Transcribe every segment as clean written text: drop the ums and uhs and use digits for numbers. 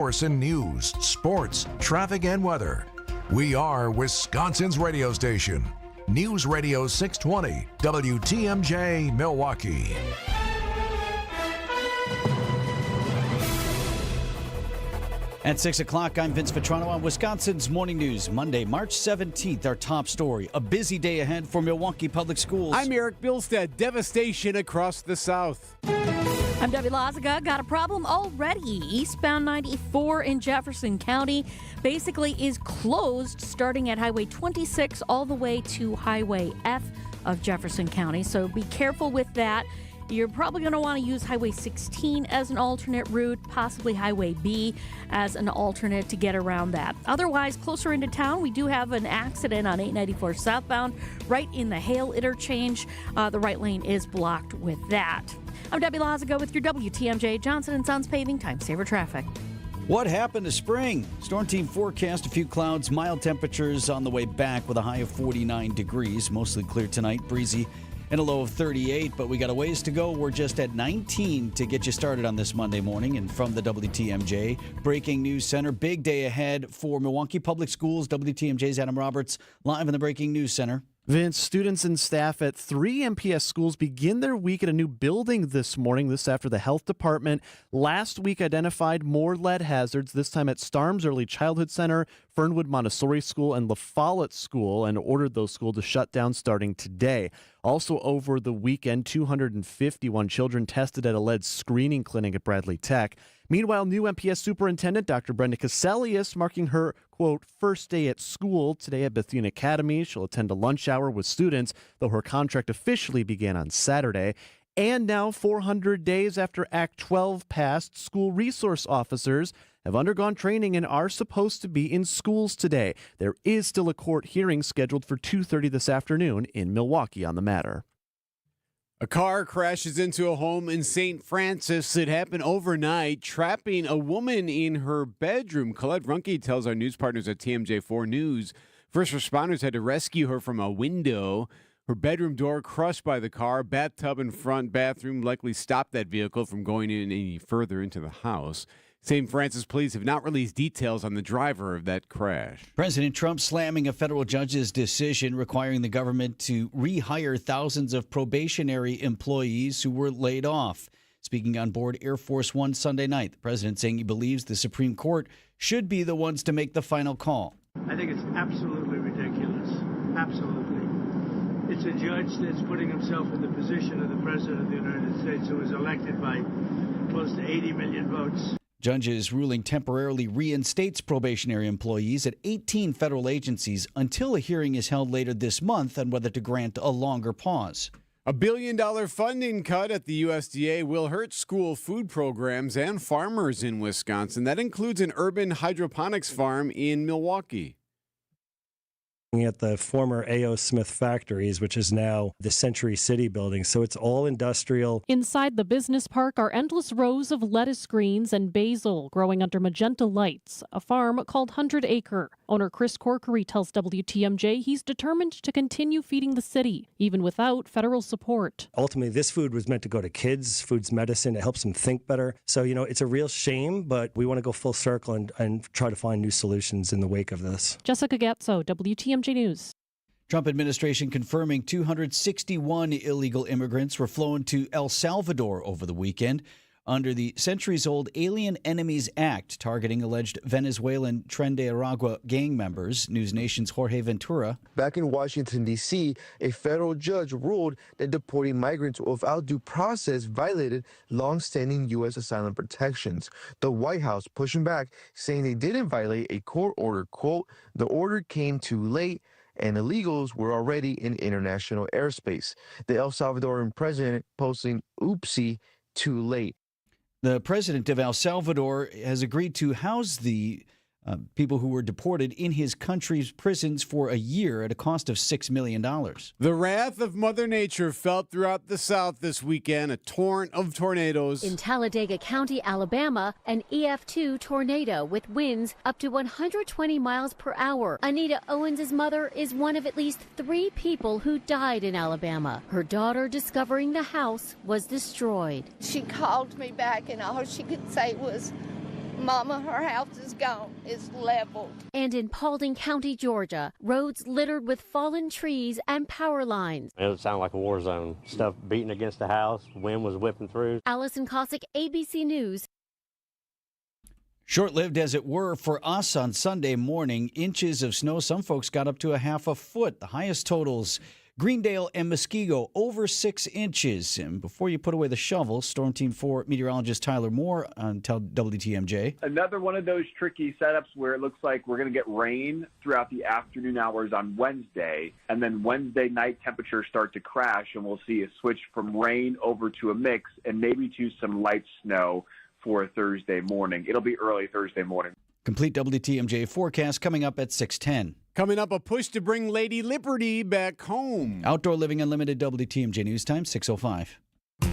In news, sports, traffic, and weather. We are Wisconsin's radio station. News Radio 620, WTMJ, Milwaukee. At 6 o'clock, I'm Vince Vitrano on Wisconsin's Morning News. Monday, March 17th, our top story. A busy day ahead for Milwaukee Public Schools. I'm Erik. Bilstad. Devastation across the South. I'm Debbie Lazaga. Got a problem already. Eastbound 94 in Jefferson County basically is closed starting at Highway 26 all the way to Highway F of Jefferson County. So be careful with that. You're probably going to want to use Highway 16 as an alternate route, possibly Highway B as an alternate to get around that. Otherwise, closer into town, we do have an accident on 894 southbound right in the Hale interchange. The right lane is blocked with that. I'm Debbie Lazaga with your WTMJ Johnson & Sons Paving Time Saver Traffic. What happened to spring? Storm team forecast a few clouds, mild temperatures on the way back with a high of 49 degrees. Mostly clear tonight, breezy, and a low of 38, but we got a ways to go. We're just at 19 to get you started on this Monday morning. And from the WTMJ Breaking News Center, big day ahead for Milwaukee Public Schools. WTMJ's Adam Roberts live in the Breaking News Center. Vince, students and staff at 3 MPS schools begin their week at a new building this morning. This after the health department last week identified more lead hazards, this time at Starnes Early Childhood Center, Fernwood Montessori School, and La Follette School, and ordered those schools to shut down starting today. Also over the weekend, 251 children tested at a lead screening clinic at Bradley Tech. Meanwhile, new MPS Superintendent Dr. Brenda Caselius marking her, quote, first day at school today at Bethune Academy. She'll attend a lunch hour with students, though her contract officially began on Saturday. And now, 400 days after Act 12 passed, school resource officers have undergone training and are supposed to be in schools today. There is still a court hearing scheduled for 2:30 this afternoon in Milwaukee on the matter. A car crashes into a home in St. Francis. It happened overnight, trapping a woman in her bedroom. Colette Runke tells our news partners at TMJ4 News. First responders had to rescue her from a window. Her bedroom door crushed by the car. Bathtub and front bathroom likely stopped that vehicle from going in any further into the house. St. Francis police have not released details on the driver of that crash. President Trump slamming a federal judge's decision requiring the government to rehire thousands of probationary employees who were laid off. Speaking on board Air Force One Sunday night, the president saying he believes the Supreme Court should be the ones to make the final call. I think it's absolutely ridiculous. Absolutely. It's a judge that's putting himself in the position of the President of the United States, who was elected by close to 80 million votes. Judge's ruling temporarily reinstates probationary employees at 18 federal agencies until a hearing is held later this month on whether to grant a longer pause. A $1 billion funding cut at the USDA will hurt school food programs and farmers in Wisconsin. That includes an urban hydroponics farm in Milwaukee. At the former A.O. Smith factories, which is now the Century City building. So it's all industrial. Inside the business park are endless rows of lettuce greens and basil growing under magenta lights, a farm called 100 Acre. Owner Chris Corkery tells WTMJ he's determined to continue feeding the city, even without federal support. Ultimately, this food was meant to go to kids. Food's medicine. It helps them think better. So, it's a real shame, but we want to go full circle and try to find new solutions in the wake of this. Jessica Gatso, WTMJ News. Trump administration confirming 261 illegal immigrants were flown to El Salvador over the weekend under the centuries-old Alien Enemies Act, targeting alleged Venezuelan Tren de Aragua gang members. News Nation's Jorge Ventura. Back in Washington, D.C., a federal judge ruled that deporting migrants without due process violated long-standing U.S. asylum protections. The White House pushing back, saying they didn't violate a court order. Quote, the order came too late, and illegals were already in international airspace. The El Salvadoran president posting, oopsie, too late. The president of El Salvador has agreed to house the people who were deported in his country's prisons for a year at a cost of $6 million. The wrath of Mother Nature felt throughout the South this weekend, a torrent of tornadoes. In Talladega County, Alabama, an EF2 tornado with winds up to 120 miles per hour. Anita Owens' mother is one of at least 3 people who died in Alabama. Her daughter discovering the house was destroyed. She called me back and all she could say was, Mama, her house is gone. It's leveled. And in Paulding County, Georgia, roads littered with fallen trees and power lines. It sounded like a war zone. Stuff beating against the house, wind was whipping through. Allison Cossack, ABC News. Short-lived as it were for us on Sunday morning, inches of snow. Some folks got up to a half a foot. The highest totals, Greendale and Muskego, over 6 inches. And before you put away the shovel, Storm Team 4 meteorologist Tyler Moore on WTMJ. Another one of those tricky setups where it looks like we're going to get rain throughout the afternoon hours on Wednesday, and then Wednesday night temperatures start to crash, and we'll see a switch from rain over to a mix and maybe to some light snow for Thursday morning. It'll be early Thursday morning. Complete WTMJ forecast coming up at 6:10. Coming up, a push to bring Lady Liberty back home. Outdoor Living Unlimited WTMJ News Time, 6:05.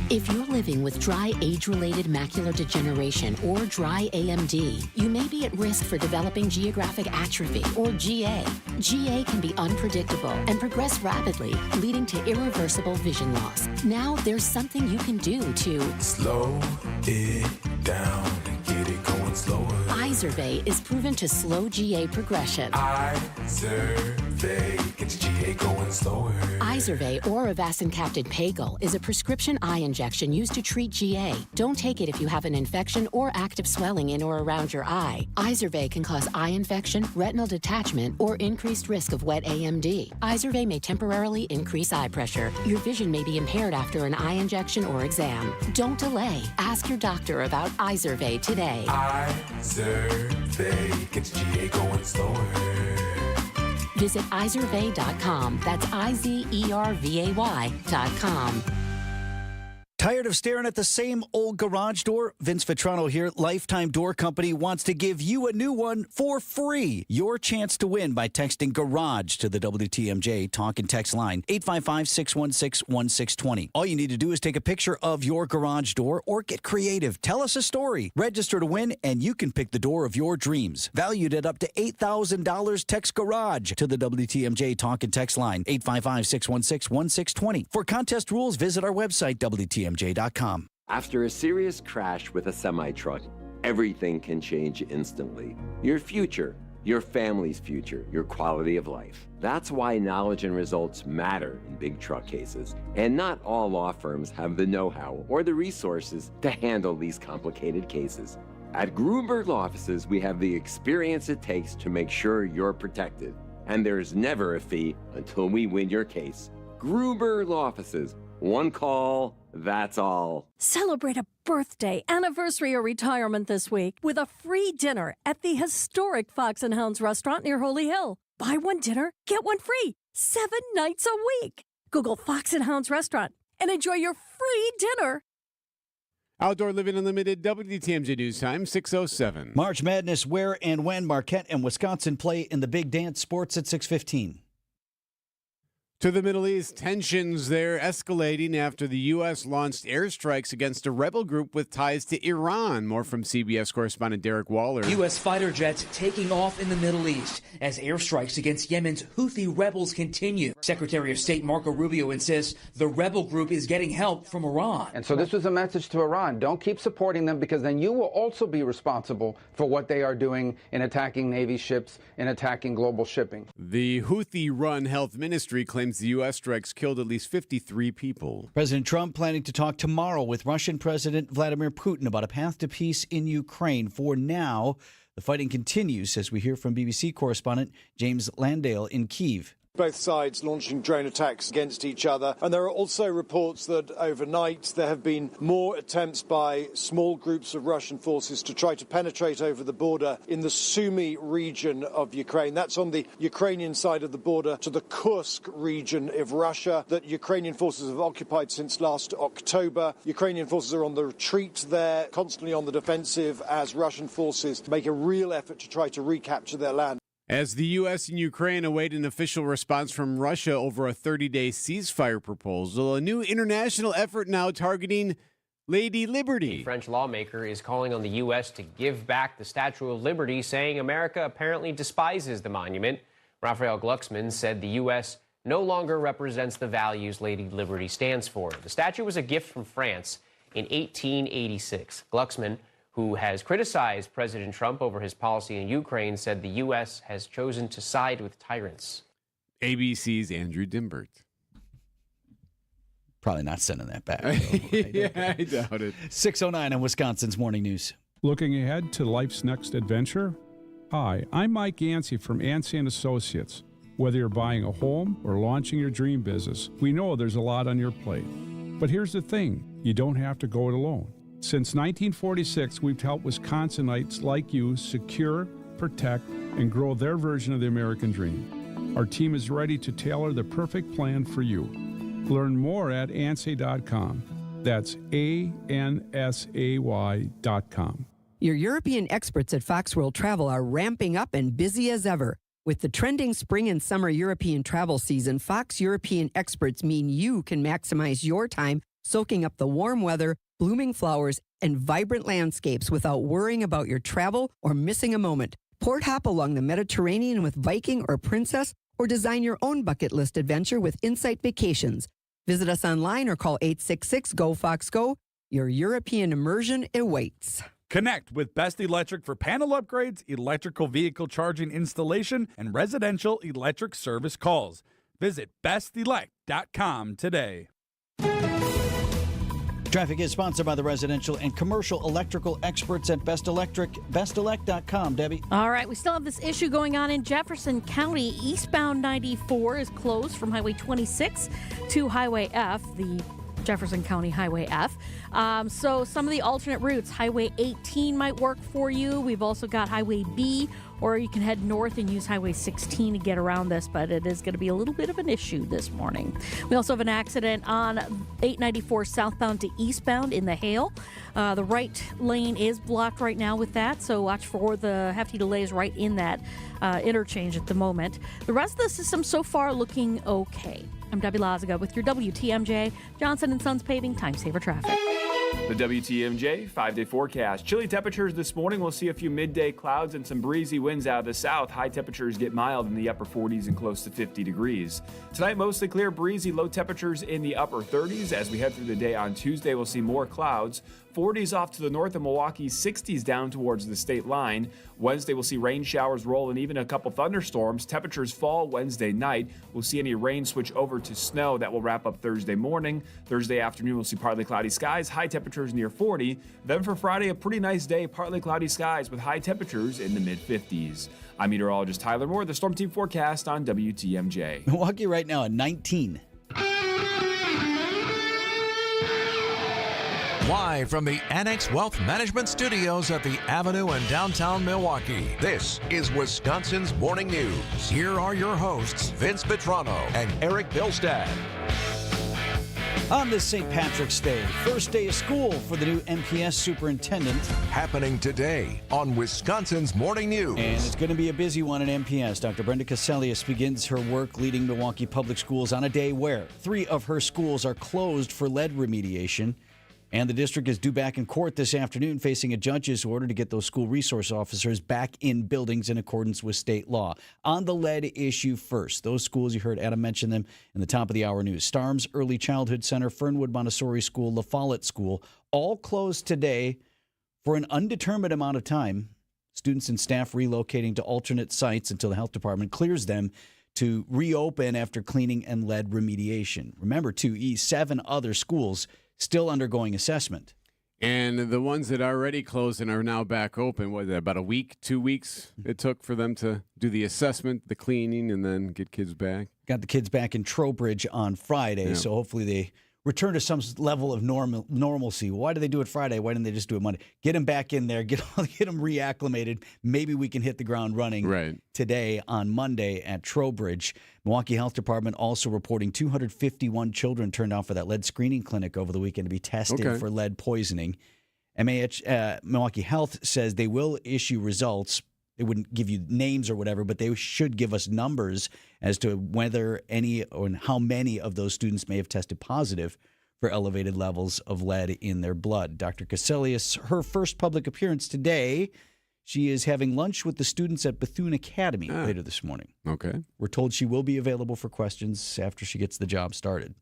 If you're living with dry age-related macular degeneration or dry AMD, you may be at risk for developing geographic atrophy or GA. GA can be unpredictable and progress rapidly, leading to irreversible vision loss. Now there's something you can do to slow it down and get it going slower. Izervay is proven to slow GA progression. Izervay gets GA going slower. Izervay or avacincaptad pagel is a prescription eye injection used to treat GA. Don't take it if you have an infection or active swelling in or around your eye. Izervay can cause eye infection, retinal detachment, or increased risk of wet AMD. Izervay may temporarily increase eye pressure. Your vision may be impaired after an eye injection or exam. Don't delay. Ask your doctor about Izervay today. Izervay gets GA going slower. Visit Izervay.com. That's IZERVAY.com. Tired of staring at the same old garage door? Vince Vitrano here, Lifetime Door Company, wants to give you a new one for free. Your chance to win by texting GARAGE to the WTMJ talk and text line, 855-616-1620. All you need to do is take a picture of your garage door or get creative. Tell us a story. Register to win, and you can pick the door of your dreams. Valued at up to $8,000, text GARAGE to the WTMJ talk and text line, 855-616-1620. For contest rules, visit our website, WTMJ.com. After a serious crash with a semi-truck, everything can change instantly. Your future, your family's future, your quality of life. That's why knowledge and results matter in big truck cases. And not all law firms have the know-how or the resources to handle these complicated cases. At Gruberg Law Offices, we have the experience it takes to make sure you're protected. And there's never a fee until we win your case. Gruber Law Offices. One call, that's all. Celebrate a birthday, anniversary, or retirement this week with a free dinner at the historic Fox and Hounds restaurant near Holy Hill. Buy one dinner, get one free, 7 nights a week. Google Fox and Hounds restaurant and enjoy your free dinner. Outdoor Living Unlimited WTMJ News Time, 6:07. March Madness, where and when Marquette and Wisconsin play in the Big Dance Sports at 6:15. To the Middle East, tensions there escalating after the U.S. launched airstrikes against a rebel group with ties to Iran. More from CBS correspondent Derek Waller. U.S. fighter jets taking off in the Middle East as airstrikes against Yemen's Houthi rebels continue. Secretary of State Marco Rubio insists the rebel group is getting help from Iran. And so this was a message to Iran. Don't keep supporting them, because then you will also be responsible for what they are doing in attacking Navy ships, in attacking global shipping. The Houthi-run health ministry claims the U.S. strikes killed at least 53 people. President Trump planning to talk tomorrow with Russian President Vladimir Putin about a path to peace in Ukraine. For now, the fighting continues, as we hear from BBC correspondent James Landale in Kyiv. Both sides launching drone attacks against each other. And there are also reports that overnight there have been more attempts by small groups of Russian forces to try to penetrate over the border in the Sumy region of Ukraine. That's on the Ukrainian side of the border to the Kursk region of Russia that Ukrainian forces have occupied since last October. Ukrainian forces are on the retreat there, constantly on the defensive, as Russian forces make a real effort to try to recapture their land. As the U.S. and Ukraine await an official response from Russia over a 30-day ceasefire proposal, a new international effort now targeting Lady Liberty. A French lawmaker is calling on the U.S. to give back the Statue of Liberty, saying America apparently despises the monument. Raphael Glucksmann said the U.S. no longer represents the values Lady Liberty stands for. The statue was a gift from France in 1886. Glucksmann, who has criticized President Trump over his policy in Ukraine, said the U.S. has chosen to side with tyrants. ABC's Andrew Dimbert. Probably not sending that back. Yeah, I doubt it. 6:09 on Wisconsin's Morning News. Looking ahead to life's next adventure? Hi, I'm Mike Yancey from Yancey & Associates. Whether you're buying a home or launching your dream business, we know there's a lot on your plate. But here's the thing, you don't have to go it alone. Since 1946, we've helped Wisconsinites like you secure, protect, and grow their version of the American dream. Our team is ready to tailor the perfect plan for you. Learn more at ansay.com. That's ANSAY.com. Your European experts at Fox World Travel are ramping up and busy as ever. With the trending spring and summer European travel season, Fox European experts mean you can maximize your time soaking up the warm weather, blooming flowers, and vibrant landscapes without worrying about your travel or missing a moment. Port hop along the Mediterranean with Viking or Princess, or design your own bucket list adventure with Insight Vacations. Visit us online or call 866-GO-FOX-GO. Your European immersion awaits. Connect with Best Electric for panel upgrades, electrical vehicle charging installation, and residential electric service calls. Visit bestelect.com today. Traffic is sponsored by the residential and commercial electrical experts at Best Electric. Bestelect.com, Debbie. All right, we still have this issue going on in Jefferson County. Eastbound 94 is closed from Highway 26 to Highway F, the Jefferson County Highway F. So some of the alternate routes, Highway 18 might work for you. We've also got Highway B, or you can head north and use Highway 16 to get around this, but it is going to be a little bit of an issue this morning. We also have an accident on 894 southbound to eastbound in the Hale. The right lane is blocked right now with that, so watch for the hefty delays right in that interchange at the moment. The rest of the system so far looking okay. I'm Debbie Lazaga with your WTMJ Johnson & Sons Paving Time Saver Traffic. The WTMJ 5-day forecast. Chilly temperatures this morning. We'll see a few midday clouds and some breezy winds out of the south. High temperatures get mild in the upper 40s and close to 50 degrees. Tonight, mostly clear, breezy, low temperatures in the upper 30s. As we head through the day on Tuesday, we'll see more clouds. 40s off to the north of Milwaukee, 60s down towards the state line. Wednesday, we'll see rain showers roll and even a couple thunderstorms. Temperatures fall Wednesday night. We'll see any rain switch over to snow. That will wrap up Thursday morning. Thursday afternoon, we'll see partly cloudy skies, high temperatures near 40. Then for Friday, a pretty nice day, partly cloudy skies with high temperatures in the mid-50s. I'm meteorologist Tyler Moore, the Storm Team forecast on WTMJ. Milwaukee right now at 19. Live from the Annex Wealth Management Studios at the Avenue in downtown Milwaukee, this is Wisconsin's Morning News. Here are your hosts, Vince Vitrano and Erik Bilstad. On this St. Patrick's Day, first day of school for the new MPS superintendent. Happening today on Wisconsin's Morning News. And it's going to be a busy one at MPS. Dr. Brenda Caselius begins her work leading Milwaukee Public Schools on a day where 3 of her schools are closed for lead remediation. And the district is due back in court this afternoon facing a judge's order to get those school resource officers back in buildings in accordance with state law. On the lead issue first, those schools, you heard Adam mention them in the top of the hour news. Starms Early Childhood Center, Fernwood Montessori School, La Follette School, all closed today for an undetermined amount of time. Students and staff relocating to alternate sites until the health department clears them to reopen after cleaning and lead remediation. Remember, too, 7 other schools still undergoing assessment. And the ones that are already closed and are now back open, what, about a week, 2 weeks it took for them to do the assessment, the cleaning, and then get kids back? Got the kids back in Trowbridge on Friday, so hopefully they return to some level of normalcy. Why did they do it Friday? Why didn't they just do it Monday? Get them back in there, get them reacclimated. Maybe we can hit the ground running today on Monday at Trowbridge. Milwaukee Health Department also reporting 251 children turned out for that lead screening clinic over the weekend to be tested for lead poisoning. Milwaukee Health says they will issue results. They wouldn't give you names or whatever, but they should give us numbers as to whether any or how many of those students may have tested positive for elevated levels of lead in their blood. Dr. Caselius, her first public appearance today, she is having lunch with the students at Bethune Academy later this morning. Okay. We're told she will be available for questions after she gets the job started.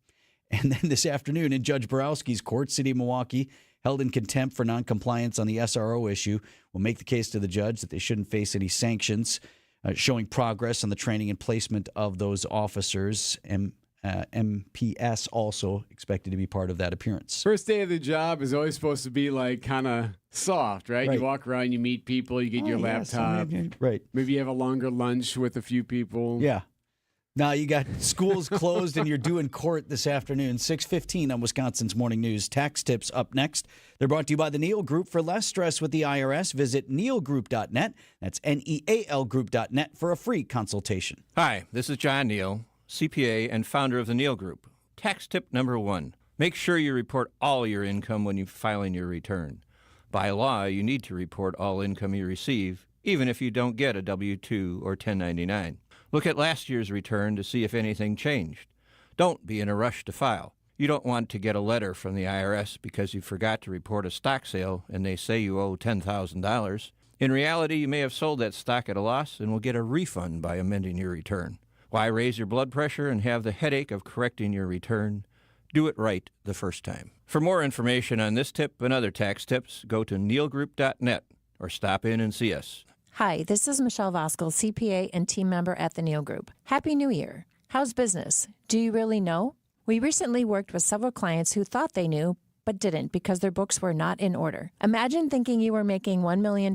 And then this afternoon in Judge Borowski's court, City of Milwaukee held in contempt for noncompliance on the SRO issue, will make the case to the judge that they shouldn't face any sanctions, showing progress on the training and placement of those officers. MPS also expected to be part of that appearance. First day of the job is always supposed to be like kind of soft, right? You walk around, you meet people, you get your laptop. Right. Maybe you have a longer lunch with a few people. Yeah. Now you got schools closed and you're due in court this afternoon, 6:15 on Wisconsin's Morning News. Tax tips up next. They're brought to you by the Neal Group. For less stress with the IRS, visit nealgroup.net. That's NEAL Group.net for a free consultation. Hi, this is John Neal, CPA and founder of the Neal Group. Tax tip number 1. Make sure you report all your income when you file in your return. By law, you need to report all income you receive, even if you don't get a W-2 or 1099. Look at last year's return to see if anything changed. Don't be in a rush to file. You don't want to get a letter from the IRS because you forgot to report a stock sale and they say you owe $10,000. In reality, you may have sold that stock at a loss and will get a refund by amending your return. Why raise your blood pressure and have the headache of correcting your return? Do it right the first time. For more information on this tip and other tax tips, go to nealgroup.net or stop in and see us. Hi, this is Michelle Voskel, CPA and team member at the Neal Group. Happy New Year. How's business? Do you really know? We recently worked with several clients who thought they knew, but didn't because their books were not in order. Imagine thinking you were making $1 million,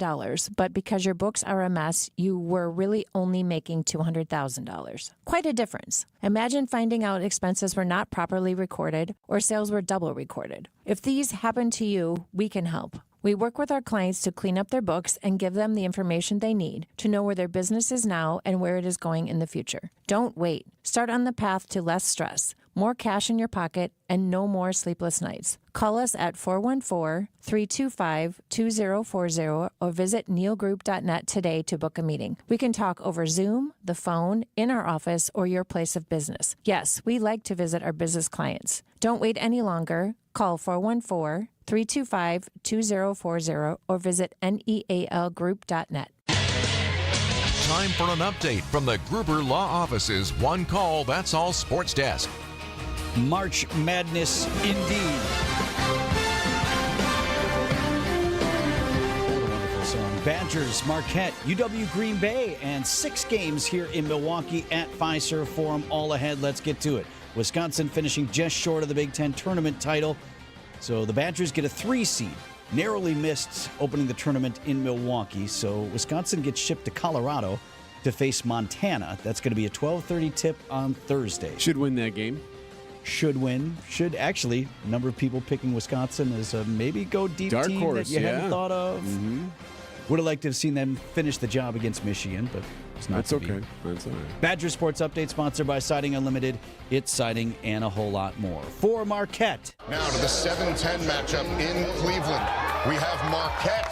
but because your books are a mess, you were really only making $200,000. Quite a difference. Imagine finding out expenses were not properly recorded or sales were double recorded. If these happen to you, we can help. We work with our clients to clean up their books and give them the information they need to know where their business is now and where it is going in the future. Don't wait. Start on the path to less stress, more cash in your pocket, and no more sleepless nights. Call us at 414-325-2040 or visit nealgroup.net today to book a meeting. We can talk over Zoom, the phone, in our office, or your place of business. Yes, we like to visit our business clients. Don't wait any longer. Call 414-325-2040 or visit nealgroup.net. Time for an update from the Gruber Law Office's One Call, That's All Sports Desk. March Madness indeed. What a wonderful song. Badgers, Marquette, UW Green Bay, and 6 games here in Milwaukee at Fiserv Forum. All ahead. Let's get to it. Wisconsin finishing just short of the Big Ten tournament title. So the Badgers get a 3 seed. Narrowly missed opening the tournament in Milwaukee. So Wisconsin gets shipped to Colorado to face Montana. That's going to be a 12:30 tip on Thursday. Should win that game. Should win. Should actually. A number of people picking Wisconsin as a maybe go deep dark team horse, that you hadn't thought of. Mm-hmm. Would have liked to have seen them finish the job against Michigan, but it's not. That's okay. That's all right. Badger Sports Update sponsored by Siding Unlimited. It's siding and a whole lot more. For Marquette. Now to the 7-10 matchup in Cleveland. We have Marquette.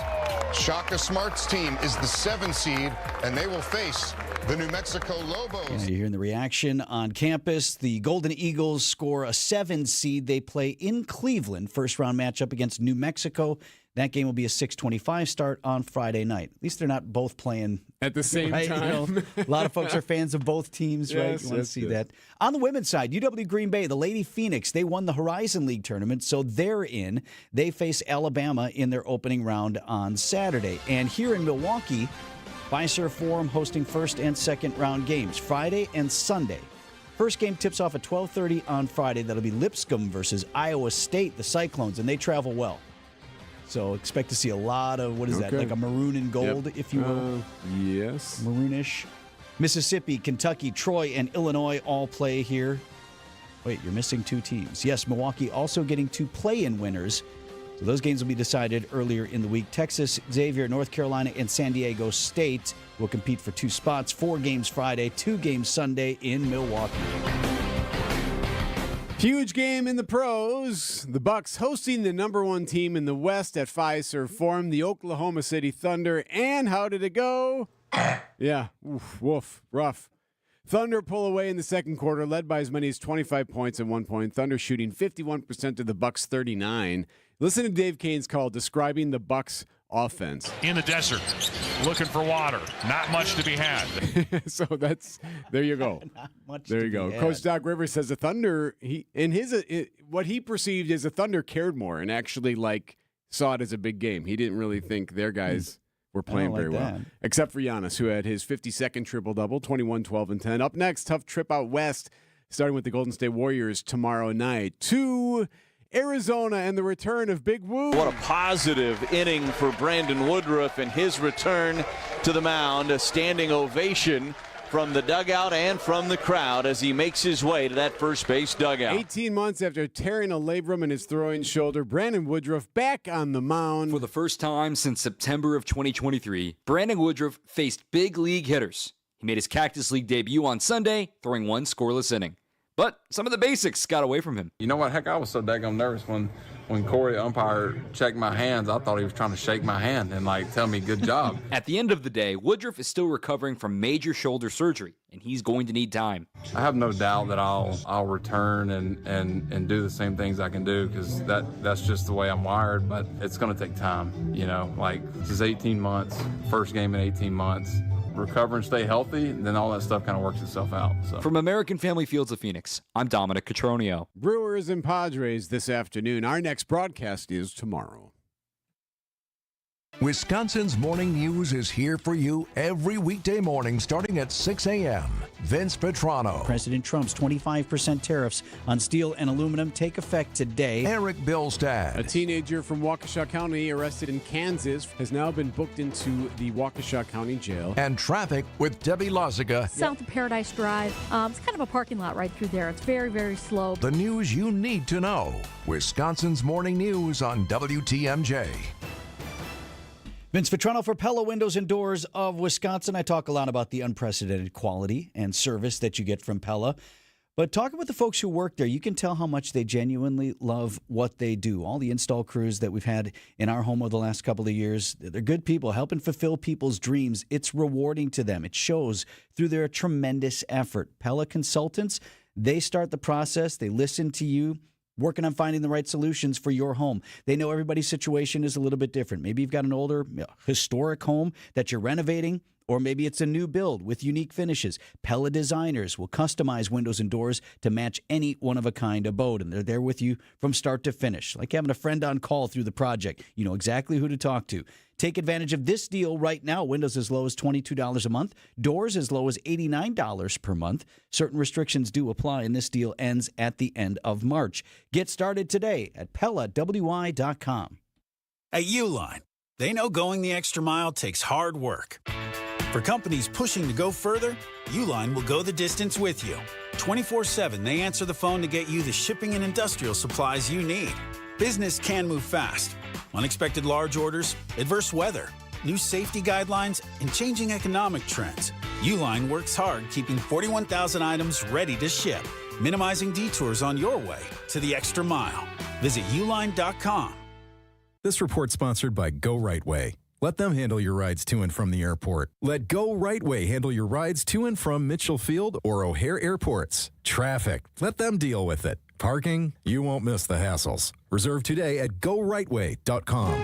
Shaka Smart's team is the 7 seed, and they will face the New Mexico Lobos. Yeah, you're hearing the reaction on campus. The Golden Eagles score a 7 seed. They play in Cleveland. First round matchup against New Mexico. That game will be a 6:25 start on Friday night. At least they're not both playing at the same right? time. You know, a lot of folks are fans of both teams, right? Yes, You want to see that. On the women's side, UW Green Bay, the Lady Phoenix, they won the Horizon League tournament, so they're in. They face Alabama in their opening round on Saturday. And here in Milwaukee, Fiserv Forum hosting first and second round games Friday and Sunday. First game tips off at 12:30 on Friday. That'll be Lipscomb versus Iowa State, the Cyclones, and they travel well. So expect to see a lot of, what is that, like a maroon and gold, if you will? Yes. Maroonish. Mississippi, Kentucky, Troy, and Illinois all play here. Wait, you're missing 2 teams. Yes, Milwaukee also getting 2 play-in winners. So those games will be decided earlier in the week. Texas, Xavier, North Carolina, and San Diego State will compete for 2 spots. 4 games Friday, 2 games Sunday in Milwaukee. Huge game in the pros. The Bucks hosting the number 1 team in the West at Fiserv Forum, the Oklahoma City Thunder. And how did it go? Yeah, woof, rough. Thunder pull away in the second quarter, led by as many as 25 points at one point. Thunder shooting 51% to the Bucks 39. Listen to Dave Kane's call describing the Bucks offense. In the desert, looking for water. Not much to be had. So there you go. There you go. Coach Doc Rivers says the Thunder, what he perceived as the Thunder cared more and actually saw it as a big game. He didn't really think their guys were playing very well. Except for Giannis, who had his 52nd triple-double, 21, 12, and 10. Up next, tough trip out west, starting with the Golden State Warriors tomorrow night. To Arizona and the return of Big Woo. What a positive inning for Brandon Woodruff and his return to the mound. A standing ovation from the dugout and from the crowd as he makes his way to that first base dugout. 18 months after tearing a labrum in his throwing shoulder, Brandon Woodruff back on the mound. For the first time since September of 2023, Brandon Woodruff faced big league hitters. He made his Cactus League debut on Sunday, throwing one scoreless inning. But some of the basics got away from him. You know what? Heck, I was so daggone nervous when Corey, the umpire, checked my hands. I thought he was trying to shake my hand and, tell me good job. At the end of the day, Woodruff is still recovering from major shoulder surgery, and he's going to need time. I have no doubt that I'll return and do the same things I can do because that's just the way I'm wired, but it's going to take time, this is 18 months, first game in 18 months. Recover and stay healthy, then all that stuff kind of works itself out. So. From American Family Fields of Phoenix, I'm Dominic Cotroneo. Brewers and Padres this afternoon. Our next broadcast is tomorrow. Wisconsin's Morning News is here for you every weekday morning starting at 6 a.m. Vince Vitrano. President Trump's 25% tariffs on steel and aluminum take effect today. Erik Bilstad. A teenager from Waukesha County arrested in Kansas has now been booked into the Waukesha County Jail. And traffic with Debbie Lazaga. South of Paradise Drive. It's kind of a parking lot right through there. It's very, very slow. The news you need to know. Wisconsin's Morning News on WTMJ. Vince Vitrano for Pella Windows and Doors of Wisconsin. I talk a lot about the unprecedented quality and service that you get from Pella. But talking with the folks who work there, you can tell how much they genuinely love what they do. All the install crews that we've had in our home over the last couple of years, they're good people, helping fulfill people's dreams. It's rewarding to them. It shows through their tremendous effort. Pella Consultants, they start the process. They listen to you, working on finding the right solutions for your home. They know everybody's situation is a little bit different. Maybe you've got an older, historic home that you're renovating, or maybe it's a new build with unique finishes. Pella designers will customize windows and doors to match any one-of-a-kind abode, and they're there with you from start to finish. Like having a friend on call through the project. You know exactly who to talk to. Take advantage of this deal right now. Windows as low as $22 a month. Doors as low as $89 per month. Certain restrictions do apply, and this deal ends at the end of March. Get started today at PellaWI.com. At Uline, they know going the extra mile takes hard work. For companies pushing to go further, Uline will go the distance with you. 24/7, they answer the phone to get you the shipping and industrial supplies you need. Business can move fast. Unexpected large orders, adverse weather, new safety guidelines, and changing economic trends. Uline works hard keeping 41,000 items ready to ship, minimizing detours on your way to the extra mile. Visit uline.com. This report sponsored by Go Right Way. Let them handle your rides to and from the airport. Let Go Right Way handle your rides to and from Mitchell Field or O'Hare airports. Traffic, let them deal with it. Parking, you won't miss the hassles. Reserve today at GoRightWay.com.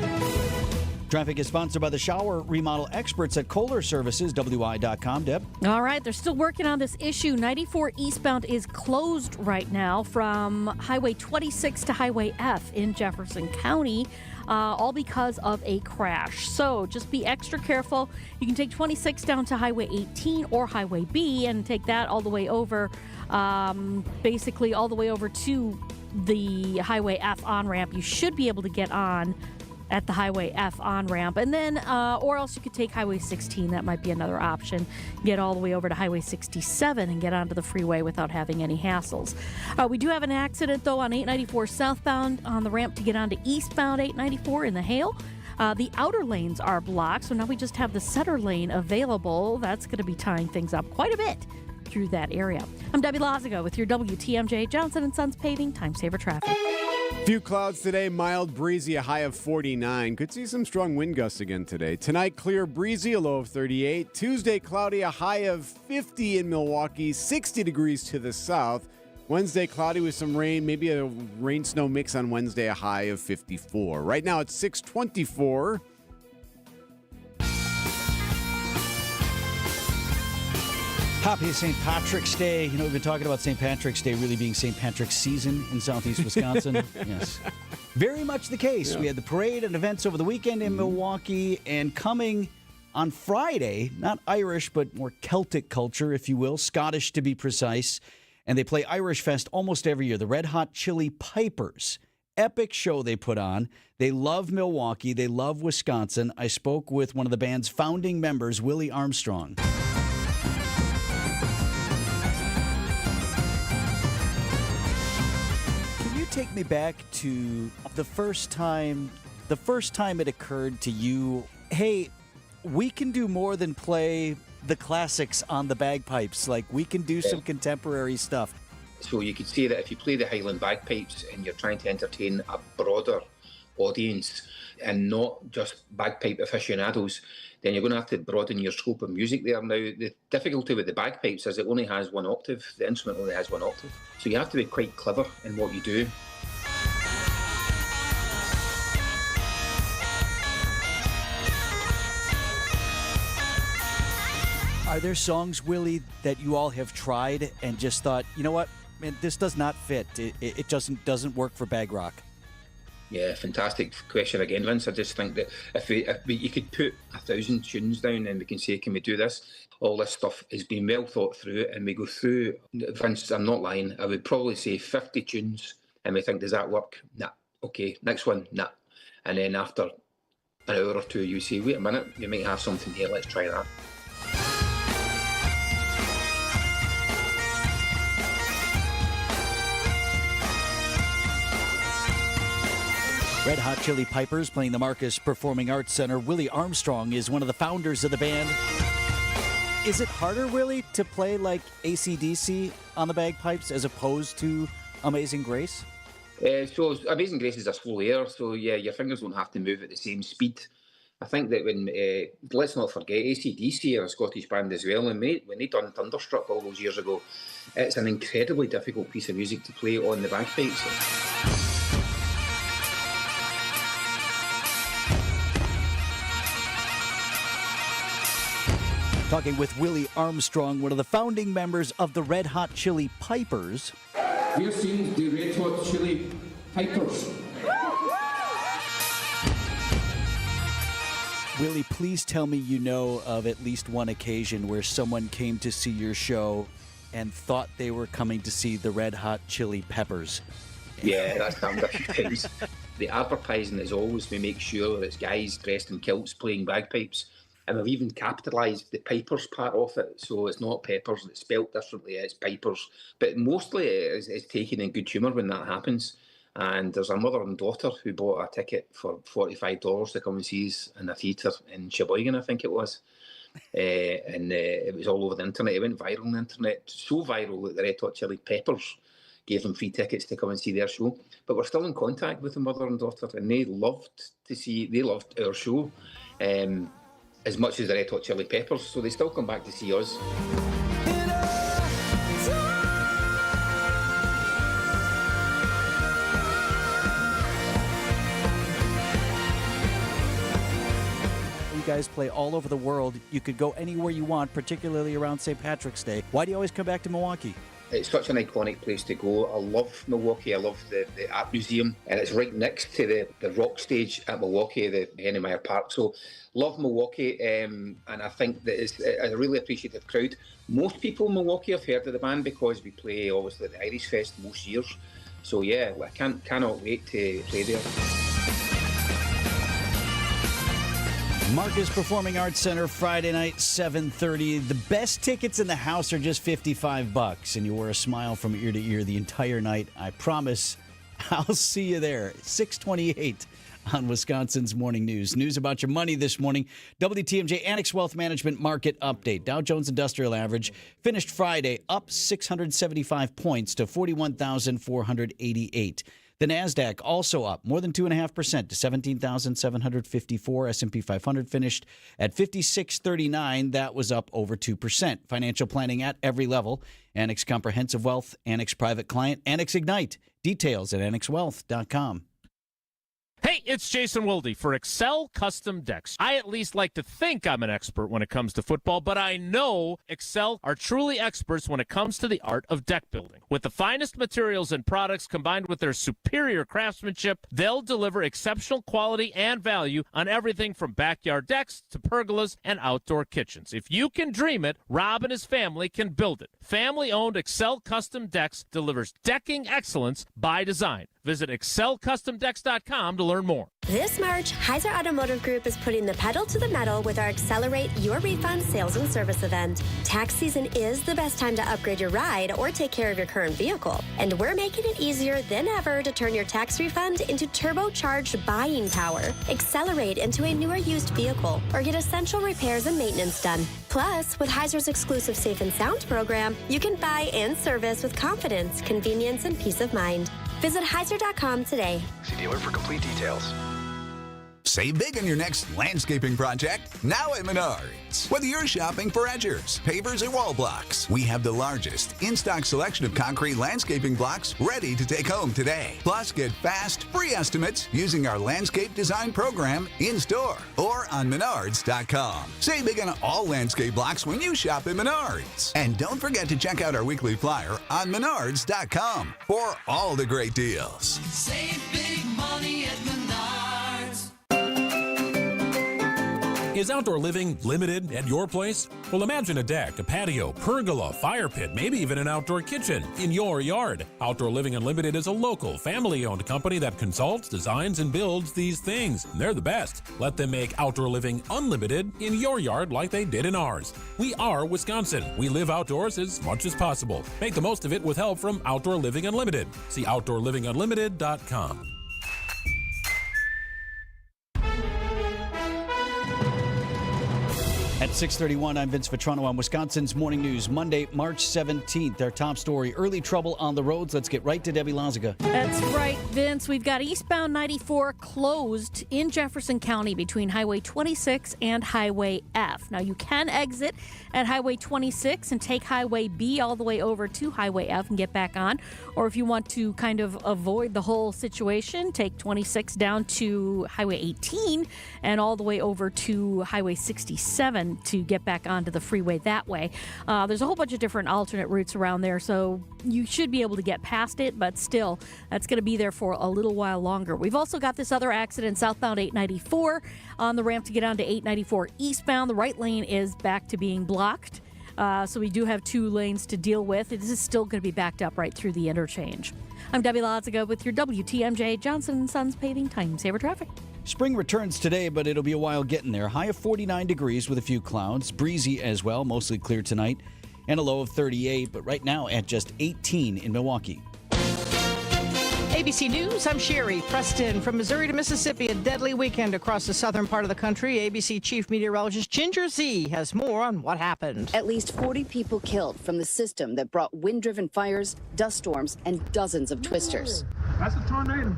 Traffic is sponsored by the shower remodel experts at Kohler Services, WI.com. Deb? All right, they're still working on this issue. 94 eastbound is closed right now from Highway 26 to Highway F in Jefferson County, all because of a crash. So just be extra careful. You can take 26 down to Highway 18 or Highway B and take that all the way over, basically all the way over to the Highway F on-ramp. You should be able to get on at the Highway F on-ramp. And then, or else you could take Highway 16. That might be another option. Get all the way over to Highway 67 and get onto the freeway without having any hassles. We do have an accident, though, on 894 southbound on the ramp to get onto eastbound 894 in the Hale. The outer lanes are blocked, so now we just have the center lane available. That's going to be tying things up quite a bit through that area. I'm Debbie Lazaga with your WTMJ Johnson & Sons Paving Time Saver Traffic. Few clouds today, mild breezy, a high of 49. Could see some strong wind gusts again today. Tonight, clear breezy, a low of 38. Tuesday, cloudy, a high of 50 in Milwaukee, 60 degrees to the south. Wednesday, cloudy with some rain, maybe a rain-snow mix on Wednesday, a high of 54. Right now, it's 6:24. Happy St. Patrick's Day. You know, we've been talking about St. Patrick's Day really being St. Patrick's season in southeast Wisconsin. Yes. Very much the case. Yeah. We had the parade and events over the weekend in Milwaukee, and coming on Friday, not Irish, but more Celtic culture, if you will, Scottish to be precise. And they play Irish Fest almost every year. The Red Hot Chili Pipers. Epic show they put on. They love Milwaukee. They love Wisconsin. I spoke with one of the band's founding members, Willie Armstrong. Take me back to the first time it occurred to you, hey, we can do more than play the classics on the bagpipes. Like, we can do some contemporary stuff. So you could say that if you play the Highland bagpipes and you're trying to entertain a broader audience and not just bagpipe aficionados, then you're going to have to broaden your scope of music there. Now, the difficulty with the bagpipes is it only has one octave. The instrument only has one octave. So you have to be quite clever in what you do. Are there songs, Willie, that you all have tried and just thought, you know what, man, this does not fit. It doesn't work for bag rock? Yeah, fantastic question again, Vince. I just think that if you could put 1,000 tunes down and we can say, can we do this? All this stuff has been well thought through, and we go through, Vince, I'm not lying, I would probably say 50 tunes, and we think, does that work? Nah. Okay, next one, nah. And then after an hour or two, you say, wait a minute, you might have something here, let's try that. Red Hot Chili Pipers playing the Marcus Performing Arts Center. Willie Armstrong is one of the founders of the band. Is it harder, Willie, to play like AC/DC on the bagpipes as opposed to Amazing Grace? So Amazing Grace is a slow air, so yeah, your fingers don't have to move at the same speed. I think that when, let's not forget, AC/DC are a Scottish band as well, and when they done Thunderstruck all those years ago, it's an incredibly difficult piece of music to play on the bagpipes. Talking with Willie Armstrong, one of the founding members of the Red Hot Chili Pipers. We're seeing the Red Hot Chili Pipers. Willie, please tell me you know of at least one occasion where someone came to see your show and thought they were coming to see the Red Hot Chili Peppers. Yeah, that's happened a few times. The advertising is always we make sure that it's guys dressed in kilts playing bagpipes. And we've even capitalised the Pipers part of it, so it's not Peppers, it's spelt differently, it's Pipers. But mostly it's taken in good humour when that happens. And there's a mother and daughter who bought a ticket for $45 to come and see us in a theatre in Sheboygan, I think it was. And it was all over the internet. It went viral on the internet, so viral that the Red Hot Chili Peppers gave them free tickets to come and see their show. But we're still in contact with the mother and daughter, and they loved our show. As much as the Red Hot Chili Peppers, so they still come back to see us. You guys play all over the world. You could go anywhere you want, particularly around St. Patrick's Day. Why do you always come back to Milwaukee? It's such an iconic place to go. I love Milwaukee. I love the Art Museum, and it's right next to the rock stage at Milwaukee, the Hennemeyer Park. So, love Milwaukee, and I think that it's a really appreciative crowd. Most people in Milwaukee have heard of the band because we play, obviously, the Irish Fest most years. So, yeah, I cannot wait to play there. Marcus Performing Arts Center, Friday night, 7:30. The best tickets in the house are just $55, and you'll wear a smile from ear to ear the entire night. I promise I'll see you there. 628 on Wisconsin's Morning News. News about your money this morning. WTMJ Annex Wealth Management Market Update. Dow Jones Industrial Average finished Friday up 675 points to 41,488. The NASDAQ also up more than 2.5% to 17,754. S&P 500 finished at 5639. That was up over 2%. Financial planning at every level. Annex Comprehensive Wealth, Annex Private Client, Annex Ignite. Details at annexwealth.com. Hey, it's Jason Wilde for Excel Custom Decks. I at least like to think I'm an expert when it comes to football, but I know Excel are truly experts when it comes to the art of deck building. With the finest materials and products combined with their superior craftsmanship, they'll deliver exceptional quality and value on everything from backyard decks to pergolas and outdoor kitchens. If you can dream it, Rob and his family can build it. Family-owned Excel Custom Decks delivers decking excellence by design. Visit excelcustomdecks.com to learn more. This March, Heiser Automotive Group is putting the pedal to the metal with our Accelerate Your Refund sales and service event. Tax season is the best time to upgrade your ride or take care of your current vehicle. And we're making it easier than ever to turn your tax refund into turbocharged buying power. Accelerate into a newer used vehicle or get essential repairs and maintenance done. Plus, with Heiser's exclusive Safe and Sound program, you can buy and service with confidence, convenience, and peace of mind. Visit Heiser.com today. See dealer for complete details. Save big on your next landscaping project now at Menards. Whether you're shopping for edgers, pavers, or wall blocks, we have the largest in-stock selection of concrete landscaping blocks ready to take home today. Plus, get fast, free estimates using our landscape design program in-store or on Menards.com. Save big on all landscape blocks when you shop at Menards. And don't forget to check out our weekly flyer on Menards.com for all the great deals. Save big money at Menards. Is outdoor living limited at your place? Well, imagine a deck, a patio, pergola, fire pit, maybe even an outdoor kitchen in your yard. Outdoor Living Unlimited is a local, family-owned company that consults, designs, and builds these things. And they're the best. Let them make outdoor living unlimited in your yard like they did in ours. We are Wisconsin. We live outdoors as much as possible. Make the most of it with help from Outdoor Living Unlimited. See OutdoorLivingUnlimited.com. At 6:31, I'm Vince Vitrano on Wisconsin's Morning News. Monday, March 17th. Our top story, early trouble on the roads. Let's get right to Debbie Lazaga. That's right, Vince. We've got eastbound 94 closed in Jefferson County between Highway 26 and Highway F. Now, you can exit at Highway 26 and take Highway B all the way over to Highway F and get back on. Or if you want to kind of avoid the whole situation, take 26 down to Highway 18 and all the way over to Highway 67 to get back onto the freeway that way. There's a whole bunch of different alternate routes around there, so you should be able to get past it, but still, that's going to be there for a little while longer. We've also got this other accident southbound 894 on the ramp to get onto 894 eastbound. The right lane is back to being blocked. So we do have 2 lanes to deal with. This is still going to be backed up right through the interchange. I'm Debbie Lazaga with your WTMJ Johnson & Sons Paving Time Saver Traffic. Spring returns today, but it'll be a while getting there. High of 49 degrees with a few clouds. Breezy as well, mostly clear tonight. And a low of 38, but right now at just 18 in Milwaukee. ABC News, I'm Sherry Preston. From Missouri to Mississippi, a deadly weekend across the southern part of the country. ABC Chief Meteorologist Ginger Z has more on what happened. At least 40 people killed from the system that brought wind-driven fires, dust storms, and dozens of twisters. That's a tornado.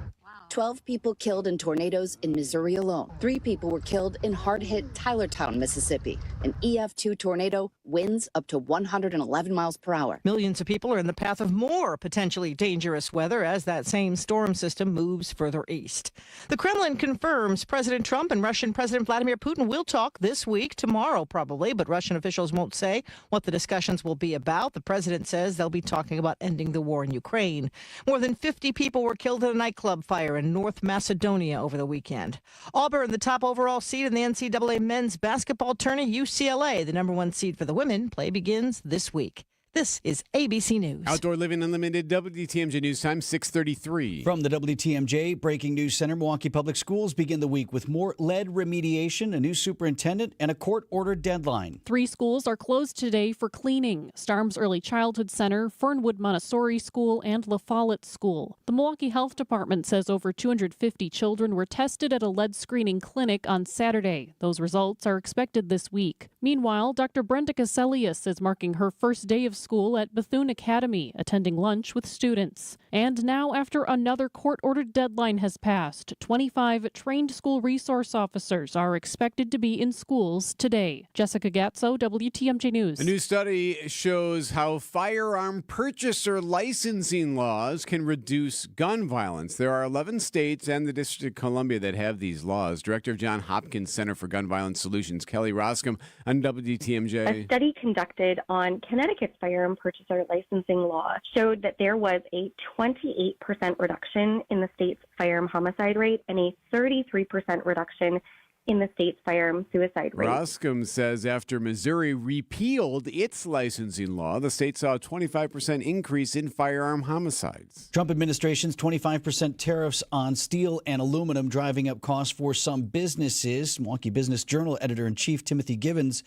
12 people killed in tornadoes in Missouri alone. 3 people were killed in hard-hit Tylertown, Mississippi. An EF2 tornado, winds up to 111 miles per hour. Millions of people are in the path of more potentially dangerous weather as that same storm system moves further east. The Kremlin confirms President Trump and Russian President Vladimir Putin will talk this week, tomorrow probably, but Russian officials won't say what the discussions will be about. The president says they'll be talking about ending the war in Ukraine. More than 50 people were killed in a nightclub fire in North Macedonia over the weekend. Auburn, the top overall seed in the NCAA men's basketball tournament. UCLA, the number 1 seed for the women. Play begins this week. This is ABC News. Outdoor Living Unlimited, WTMJ News Time, 6:33. From the WTMJ Breaking News Center, Milwaukee Public Schools begin the week with more lead remediation, a new superintendent, and a court-ordered deadline. 3 schools are closed today for cleaning. Starms Early Childhood Center, Fernwood Montessori School, and La Follette School. The Milwaukee Health Department says over 250 children were tested at a lead screening clinic on Saturday. Those results are expected this week. Meanwhile, Dr. Brenda Caselius is marking her first day of School at Bethune Academy, attending lunch with students. And now, after another court-ordered deadline has passed, 25 trained school resource officers are expected to be in schools today. Jessica Gatso, WTMJ News. A new study shows how firearm purchaser licensing laws can reduce gun violence. There are 11 states and the District of Columbia that have these laws. Director of Johns Hopkins Center for Gun Violence Solutions, Kelly Roscom, on WTMJ. A study conducted on Connecticut's firearm purchaser licensing law showed that there was a 28% reduction in the state's firearm homicide rate and a 33% reduction in the state's firearm suicide rate. Roscom says after Missouri repealed its licensing law, the state saw a 25% increase in firearm homicides. Trump administration's 25% tariffs on steel and aluminum driving up costs for some businesses. Milwaukee Business Journal editor-in-chief Timothy Givens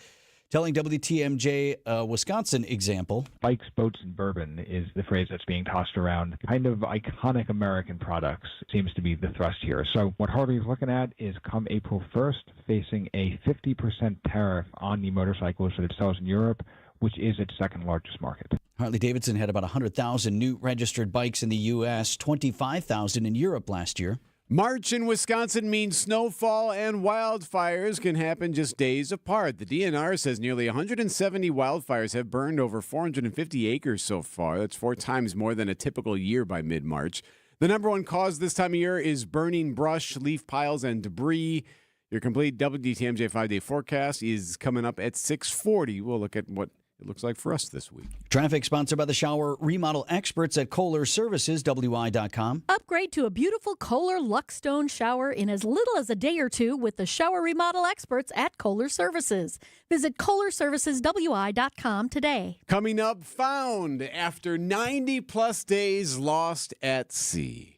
telling WTMJ Wisconsin example. Bikes, boats, and bourbon is the phrase that's being tossed around. Kind of iconic American products seems to be the thrust here. So what Harley is looking at is come April 1st, facing a 50% tariff on the motorcycles that it sells in Europe, which is its second largest market. Harley-Davidson had about 100,000 new registered bikes in the U.S., 25,000 in Europe last year. March in Wisconsin means snowfall and wildfires can happen just days apart. The DNR says nearly 170 wildfires have burned over 450 acres so far. That's 4 times more than a typical year by mid-March. The number one cause this time of year is burning brush, leaf piles, and debris. Your complete WTMJ 5-day forecast is coming up at 6:40. We'll look at what it looks like for us this week. Traffic sponsored by the shower remodel experts at Kohler Services, WI.com. Upgrade to a beautiful Kohler Luxstone shower in as little as a day or two with the shower remodel experts at Kohler Services. Visit KohlerServicesWI.com today. Coming up, found after 90-plus days lost at sea.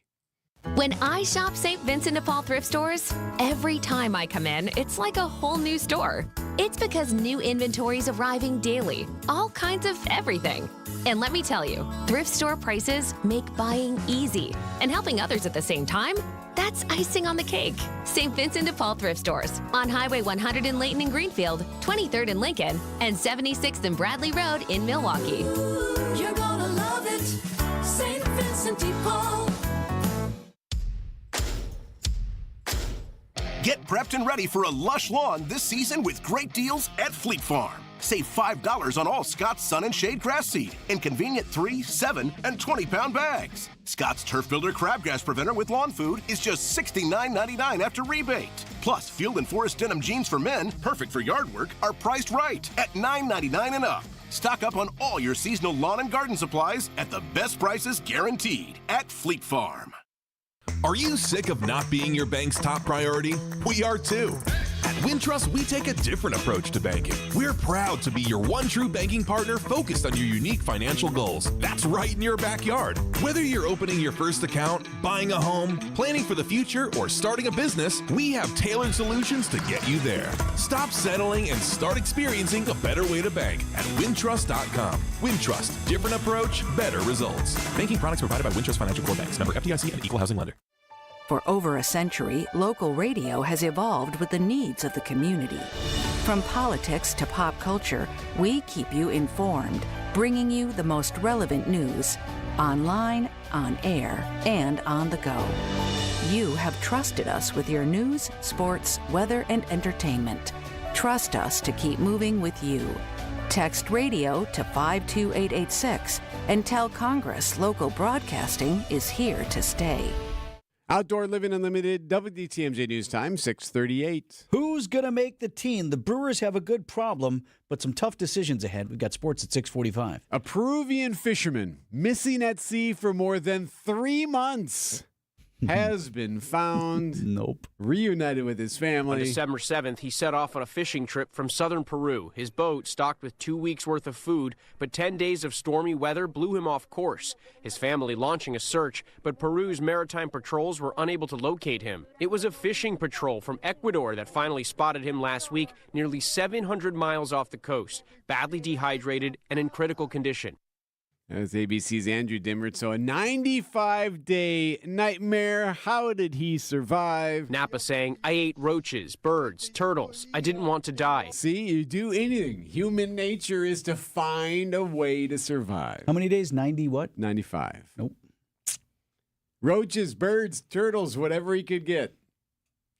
When I shop St. Vincent de Paul thrift stores, every time I come in, it's like a whole new store. It's because new inventory is arriving daily, all kinds of everything. And let me tell you, thrift store prices make buying easy. And helping others at the same time, that's icing on the cake. St. Vincent de Paul thrift stores on Highway 100 in Layton and Greenfield, 23rd in Lincoln, and 76th and Bradley Road in Milwaukee. You're gonna love it, St. Vincent de Paul. Get prepped and ready for a lush lawn this season with great deals at Fleet Farm. Save $5 on all Scott's Sun and Shade grass seed in convenient 3, 7, and 20-pound bags. Scott's Turf Builder Crabgrass Preventer with lawn food is just $69.99 after rebate. Plus, Field and Forest denim jeans for men, perfect for yard work, are priced right at $9.99 and up. Stock up on all your seasonal lawn and garden supplies at the best prices guaranteed at Fleet Farm. Are you sick of not being your bank's top priority? We are too. At Wintrust, we take a different approach to banking. We're proud to be your one true banking partner focused on your unique financial goals. That's right in your backyard. Whether you're opening your first account, buying a home, planning for the future, or starting a business, we have tailored solutions to get you there. Stop settling and start experiencing a better way to bank at Wintrust.com. Wintrust, different approach, better results. Banking products provided by Wintrust Financial Corp Banks, member FDIC and equal housing lender. For over a century, local radio has evolved with the needs of the community. From politics to pop culture, we keep you informed, bringing you the most relevant news, online, on air, and on the go. You have trusted us with your news, sports, weather, and entertainment. Trust us to keep moving with you. Text radio to 52886 and tell Congress local broadcasting is here to stay. Outdoor Living Unlimited, WTMJ News Time, 6:38. Who's going to make the team? The Brewers have a good problem, but some tough decisions ahead. We've got sports at 6:45. A Peruvian fisherman missing at sea for more than 3 months has been found. Nope. Reunited with his family. On December 7th, he set off on a fishing trip from southern Peru. His boat, stocked with 2 weeks' worth of food, but 10 days of stormy weather blew him off course. His family launching a search, but Peru's maritime patrols were unable to locate him. It was a fishing patrol from Ecuador that finally spotted him last week, nearly 700 miles off the coast, badly dehydrated and in critical condition. That's ABC's Andrew Dimmert. So a 95-day nightmare. How did he survive? Napa saying, I ate roaches, birds, turtles. I didn't want to die. See, you do anything. Human nature is to find a way to survive. How many days? 90 what? 95. Nope. Roaches, birds, turtles, whatever he could get,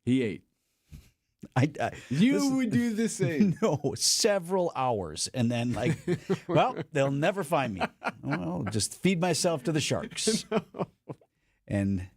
he ate. You would do the same. No, several hours. And then well, they'll never find me. Well, just feed myself to the sharks. No. And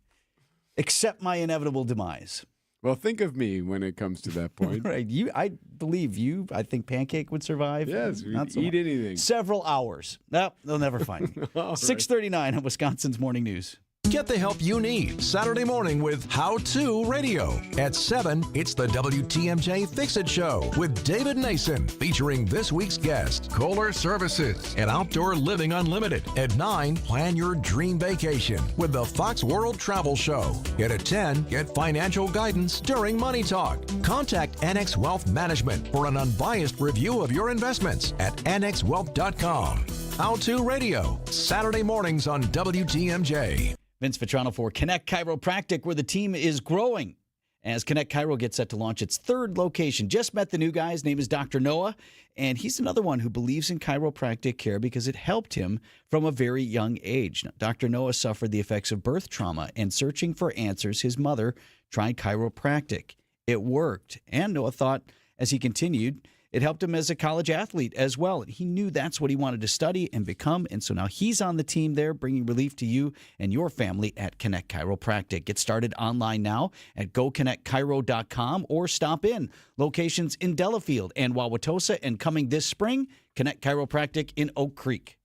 accept my inevitable demise. Well, think of me when it comes to that point. Right. I believe you. I think Pancake would survive. Yes, not so eat much. anything. Several hours. No, they'll never find me. 6:39 on Wisconsin's Morning News. Get the help you need Saturday morning with How To Radio. At 7, it's the WTMJ Fix-It Show with David Nason, featuring this week's guest, Kohler Services and Outdoor Living Unlimited. At 9, plan your dream vacation with the Fox World Travel Show. And at 10, get financial guidance during Money Talk. Contact Annex Wealth Management for an unbiased review of your investments at annexwealth.com. How To Radio, Saturday mornings on WTMJ. Vince Vitrano for Connect Chiropractic, where the team is growing as Connect Chiro gets set to launch its third location. Just met the new guy. His name is Dr. Noah, and he's another one who believes in chiropractic care because it helped him from a very young age. Now, Dr. Noah suffered the effects of birth trauma, and searching for answers, his mother tried chiropractic. It worked, and Noah thought as he continued, it helped him as a college athlete as well. And he knew that's what he wanted to study and become. And so now he's on the team there, bringing relief to you and your family at Connect Chiropractic. Get started online now at goconnectchiro.com or stop in. Locations in Delafield and Wauwatosa, and coming this spring, Connect Chiropractic in Oak Creek.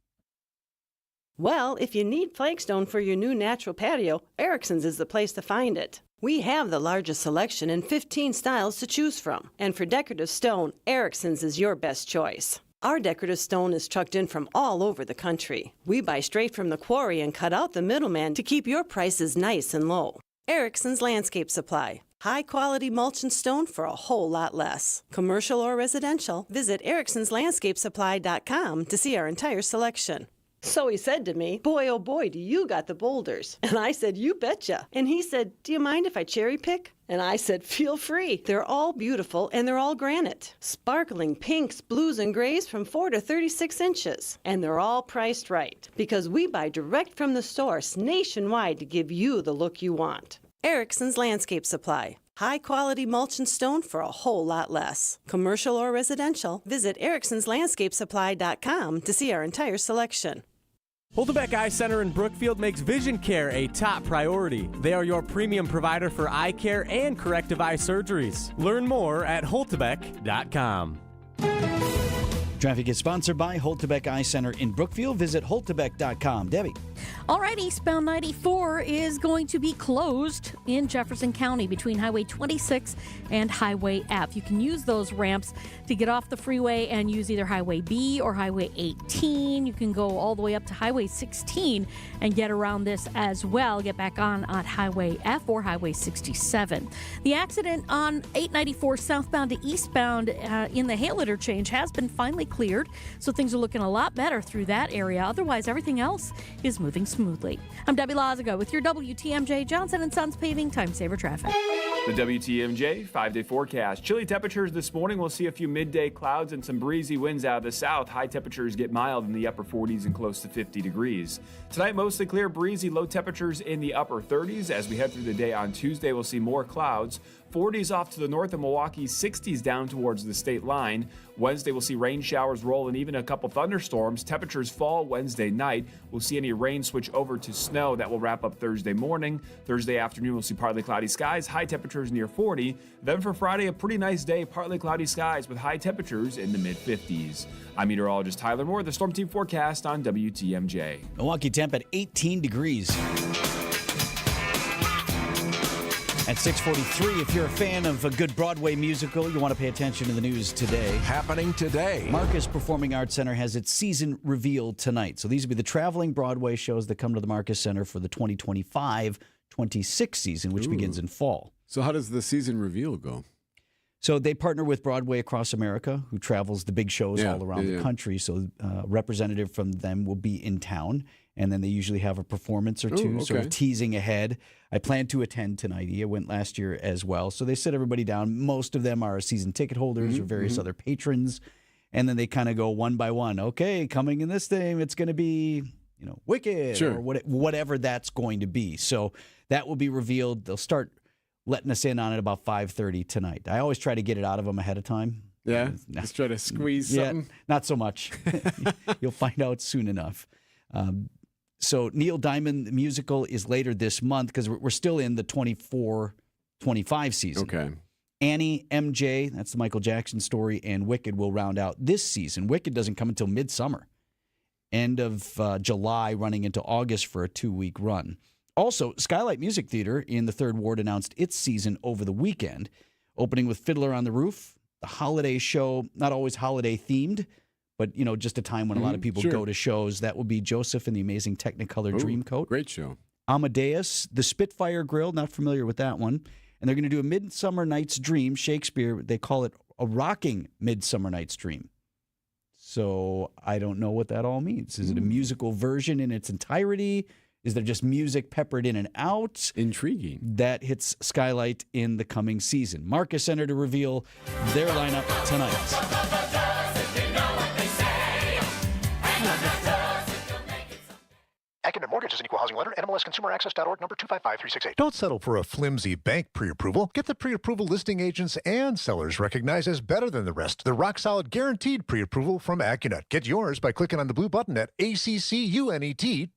Well, if you need flagstone for your new natural patio, Erickson's is the place to find it. We have the largest selection and 15 styles to choose from. And for decorative stone, Erickson's is your best choice. Our decorative stone is trucked in from all over the country. We buy straight from the quarry and cut out the middleman to keep your prices nice and low. Erickson's Landscape Supply. High-quality mulch and stone for a whole lot less. Commercial or residential, visit ericksonslandscapesupply.com to see our entire selection. So he said to me, boy, oh boy, do you got the boulders. And I said, you betcha. And he said, do you mind if I cherry pick? And I said, feel free. They're all beautiful and they're all granite. Sparkling pinks, blues, and grays from 4 to 36 inches. And they're all priced right because we buy direct from the source nationwide to give you the look you want. Erickson's Landscape Supply. High-quality mulch and stone for a whole lot less. Commercial or residential, visit ericksonslandscapesupply.com to see our entire selection. Holtebeck Eye Center in Brookfield makes vision care a top priority. They are your premium provider for eye care and corrective eye surgeries. Learn more at holtebeck.com. Traffic is sponsored by Holtebeck Eye Center in Brookfield. Visit holtebeck.com. Debbie. All right, eastbound 94 is going to be closed in Jefferson County between Highway 26 and Highway F. You can use those ramps to get off the freeway and use either Highway B or Highway 18. You can go all the way up to Highway 16 and get around this as well. Get back on Highway F or Highway 67. The accident on 894 southbound to eastbound in the Hale interchange has been finally cleared, so things are looking a lot better through that area. Otherwise, everything else is moving smoothly. I'm Debbie Lazaga with your WTMJ Johnson & Sons Paving Time Saver Traffic. The WTMJ 5-day forecast. Chilly temperatures this morning. We'll see a few midday clouds and some breezy winds out of the south. High temperatures get mild in the upper 40s and close to 50 degrees. Tonight, mostly clear, breezy, low temperatures in the upper 30s. As we head through the day on Tuesday, we'll see more clouds. 40s off to the north of Milwaukee, 60s down towards the state line. Wednesday, we'll see rain showers roll and even a couple thunderstorms. Temperatures fall Wednesday night. We'll see any rain switch over to snow. That will wrap up Thursday morning. Thursday afternoon, we'll see partly cloudy skies, high temperatures near 40. Then for Friday, a pretty nice day, partly cloudy skies with high temperatures in the mid-50s. I'm meteorologist Tyler Moore, the Storm Team forecast on WTMJ. Milwaukee temp at 18 degrees. At 6:43, if you're a fan of a good Broadway musical, you want to pay attention to the news today. Happening today. Marcus Performing Arts Center has its season reveal tonight. So these will be the traveling Broadway shows that come to the Marcus Center for the 2025-26 season, which begins in fall. So how does the season reveal go? So they partner with Broadway Across America, who travels the big shows all around the country. So a representative from them will be in town, and then they usually have a performance or two, sort of teasing ahead. I plan to attend tonight. I went last year as well. So they sit everybody down. Most of them are season ticket holders or various other patrons. And then they kind of go one by one. Okay, coming in this thing, it's going to be, Wicked or whatever that's going to be. So that will be revealed. They'll start letting us in on it about 5:30 tonight. I always try to get it out of them ahead of time. Yeah, just try to squeeze something. Not so much. You'll find out soon enough. So Neil Diamond the musical is later this month because we're still in the 24-25 season. Okay. Annie, MJ, that's the Michael Jackson story, and Wicked will round out this season. Wicked doesn't come until midsummer, end of July, running into August for a 2-week run. Also, Skylight Music Theater in the Third Ward announced its season over the weekend, opening with Fiddler on the Roof, the holiday show, not always holiday themed, but, just a time when a lot of people go to shows. That will be Joseph and the Amazing Technicolor Dreamcoat. Great show. Amadeus, the Spitfire Grill, not familiar with that one. And they're going to do a Midsummer Night's Dream, Shakespeare. They call it a rocking Midsummer Night's Dream. So I don't know what that all means. Is it a musical version in its entirety? Is there just music peppered in and out? Intriguing. That hits Skylight in the coming season. Marcus Center to reveal their lineup tonight. Academic Mortgage is an equal housing lender. NMLSConsumerAccess.org, number 255368. Don't settle for a flimsy bank pre-approval. Get the pre-approval listing agents and sellers recognized as better than the rest. The rock-solid guaranteed pre-approval from AccuNet. Get yours by clicking on the blue button at accunet.com.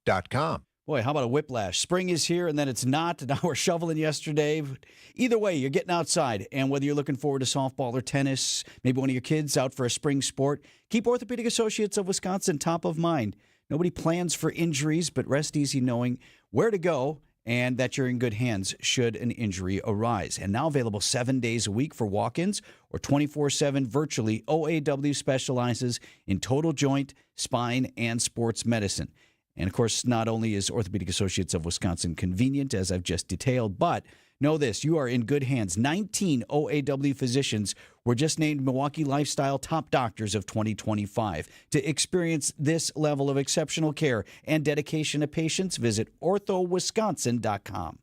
Boy, how about a whiplash? Spring is here, and then it's not. Now we're shoveling yesterday. But either way, you're getting outside. And whether you're looking forward to softball or tennis, maybe one of your kids out for a spring sport, keep Orthopedic Associates of Wisconsin top of mind. Nobody plans for injuries, but rest easy knowing where to go and that you're in good hands should an injury arise. And now available 7 days a week for walk-ins or 24/7 virtually, OAW specializes in total joint, spine, and sports medicine. And, of course, not only is Orthopedic Associates of Wisconsin convenient, as I've just detailed, but know this, you are in good hands. 19 OAW physicians were just named Milwaukee Lifestyle Top Doctors of 2025. To experience this level of exceptional care and dedication to patients, visit orthowisconsin.com.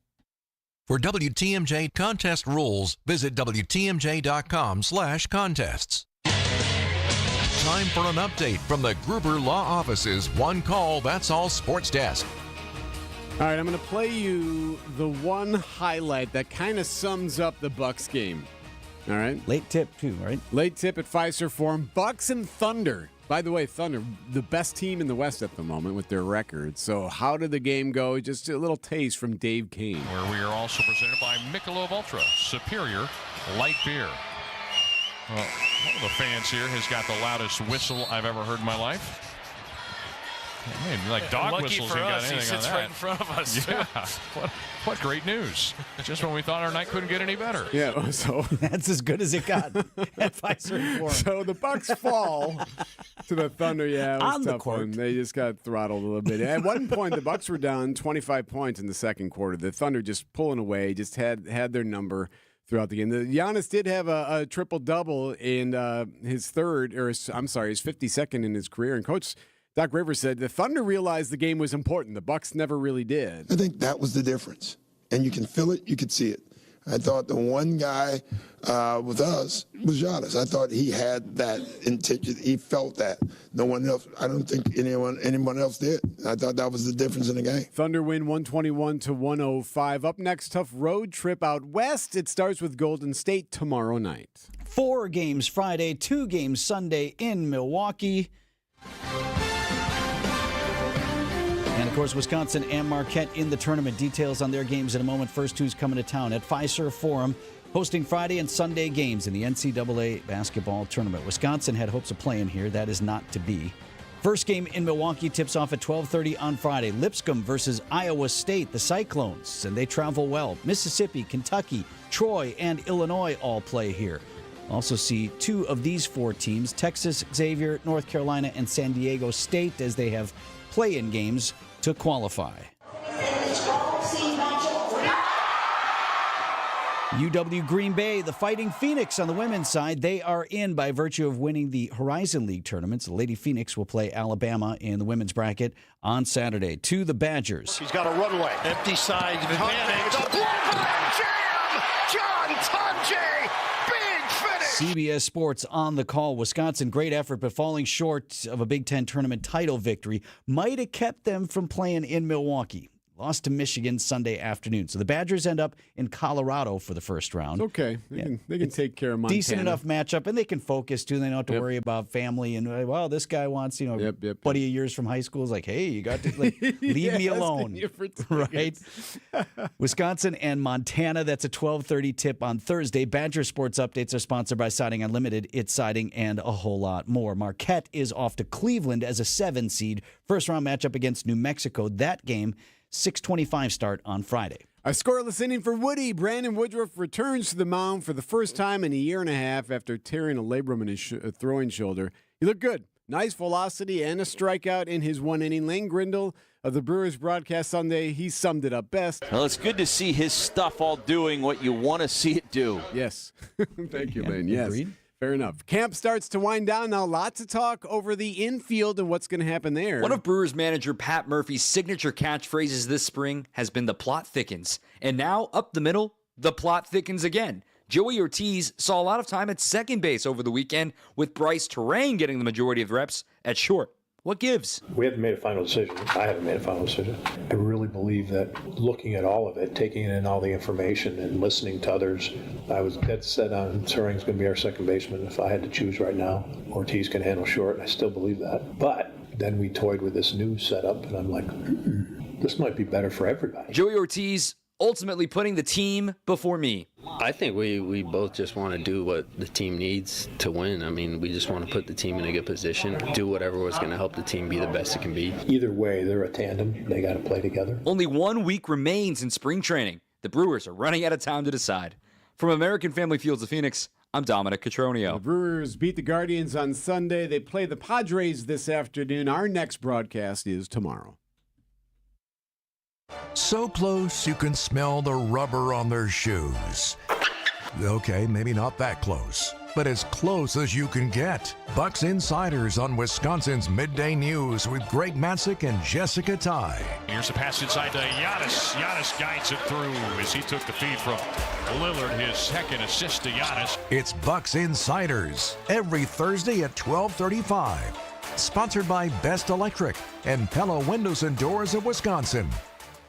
For WTMJ contest rules, visit WTMJ.com/contests. Time for an update from the Gruber Law Office's One Call, That's All Sports Desk. All right, I'm going to play you the one highlight that kind of sums up the Bucks game. All right? Late tip, too, right? Late tip at Fiserv Forum. Bucks and Thunder. By the way, Thunder, the best team in the West at the moment with their record. So how did the game go? Just a little taste from Dave Kane. Where we are also presented by Michelob Ultra, superior light beer. Well, one of the fans here has got the loudest whistle I've ever heard in my life. Man, like dog Lucky whistles for ain't got us, anything he sits on that. right in front of us. Yeah, what great news! Just when we thought our night couldn't get any better. Yeah, so that's as good as it got at Fiserv Forum. So the Bucks fall to the Thunder. Yeah, it was on tough the court. one. They just got throttled a little bit. At one point, the Bucks were down 25 points in the second quarter. The Thunder just pulling away, just had their number throughout the game. Giannis did have a triple-double in his 52nd in his career. And Coach Doc Rivers said the Thunder realized the game was important. The Bucks never really did. I think that was the difference. And you can feel it. You could see it. I thought the one guy with us was Giannis. I thought he had that intention. He felt that. No one else. I don't think anyone else did. I thought that was the difference in the game. Thunder win 121-105. Up next, tough road trip out west. It starts with Golden State tomorrow night. 4 games Friday, 2 games Sunday in Milwaukee. And, of course, Wisconsin and Marquette in the tournament. Details on their games in a moment. First, who's coming to town at Fiserv Forum, hosting Friday and Sunday games in the NCAA basketball tournament. Wisconsin had hopes of playing here. That is not to be. First game in Milwaukee tips off at 12:30 on Friday. Lipscomb versus Iowa State, the Cyclones, and they travel well. Mississippi, Kentucky, Troy, and Illinois all play here. Also see 2 of these 4 teams, Texas, Xavier, North Carolina, and San Diego State, as they have play-in games to qualify. UW Green Bay, the Fighting Phoenix on the women's side, they are in by virtue of winning the Horizon League tournaments. The Lady Phoenix will play Alabama in the women's bracket on Saturday. To the Badgers. She's got a runway. Empty side advantage. A block jam! John Tonje! Big finish! CBS Sports on the call. Wisconsin, great effort, but falling short of a Big Ten tournament title victory might have kept them from playing in Milwaukee. Lost to Michigan Sunday afternoon. So the Badgers end up in Colorado for the first round. It's okay. They can take care of Montana. Decent enough matchup, and they can focus, too. They don't have to worry about family. And, well, this guy wants, buddy of yours from high school is like, hey, you got to leave me alone. Right? Wisconsin and Montana, that's a 12:30 tip on Thursday. Badger Sports Updates are sponsored by Siding Unlimited, It's Siding, and a whole lot more. Marquette is off to Cleveland as a 7 seed. First-round matchup against New Mexico. That game 6:25 start on Friday. A scoreless inning for Woody. Brandon Woodruff returns to the mound for the first time in a year and a half after tearing a labrum in his throwing shoulder. He looked good. Nice velocity and a strikeout in his 1 inning. Lane Grindle of the Brewers broadcast Sunday, he summed it up best. Well, it's good to see his stuff all doing what you want to see it do. Yes. Thank you, Lane. Yes. Agreed. Fair enough. Camp starts to wind down now. Lots of talk over the infield and what's going to happen there. One of Brewers manager Pat Murphy's signature catchphrases this spring has been the plot thickens. And now, up the middle, the plot thickens again. Joey Ortiz saw a lot of time at second base over the weekend, with Bryce Terrain getting the majority of reps at short. What gives? We haven't made a final decision. I haven't made a final decision. I really believe that looking at all of it, taking in all the information and listening to others, I was dead set on Terrain's going to be our second baseman. If I had to choose right now, Ortiz can handle short, and I still believe that. But then we toyed with this new setup, and I'm like, this might be better for everybody. Joey Ortiz ultimately putting the team before me. I think we both just want to do what the team needs to win. I mean, we just want to put the team in a good position, do whatever was going to help the team be the best it can be. Either way, they're a tandem. They got to play together. Only 1 week remains in spring training. The Brewers are running out of time to decide. From American Family Fields of Phoenix, I'm Dominic Cotroneo. The Brewers beat the Guardians on Sunday. They play the Padres this afternoon. Our next broadcast is tomorrow. So close you can smell the rubber on their shoes. Okay, maybe not that close, but as close as you can get. Bucks Insiders on Wisconsin's Midday News with Greg Matzik and Jessica Ty. Here's a pass inside to Giannis. Giannis guides it through as he took the feed from Lillard, his second assist to Giannis. It's Bucks Insiders every Thursday at 12:35. Sponsored by Best Electric and Pella Windows and Doors of Wisconsin.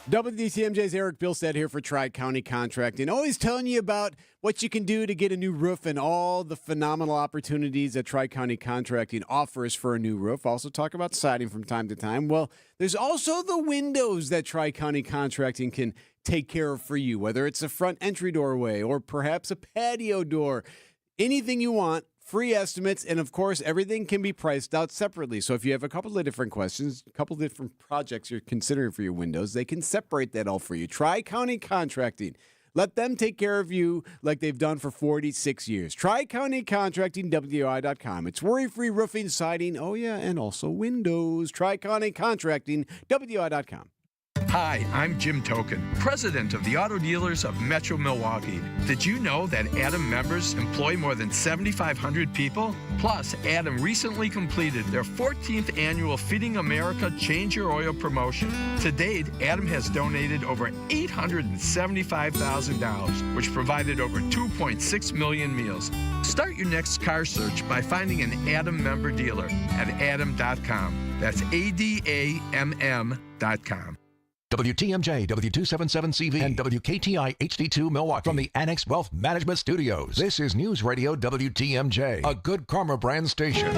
WTMJ's Erik Bilstad here for Tri-County Contracting. Always telling you about what you can do to get a new roof and all the phenomenal opportunities that Tri-County Contracting offers for a new roof. Also talk about siding from time to time. Well, there's also the windows that Tri-County Contracting can take care of for you, whether it's a front entry doorway or perhaps a patio door. Anything you want. Free estimates, and of course, everything can be priced out separately. So if you have a couple of different questions, a couple of different projects you're considering for your windows, they can separate that all for you. Tri-County Contracting. Let them take care of you like they've done for 46 years. Tri-County Contracting, WI.com. It's worry-free roofing, siding, and also windows. Tri-County Contracting, WI.com. Hi, I'm Jim Token, president of the Auto Dealers of Metro Milwaukee. Did you know that Adam members employ more than 7,500 people? Plus, Adam recently completed their 14th annual Feeding America Change Your Oil promotion. To date, Adam has donated over $875,000, which provided over 2.6 million meals. Start your next car search by finding an Adam member dealer at adam.com. That's ADAMM.com. WTMJ, W277CV, and WKTI HD2 Milwaukee from the Annex Wealth Management Studios. This is News Radio WTMJ, a Good Karma brand station.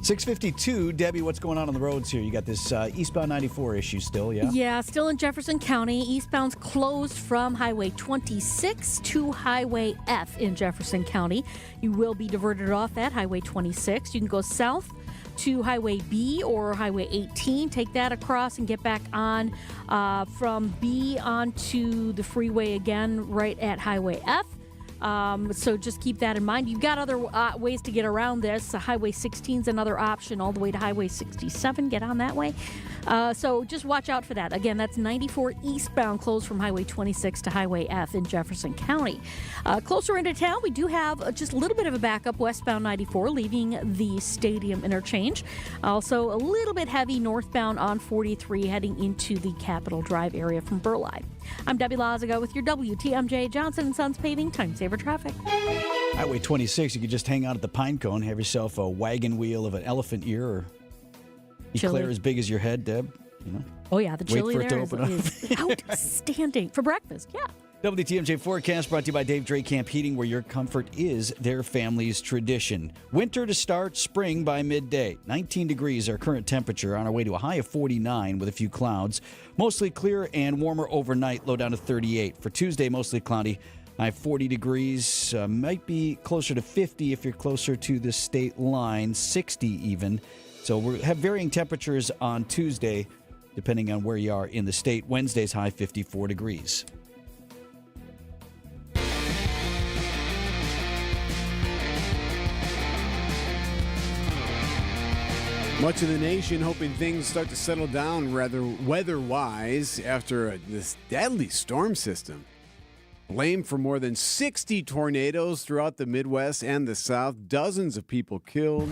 6:52, Debbie, what's going on the roads here? You got this eastbound 94 issue still, yeah? Yeah, still in Jefferson County. Eastbound's closed from Highway 26 to Highway F in Jefferson County. You will be diverted off at Highway 26. You can go south to Highway B or Highway 18. Take that across and get back on from B onto the freeway again right at Highway F. So just keep that in mind. You've got other ways to get around this. Highway 16 is another option all the way to Highway 67. Get on that way. So just watch out for that. Again, that's 94 eastbound closed from Highway 26 to Highway F in Jefferson County. Closer into town, we do have just a little bit of a backup westbound 94 leaving the Stadium interchange. Also a little bit heavy northbound on 43 heading into the Capitol Drive area from Burleigh. I'm Debbie Lazaga with your WTMJ Johnson & Sons Paving Time Saver Traffic. Highway 26, you could just hang out at the Pine Cone, have yourself a wagon wheel of an elephant ear or eclair as big as your head, Deb. You know. Oh, yeah, the chili Wait for it there to open is outstanding. For breakfast, yeah. WTMJ forecast brought to you by Dave Dre Camp Heating, where your comfort is their family's tradition. Winter to start, spring by midday. 19 degrees our current temperature, on our way to a high of 49 with a few clouds. Mostly clear and warmer overnight, low down to 38. For Tuesday, mostly cloudy, high 40 degrees. Might be closer to 50 if you're closer to the state line, 60 even. So we have varying temperatures on Tuesday, depending on where you are in the state. Wednesday's high 54 degrees. Much of the nation hoping things start to settle down rather weather-wise after this deadly storm system. Blamed for more than 60 tornadoes throughout the Midwest and the South. Dozens of people killed.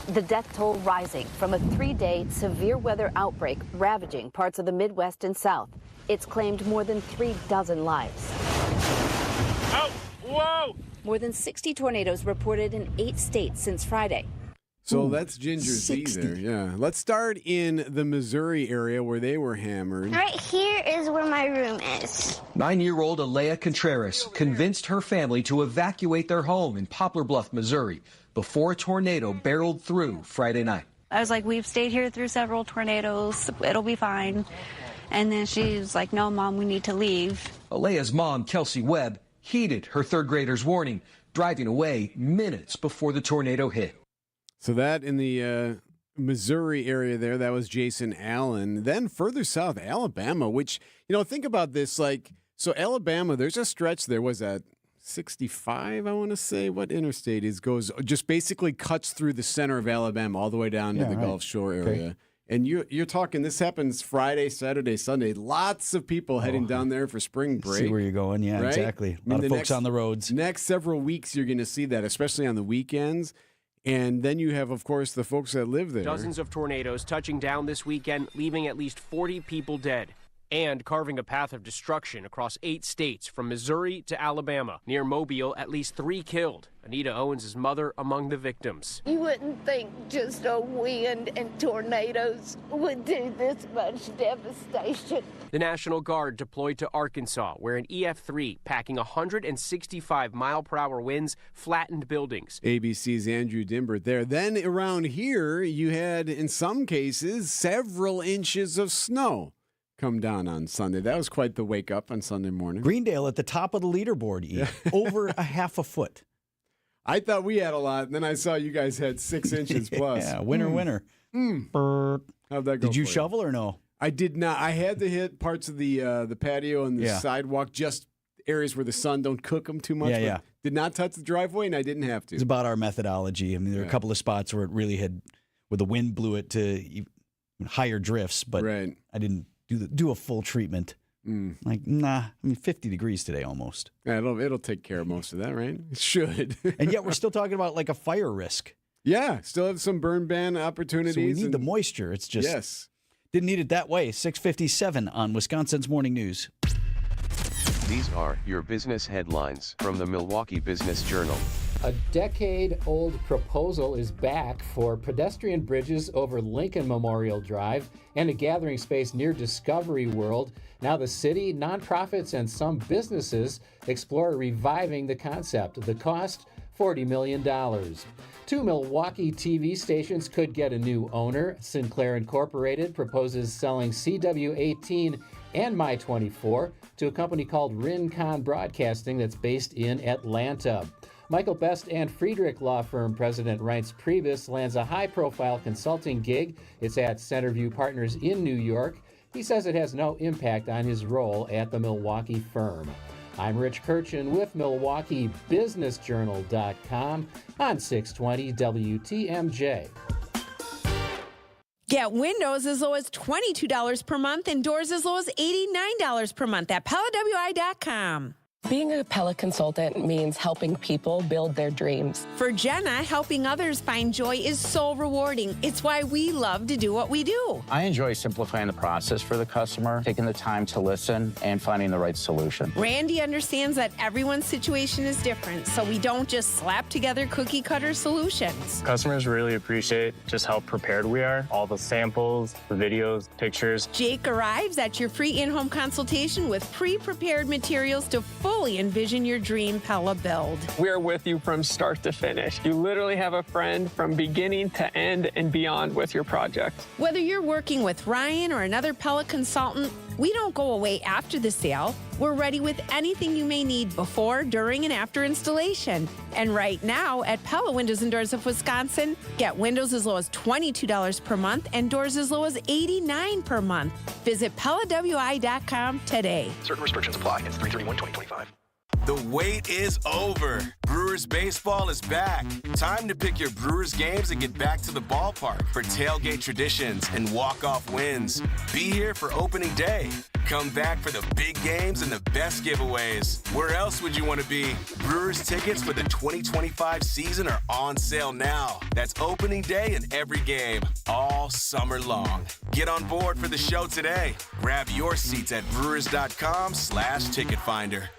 The death toll rising from a 3-day severe weather outbreak ravaging parts of the Midwest and South. It's claimed more than 36 lives. Oh, whoa! More than 60 tornadoes reported in 8 states since Friday. So that's Ginger Z there, yeah. Let's start in the Missouri area where they were hammered. Right here is where my room is. 9-year-old Alea Contreras convinced her family to evacuate their home in Poplar Bluff, Missouri, before a tornado barreled through Friday night. I was like, we've stayed here through several tornadoes. It'll be fine. And then she was like, no, Mom, we need to leave. Alea's mom, Kelsey Webb, heeded her third grader's warning, driving away minutes before the tornado hit. So that in the Missouri area there, that was Jason Allen. Then further south, Alabama, which, think about this. So Alabama, there's a stretch there. Was that 65, I want to say? What interstate just basically cuts through the center of Alabama all the way down to the Gulf Shore area. Okay. And you're talking, this happens Friday, Saturday, Sunday. Lots of people heading down there for spring break. See where you're going. Yeah, right? Exactly. A lot of folks on the roads. Next several weeks, you're going to see that, especially on the weekends. And then you have, of course, the folks that live there. Dozens of tornadoes touching down this weekend, leaving at least 40 people dead and carving a path of destruction across 8 states from Missouri to Alabama. Near Mobile, at least 3 killed. Anita Owens' mother among the victims. You wouldn't think just a wind and tornadoes would do this much devastation. The National Guard deployed to Arkansas, where an EF3 packing 165-mile-per-hour winds flattened buildings. ABC's Andrew Dimbert there. Then around here, you had, in some cases, several inches of snow come down on Sunday. That was quite the wake-up on Sunday morning. Greendale at the top of the leaderboard, over a half a foot. I thought we had a lot, and then I saw you guys had 6 inches plus. Yeah, winner. How'd that go? Did you shovel or no? I did not. I had to hit parts of the patio and the sidewalk, just areas where the sun don't cook them too much. Yeah. Did not touch the driveway, and I didn't have to. It's about our methodology. I mean, there are a couple of spots where it really where the wind blew it to even higher drifts, but I didn't do a full treatment. Nah. I mean, 50 degrees today almost. Yeah, it'll take care of most of that, right? It should. And yet we're still talking about like a fire risk. Yeah, still have some burn ban opportunities. So we need the moisture. It's just didn't need it that way. 6:57 on Wisconsin's Morning News. These are your business headlines from the Milwaukee Business Journal. A decade-old proposal is back for pedestrian bridges over Lincoln Memorial Drive and a gathering space near Discovery World. Now the city, nonprofits, and some businesses explore reviving the concept. The cost, $40 million. 2 Milwaukee TV stations could get a new owner. Sinclair Incorporated proposes selling CW18 and My24 to a company called Rincon Broadcasting that's based in Atlanta. Michael Best and Friedrich law firm president Reince Priebus lands a high-profile consulting gig. It's at Centerview Partners in New York. He says it has no impact on his role at the Milwaukee firm. I'm Rich Kirchin with MilwaukeeBusinessJournal.com on 620 WTMJ. Get windows as low as $22 per month and doors as low as $89 per month at PellaWI.com. Being a Pella consultant means helping people build their dreams. For Jenna, helping others find joy is so rewarding. It's why we love to do what we do. I enjoy simplifying the process for the customer, taking the time to listen, and finding the right solution. Randy understands that everyone's situation is different, so we don't just slap together cookie-cutter solutions. Customers really appreciate just how prepared we are. All the samples, the videos, pictures. Jake arrives at your free in-home consultation with pre-prepared materials to fully envision your dream Pella build. We're with you from start to finish. You literally have a friend from beginning to end and beyond with your project. Whether you're working with Ryan or another Pella consultant, we don't go away after the sale. We're ready with anything you may need before, during, and after installation. And right now at Pella Windows and Doors of Wisconsin, get windows as low as $22 per month and doors as low as $89 per month. Visit PellaWI.com today. Certain restrictions apply. It's 3/31/2025. The wait is over. Brewers baseball is back. Time to pick your Brewers games and get back to the ballpark for tailgate traditions and walk-off wins. Be here for opening day. Come back for the big games and the best giveaways. Where else would you want to be? Brewers tickets for the 2025 season are on sale now. That's opening day and every game, all summer long. Get on board for the show today. Grab your seats at brewers.com/ticket finder.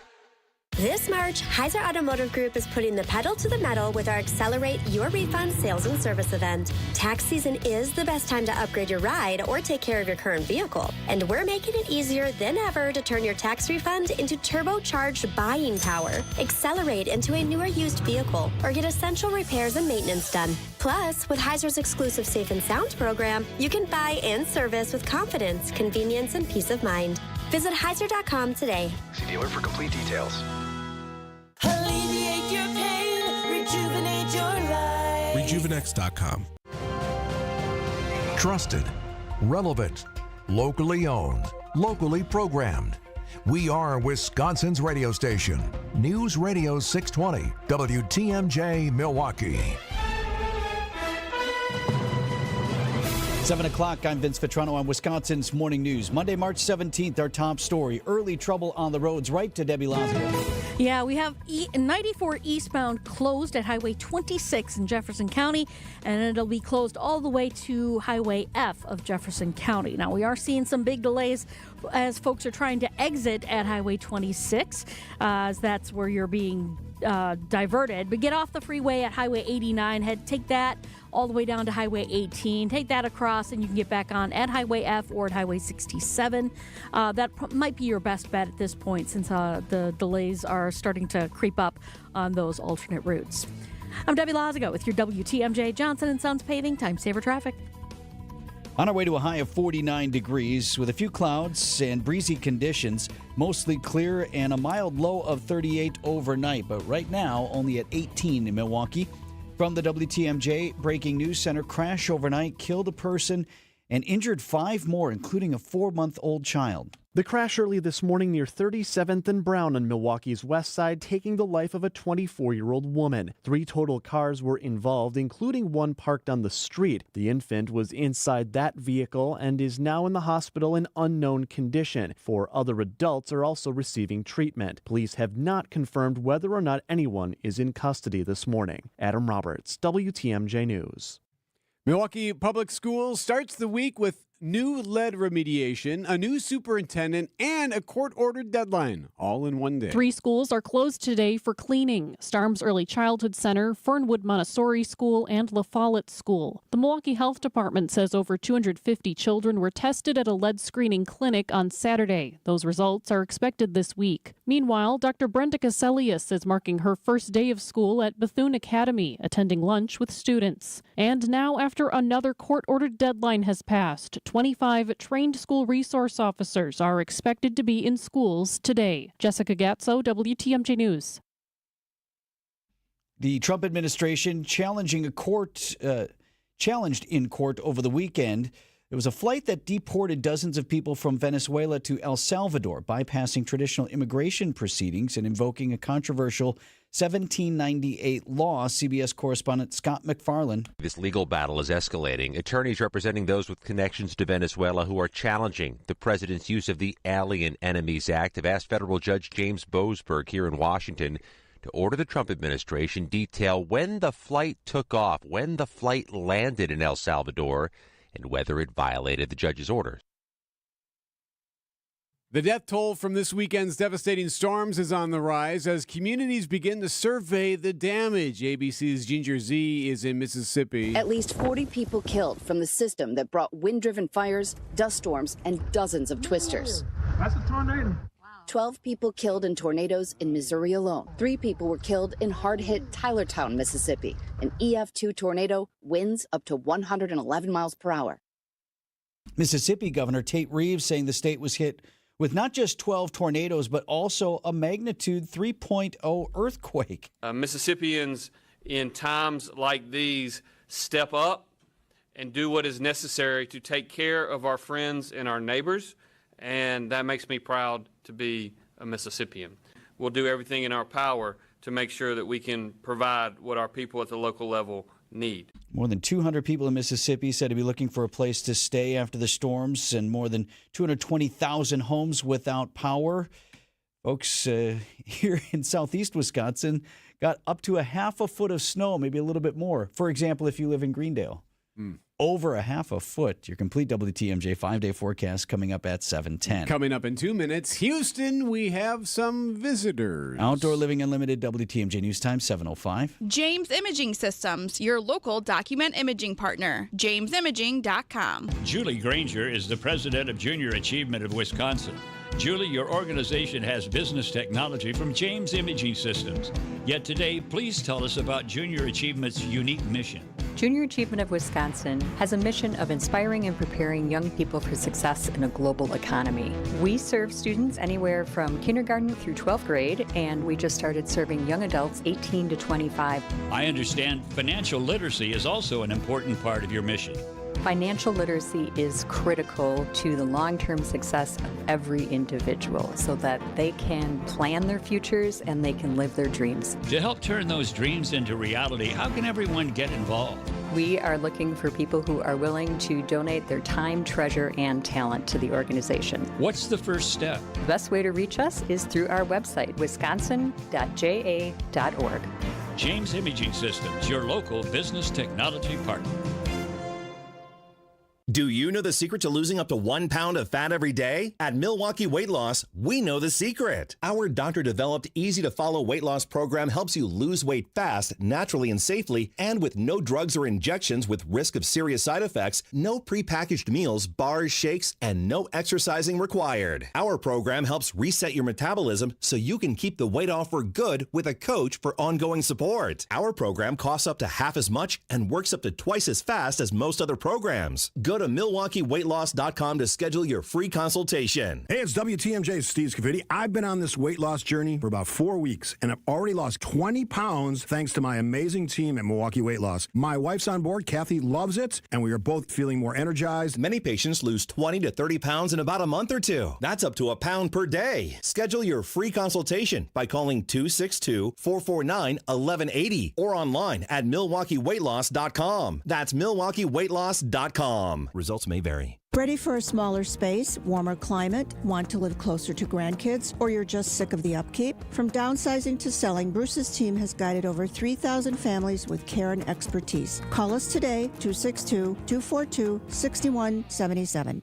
This March, Heiser Automotive Group is putting the pedal to the metal with our Accelerate Your Refund sales and service event. Tax season is the best time to upgrade your ride or take care of your current vehicle. And we're making it easier than ever to turn your tax refund into turbocharged buying power. Accelerate into a newer used vehicle or get essential repairs and maintenance done. Plus, with Heiser's exclusive Safe and Sound program, you can buy and service with confidence, convenience, and peace of mind. Visit Heiser.com today. See dealer for complete details. Alleviate your pain, rejuvenate your life. Rejuvenex.com. Trusted, relevant, locally owned, locally programmed. We are Wisconsin's radio station. News Radio 620, WTMJ Milwaukee. 7 o'clock, I'm Vince Vitrano on Wisconsin's Morning News. Monday, March 17th, our top story. Early trouble on the roads, right to Debbie Lazaga. Yeah, we have 94 eastbound closed at Highway 26 in Jefferson County, and it'll be closed all the way to Highway F of Jefferson County. Now, we are seeing some big delays as folks are trying to exit at Highway 26, as that's where you're being diverted. But get off the freeway at Highway 89, take that all the way down to Highway 18, take that across, and you can get back on at Highway F or at Highway 67. That might be your best bet at this point, since the delays are starting to creep up on those alternate routes. I'm Debbie Lazaga with your WTMJ Johnson & Sons Paving Time Saver Traffic. On our way to a high of 49 degrees with a few clouds and breezy conditions, mostly clear, and a mild low of 38 overnight. But right now, only at 18 in Milwaukee. From the WTMJ Breaking News Center, crash overnight killed a person and injured 5 more, including a 4-month-old child. The crash early this morning near 37th and Brown on Milwaukee's west side, taking the life of a 24-year-old woman. 3 total cars were involved, including one parked on the street. The infant was inside that vehicle and is now in the hospital in unknown condition. 4 other adults are also receiving treatment. Police have not confirmed whether or not anyone is in custody this morning. Adam Roberts, WTMJ News. Milwaukee Public Schools starts the week with new lead remediation, a new superintendent, and a court-ordered deadline, all in one day. 3 schools are closed today for cleaning: Starms Early Childhood Center, Fernwood Montessori School, and La Follette School. The Milwaukee Health Department says over 250 children were tested at a lead screening clinic on Saturday. Those results are expected this week. Meanwhile, Dr. Brenda Caselius is marking her first day of school at Bethune Academy, attending lunch with students. And now, after another court-ordered deadline has passed, 25 trained school resource officers are expected to be in schools today. Jessica Gatso, WTMJ News. The Trump administration challenged in court over the weekend It was a flight that deported dozens of people from Venezuela to El Salvador, bypassing traditional immigration proceedings and invoking a controversial 1798 law. CBS correspondent Scott McFarlane. This legal battle is escalating. Attorneys representing those with connections to Venezuela who are challenging the president's use of the Alien Enemies Act have asked federal judge James Boasberg here in Washington to order the Trump administration detail when the flight took off, when the flight landed in El Salvador, and whether it violated the judge's orders. The death toll from this weekend's devastating storms is on the rise as communities begin to survey the damage. ABC's Ginger Z is in Mississippi. At least 40 people killed from the system that brought wind-driven fires, dust storms, and dozens of twisters. That's a tornado. 12 people killed in tornadoes in Missouri alone. 3 people were killed in hard-hit Tylertown, Mississippi. An EF2 tornado, winds up to 111 miles per hour. Mississippi Governor Tate Reeves saying the state was hit with not just 12 tornadoes, but also a magnitude 3.0 earthquake. Mississippians in times like these step up and do what is necessary to take care of our friends and our neighbors, and that makes me proud to be a Mississippian. We'll do everything in our power to make sure that we can provide what our people at the local level need. More than 200 people in Mississippi said to be looking for a place to stay after the storms, and more than 220,000 homes without power. Folks here in southeast Wisconsin got up to a half a foot of snow, maybe a little bit more. For example, if you live in Greendale. Over a half a foot. Your complete WTMJ 5-day forecast coming up at 7:10. Coming up in 2 minutes, Houston, we have some visitors. Outdoor Living Unlimited, WTMJ News Time, 7:05. James Imaging Systems, your local document imaging partner. JamesImaging.com. Julie Granger is the president of Junior Achievement of Wisconsin. Julie, your organization has business technology from James Imaging Systems. Yet today, please tell us about Junior Achievement's unique mission. Junior Achievement of Wisconsin has a mission of inspiring and preparing young people for success in a global economy. We serve students anywhere from kindergarten through 12th grade, and we just started serving young adults 18 to 25. I understand financial literacy is also an important part of your mission. Financial literacy is critical to the long-term success of every individual so that they can plan their futures and they can live their dreams. To help turn those dreams into reality, how can everyone get involved? We are looking for people who are willing to donate their time, treasure, and talent to the organization. What's the first step? The best way to reach us is through our website, wisconsin.ja.org. James Imaging Systems, your local business technology partner. Do you know the secret to losing up to 1 pound of fat every day? At Milwaukee Weight Loss, we know the secret. Our doctor-developed, easy-to-follow weight loss program helps you lose weight fast, naturally and safely, and with no drugs or injections with risk of serious side effects, no prepackaged meals, bars, shakes, and no exercising required. Our program helps reset your metabolism so you can keep the weight off for good with a coach for ongoing support. Our program costs up to half as much and works up to twice as fast as most other programs. Go to MilwaukeeWeightLoss.com to schedule your free consultation. Hey, it's WTMJ's Steve Scafidi. I've been on this weight loss journey for about 4 weeks, and I've already lost 20 pounds thanks to my amazing team at Milwaukee Weight Loss. My wife's on board. Kathy loves it, and we are both feeling more energized. Many patients lose 20 to 30 pounds in about a month or two. That's up to a pound per day. Schedule your free consultation by calling 262-449-1180 or online at MilwaukeeWeightLoss.com. That's MilwaukeeWeightLoss.com. Results may vary. Ready for a smaller space, warmer climate, want to live closer to grandkids, or you're just sick of the upkeep? From downsizing to selling, Bruce's team has guided over 3,000 families with care and expertise. Call us today, 262-242-6177.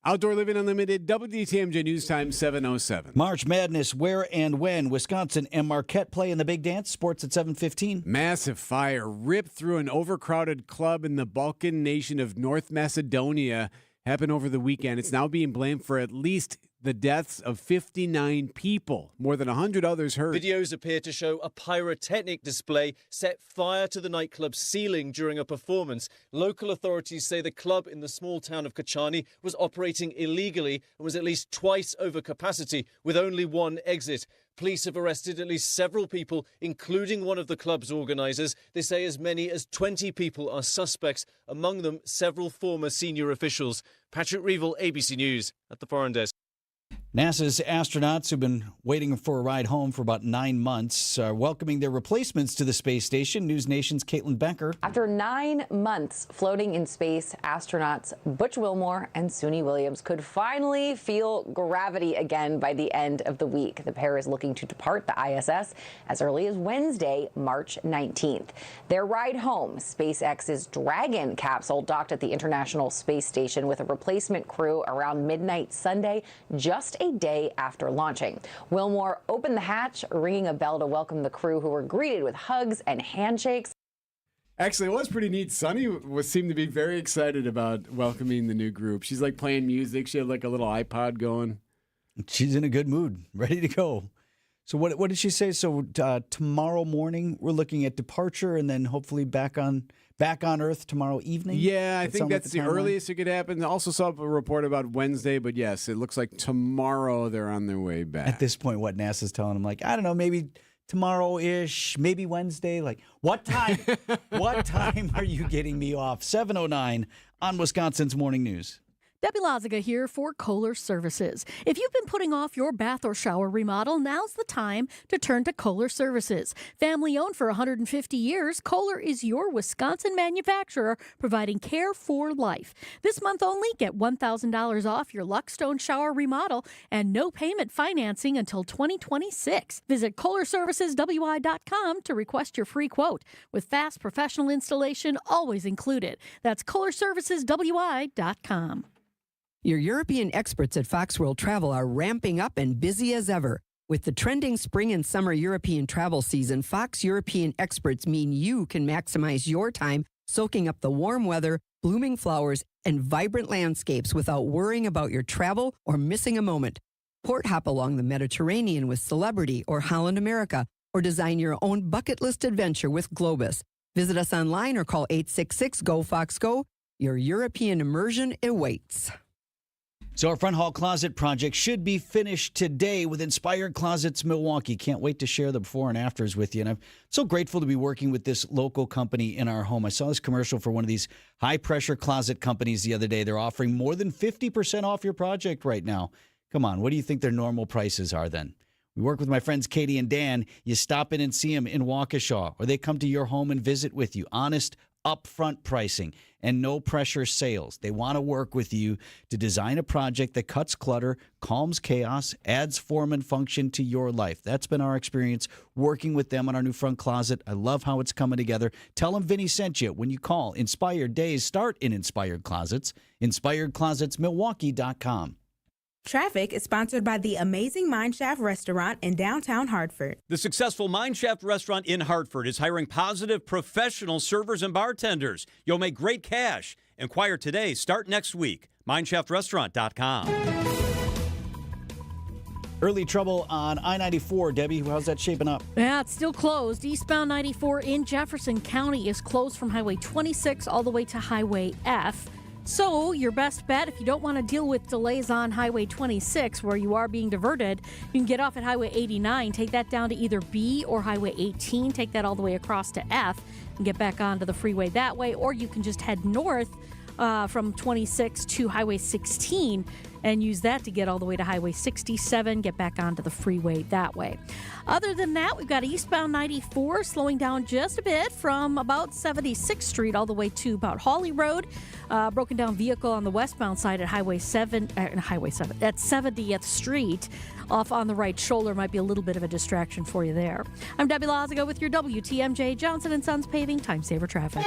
Outdoor Living Unlimited, WTMJ News Time, 7:07. March Madness, where and when? Wisconsin and Marquette play in the big dance. Sports at 7:15. Massive fire ripped through an overcrowded club in the Balkan nation of North Macedonia. Happened over the weekend. It's now being blamed for at least the deaths of 59 people. More than 100 others hurt. Videos appear to show a pyrotechnic display set fire to the nightclub's ceiling during a performance. Local authorities say the club in the small town of Kochani was operating illegally and was at least twice over capacity with only one exit. Police have arrested at least several people, including one of the club's organisers. They say as many as 20 people are suspects, among them several former senior officials. Patrick Reevell, ABC News, at the Foreign Desk. NASA's astronauts who've been waiting for a ride home for about 9 months are welcoming their replacements to the space station. News Nation's Caitlin Becker. After 9 months floating in space, astronauts Butch Wilmore and Suni Williams could finally feel gravity again by the end of the week. The pair is looking to depart the ISS as early as Wednesday, March 19th. Their ride home, SpaceX's Dragon capsule, docked at the International Space Station with a replacement crew around midnight Sunday, just a day after launching. Wilmore opened the hatch, ringing a bell to welcome the crew, who were greeted with hugs and handshakes. Actually, it was pretty neat. Sunny seemed to be very excited about welcoming the new group. She's like playing music. She had like a little iPod going. She's in a good mood, ready to go. So what did she say? So tomorrow morning we're looking at departure, and then hopefully back on Earth tomorrow evening? Yeah, I think that's the earliest it could happen. I also saw a report about Wednesday, but yes, it looks like tomorrow they're on their way back. At this point, what NASA's telling them, like, I don't know, maybe tomorrow-ish, maybe Wednesday. Like, what time? What time are you getting me off? 7:09 on Wisconsin's Morning News. Debbie Lazaga here for Kohler Services. If you've been putting off your bath or shower remodel, now's the time to turn to Kohler Services. Family owned for 150 years, Kohler is your Wisconsin manufacturer providing care for life. This month only, get $1,000 off your Luckstone shower remodel and no payment financing until 2026. Visit KohlerServicesWI.com to request your free quote with fast professional installation always included. That's KohlerServicesWI.com. Your European experts at Fox World Travel are ramping up and busy as ever. With the trending spring and summer European travel season, Fox European experts mean you can maximize your time soaking up the warm weather, blooming flowers, and vibrant landscapes without worrying about your travel or missing a moment. Port hop along the Mediterranean with Celebrity or Holland America, or design your own bucket list adventure with Globus. Visit us online or call 866-GO-FOX-GO. Your European immersion awaits. So our front hall closet project should be finished today with Inspired Closets Milwaukee. Can't wait to share the before and afters with you. And I'm so grateful to be working with this local company in our home. I saw this commercial for one of these high-pressure closet companies the other day. They're offering more than 50% off your project right now. Come on, what do you think their normal prices are then? We work with my friends Katie and Dan. You stop in and see them in Waukesha, or they come to your home and visit with you. Honest, upfront pricing and no pressure sales. They want to work with you to design a project that cuts clutter, calms chaos, adds form and function to your life. That's been our experience working with them on our new front closet. I love how it's coming together. Tell them Vinny sent you when you call. Inspired Days start in Inspired Closets. InspiredClosetsMilwaukee.com. Traffic is sponsored by the amazing Mineshaft Restaurant in downtown Hartford. The successful Mineshaft Restaurant in Hartford is hiring positive, professional servers and bartenders. You'll make great cash. Inquire today. Start next week. MineShaftRestaurant.com. Early trouble on I-94. Debbie, how's that shaping up? Yeah, it's still closed. Eastbound 94 in Jefferson County is closed from Highway 26 all the way to Highway F. So your best bet, if you don't want to deal with delays on Highway 26 where you are being diverted, you can get off at Highway 89, take that down to either B or Highway 18, take that all the way across to F and get back onto the freeway that way, or you can just head north from 26 to Highway 16 and use that to get all the way to Highway 67, get back onto the freeway that way. Other than that, we've got eastbound 94 slowing down just a bit from about 76th Street all the way to about Hawley Road. Broken down vehicle on the westbound side at Highway 7, at 70th Street. Off on the right shoulder might be a little bit of a distraction for you there. I'm Debbie Lazaga with your WTMJ Johnson & Sons Paving Time Saver Traffic.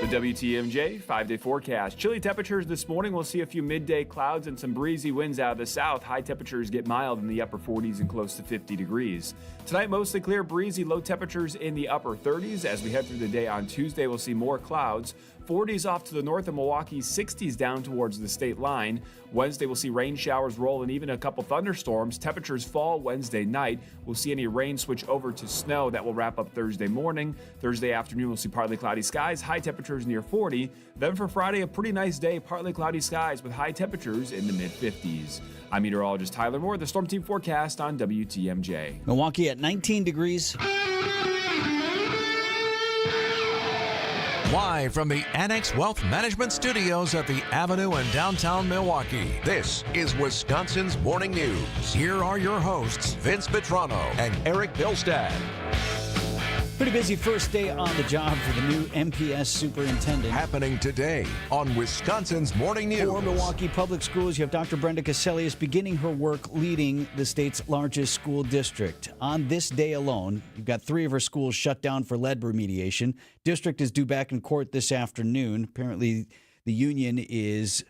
The WTMJ 5-day forecast. Chilly temperatures this morning. We'll see a few midday clouds and some breezy winds out of the south. High temperatures get mild in the upper 40s and close to 50 degrees. Tonight, mostly clear, breezy, low temperatures in the upper 30s. As we head through the day on Tuesday, we'll see more clouds. 40s off to the north of Milwaukee, 60s down towards the state line. Wednesday, we'll see rain showers roll and even a couple thunderstorms. Temperatures fall Wednesday night. We'll see any rain switch over to snow. That will wrap up Thursday morning. Thursday afternoon, we'll see partly cloudy skies, high temperatures near 40. Then for Friday, a pretty nice day, partly cloudy skies with high temperatures in the mid-50s. I'm meteorologist Tyler Moore, the Storm Team forecast on WTMJ. Milwaukee at 19 degrees. Live from the Annex Wealth Management Studios at the Avenue in downtown Milwaukee, this is Wisconsin's Morning News. Here are your hosts, Vince Vitrano and Erik Bilstad. Pretty busy first day on the job for the new MPS superintendent. Happening today on Wisconsin's Morning News. For Milwaukee Public Schools, you have Dr. Brenda Cassellius beginning her work leading the state's largest school district. On this day alone, you've got 3 of her schools shut down for lead remediation. District is due back in court this afternoon. Apparently, the union is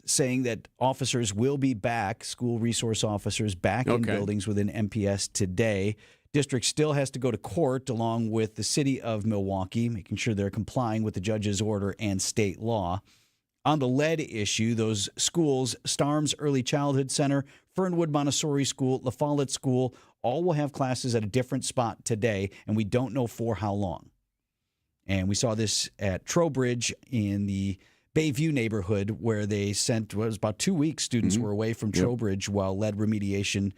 saying that officers will be back, school resource officers back in buildings within MPS today. District still has to go to court along with the city of Milwaukee, making sure they're complying with the judge's order and state law. On the lead issue, those schools, Starms Early Childhood Center, Fernwood Montessori School, La Follette School, all will have classes at a different spot today, and we don't know for how long. And we saw this at Trowbridge in the Bayview neighborhood where they sent, well, it was about 2 weeks, students were away from Trowbridge while lead remediation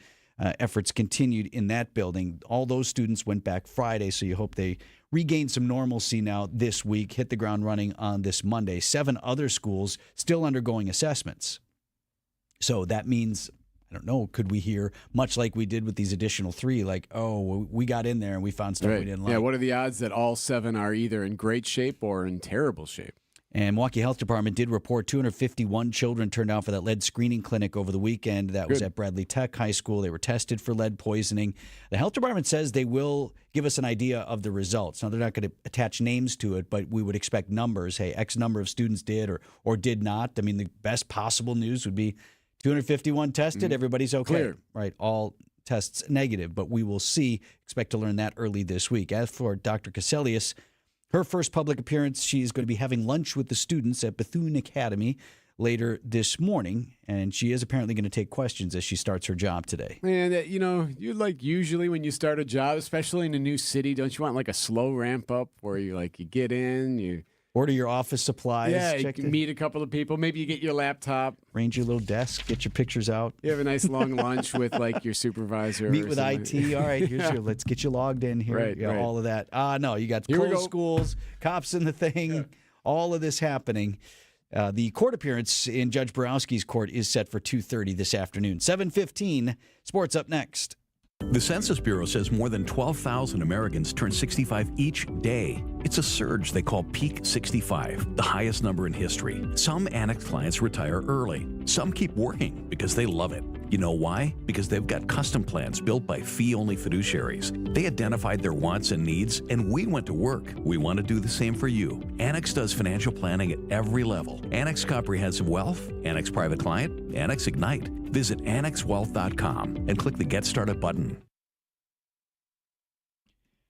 efforts continued in that building. All those students went back Friday, so you hope they regain some normalcy now this week, hit the ground running on this Monday. 7 other schools still undergoing assessments. So that means, I don't know, could we hear, much like we did with these additional 3, like, oh, we got in there and we found stuff we didn't like. Yeah, what are the odds that all 7 are either in great shape or in terrible shape? And Milwaukee Health Department did report 251 children turned out for that lead screening clinic over the weekend. That was at Bradley Tech High School. They were tested for lead poisoning. The health department says they will give us an idea of the results. Now, they're not going to attach names to it, but we would expect numbers. Hey, X number of students did or did not. I mean, the best possible news would be 251 tested. Everybody's okay. Clear. Right, all tests negative. But we will see. Expect to learn that early this week. As for Dr. Cassellius, her first public appearance, she's going to be having lunch with the students at Bethune Academy later this morning, and she is apparently going to take questions as she starts her job today. And, you like usually when you start a job, especially in a new city, don't you want like a slow ramp up where you get in, you order your office supplies. Yeah, you can meet a couple of people. Maybe you get your laptop. Arrange your little desk. Get your pictures out. You have a nice long lunch with your supervisor. Meet with IT. All right, let's get you logged in here. Right, right. All of that. No, you got schools, cops in the thing, all of this happening. The court appearance in Judge Borowski's court is set for 2:30 this afternoon. 7:15. Sports up next. The Census Bureau says more than 12,000 Americans turn 65 each day. It's a surge they call Peak 65, the highest number in history. Some Annex clients retire early. Some keep working because they love it. You know why? Because they've got custom plans built by fee-only fiduciaries. They identified their wants and needs, and we went to work. We want to do the same for you. Annex does financial planning at every level. Annex Comprehensive Wealth, Annex Private Client, Annex Ignite. Visit annexwealth.com and click the Get Started button.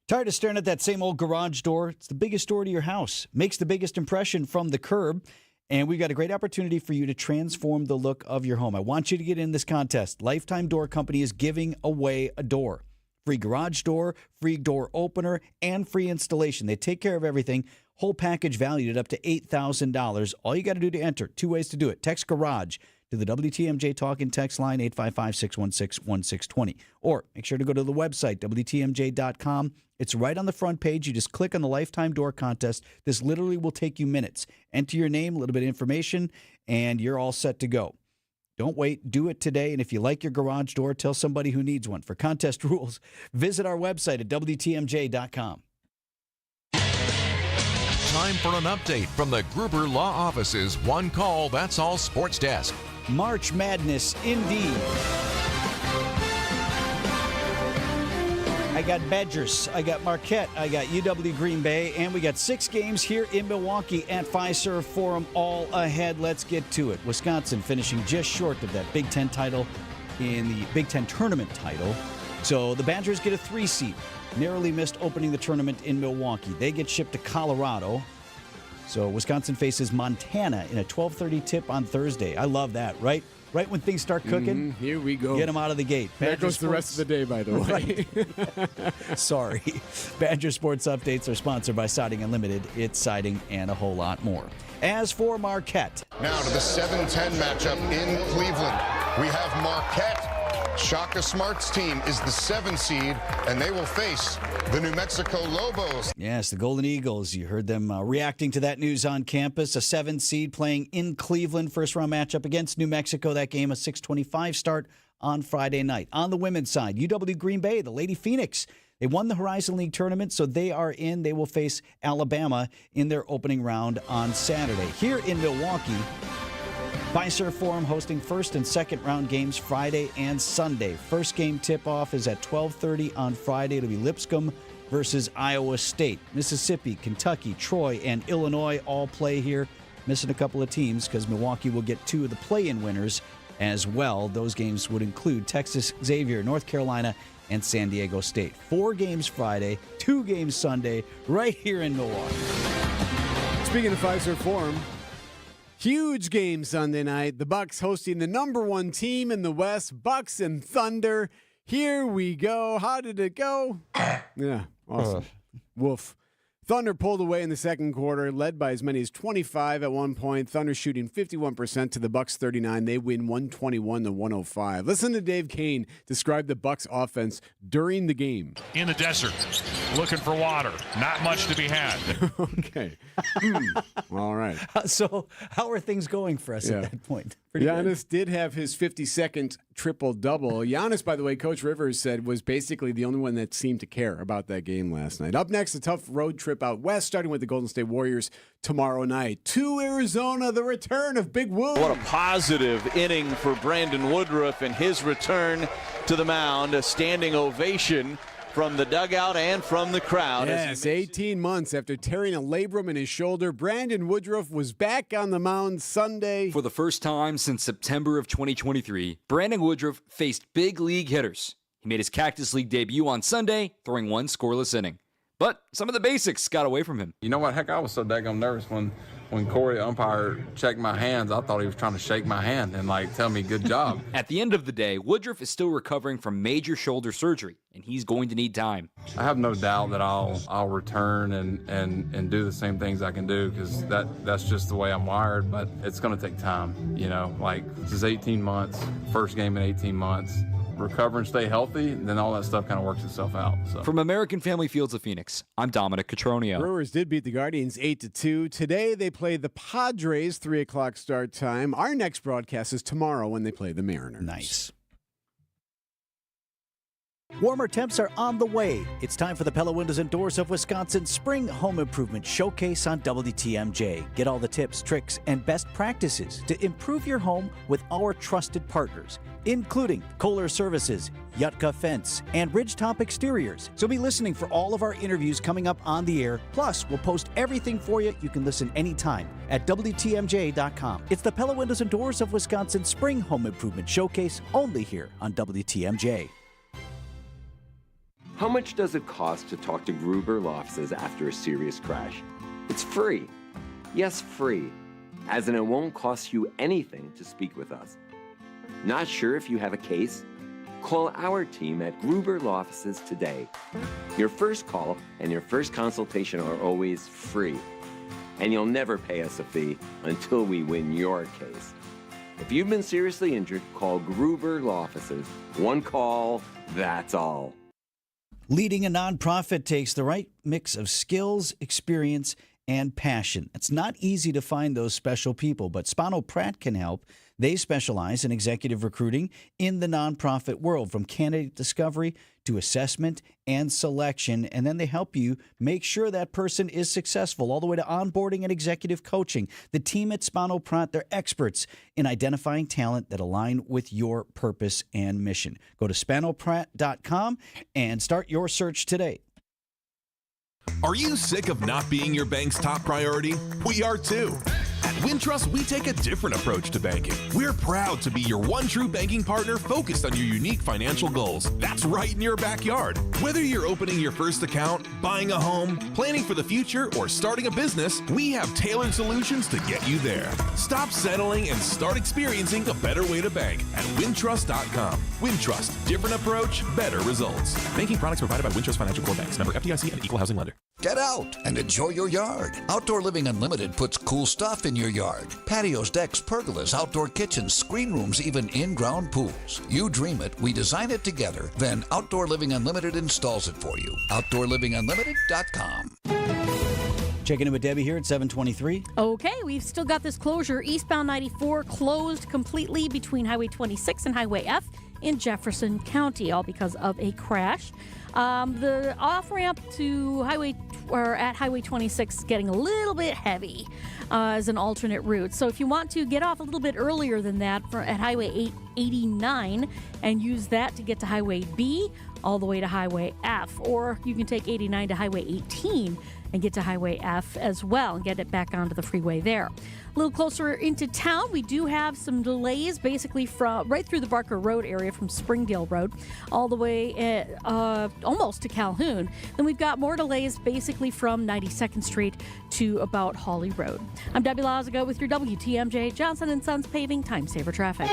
Tired of staring at that same old garage door? It's the biggest door to your house. Makes the biggest impression from the curb. And we've got a great opportunity for you to transform the look of your home. I want you to get in this contest. Lifetime Door Company is giving away a door. Free garage door, free door opener, and free installation. They take care of everything. Whole package valued at up to $8,000. All you got to do to enter, 2 ways to do it. Text GARAGE to the WTMJ Talking text line, 855-616-1620. Or make sure to go to the website, WTMJ.com. It's right on the front page. You just click on the Lifetime Door Contest. This literally will take you minutes. Enter your name, a little bit of information, and you're all set to go. Don't wait. Do it today. And if you like your garage door, tell somebody who needs one. For contest rules, visit our website at WTMJ.com. Time for an update from the Gruber Law Office's One Call, That's All Sports Desk. March Madness, indeed. I got Badgers, I got Marquette, I got UW Green Bay, and we got 6 games here in Milwaukee at Fiserv Forum all ahead. Let's get to it. Wisconsin finishing just short of that Big Ten title in the Big Ten tournament title. So the Badgers get a 3 seed. Narrowly missed opening the tournament in Milwaukee. They get shipped to Colorado. So Wisconsin faces Montana in a 12:30 tip on Thursday. I love that, right? Right when things start cooking. Here we go. Get them out of the gate. There goes the rest of the day, by the way. Right. Sorry. Badger Sports Updates are sponsored by Siding Unlimited. It's siding and a whole lot more. As for Marquette. Now to the 7-10 matchup in Cleveland. We have Marquette. Shaka Smart's team is the 7 seed, and they will face the New Mexico Lobos. Yes, the Golden Eagles. You heard them reacting to that news on campus. A 7 seed playing in Cleveland. First round matchup against New Mexico. That game, a 6:25 start on Friday night. On the women's side, UW Green Bay, the Lady Phoenix. They won the Horizon League tournament, so they are in. They will face Alabama in their opening round on Saturday. Here in Milwaukee, Fiserv Forum hosting first and second round games Friday and Sunday. First game tip-off is at 12:30 on Friday. It'll be Lipscomb versus Iowa State. Mississippi, Kentucky, Troy, and Illinois all play here. Missing a couple of teams because Milwaukee will get 2 of the play-in winners as well. Those games would include Texas, Xavier, North Carolina, and San Diego State. 4 games Friday, 2 games Sunday, right here in Milwaukee. Speaking of Fiserv Forum, huge game Sunday night. The Bucks hosting the number 1 team in the West, Bucks and Thunder. Here we go. How did it go? Yeah, awesome. Woof. Thunder pulled away in the second quarter, led by as many as 25 at one point. Thunder shooting 51% to the Bucks 39. They win 121-105. Listen to Dave Kane describe the Bucks offense during the game. In the desert, looking for water. Not much to be had. Okay. All right. So how are things going for us at that point? Giannis did have his 52nd triple-double. Giannis, by the way, Coach Rivers said, was basically the only one that seemed to care about that game last night. Up next, a tough road trip out west, starting with the Golden State Warriors tomorrow night. To Arizona, the return of Big Woo. What a positive inning for Brandon Woodruff and his return to the mound. A standing ovation from the dugout and from the crowd. Yes, 18 months after tearing a labrum in his shoulder, Brandon Woodruff was back on the mound Sunday. For the first time since September of 2023, Brandon Woodruff faced big league hitters. He made his Cactus League debut on Sunday, throwing 1 scoreless inning. But some of the basics got away from him. You know what? Heck, I was so daggone nervous when Corey, the umpire, checked my hands. I thought he was trying to shake my hand and, tell me good job. At the end of the day, Woodruff is still recovering from major shoulder surgery, and he's going to need time. I have no doubt that I'll return and do the same things I can do because that's just the way I'm wired, but it's going to take time. This is 18 months, first game in 18 months. Recover and stay healthy, then all that stuff kind of works itself out. So. From American Family Fields of Phoenix, I'm Dominic Cotroneo. Brewers did beat the Guardians 8-2. Today they play the Padres, 3 o'clock start time. Our next broadcast is tomorrow when they play the Mariners. Nice. Warmer temps are on the way. It's time for the Pella Windows and Doors of Wisconsin Spring Home Improvement Showcase on WTMJ. Get all the tips, tricks, and best practices to improve your home with our trusted partners, including Kohler Services, Yutka Fence, and Ridgetop Exteriors. So be listening for all of our interviews coming up on the air. Plus, we'll post everything for you. You can listen anytime at WTMJ.com. It's the Pella Windows and Doors of Wisconsin Spring Home Improvement Showcase, only here on WTMJ. How much does it cost to talk to Gruber Law Offices after a serious crash? It's free. Yes, free. As in, it won't cost you anything to speak with us. Not sure if you have a case? Call our team at Gruber Law Offices today. Your first call and your first consultation are always free. And you'll never pay us a fee until we win your case. If you've been seriously injured, call Gruber Law Offices. One call, that's all. Leading a nonprofit takes the right mix of skills, experience, and passion. It's not easy to find those special people, but Spano Pratt can help. They specialize in executive recruiting in the nonprofit world, from candidate discovery to assessment and selection, and then they help you make sure that person is successful, all the way to onboarding and executive coaching. The team at Spano Pratt, they're experts in identifying talent that align with your purpose and mission. Go to SpanoPratt.com and start your search today. Are you sick of not being your bank's top priority? We are too. At At Wintrust, we take a different approach to banking. We're proud to be your one true banking partner focused on your unique financial goals. That's right in your backyard. Whether you're opening your first account, buying a home, planning for the future, or starting a business, we have tailored solutions to get you there. Stop settling and start experiencing a better way to bank at Wintrust.com. Wintrust, different approach, better results. Banking products provided by Wintrust Financial Corp Banks, member FDIC and equal housing lender. Get out and enjoy your yard. Outdoor Living Unlimited puts cool stuff in your yard. Patios, decks, pergolas, outdoor kitchens, screen rooms, even in-ground pools. You dream it, we design it together, then Outdoor Living Unlimited installs it for you. OutdoorLivingUnlimited.com. Checking in with Debbie here at 723. Okay, we've still got this closure. Eastbound 94 closed completely between Highway 26 and Highway F in Jefferson County, all because of a crash. The off-ramp to Highway 26 is getting a little bit heavy as an alternate route. So if you want to get off a little bit earlier than that at Highway 889 and use that to get to Highway B all the way to Highway F, or you can take 89 to Highway 18 and get to Highway F as well and get it back onto the freeway there. A little closer into town, we do have some delays basically from right through the Barker Road area from Springdale Road all the way almost to Calhoun. Then we've got more delays basically from 92nd Street to about Hawley Road. I'm Debbie Lazaga with your WTMJ Johnson & Sons Paving Time Saver Traffic.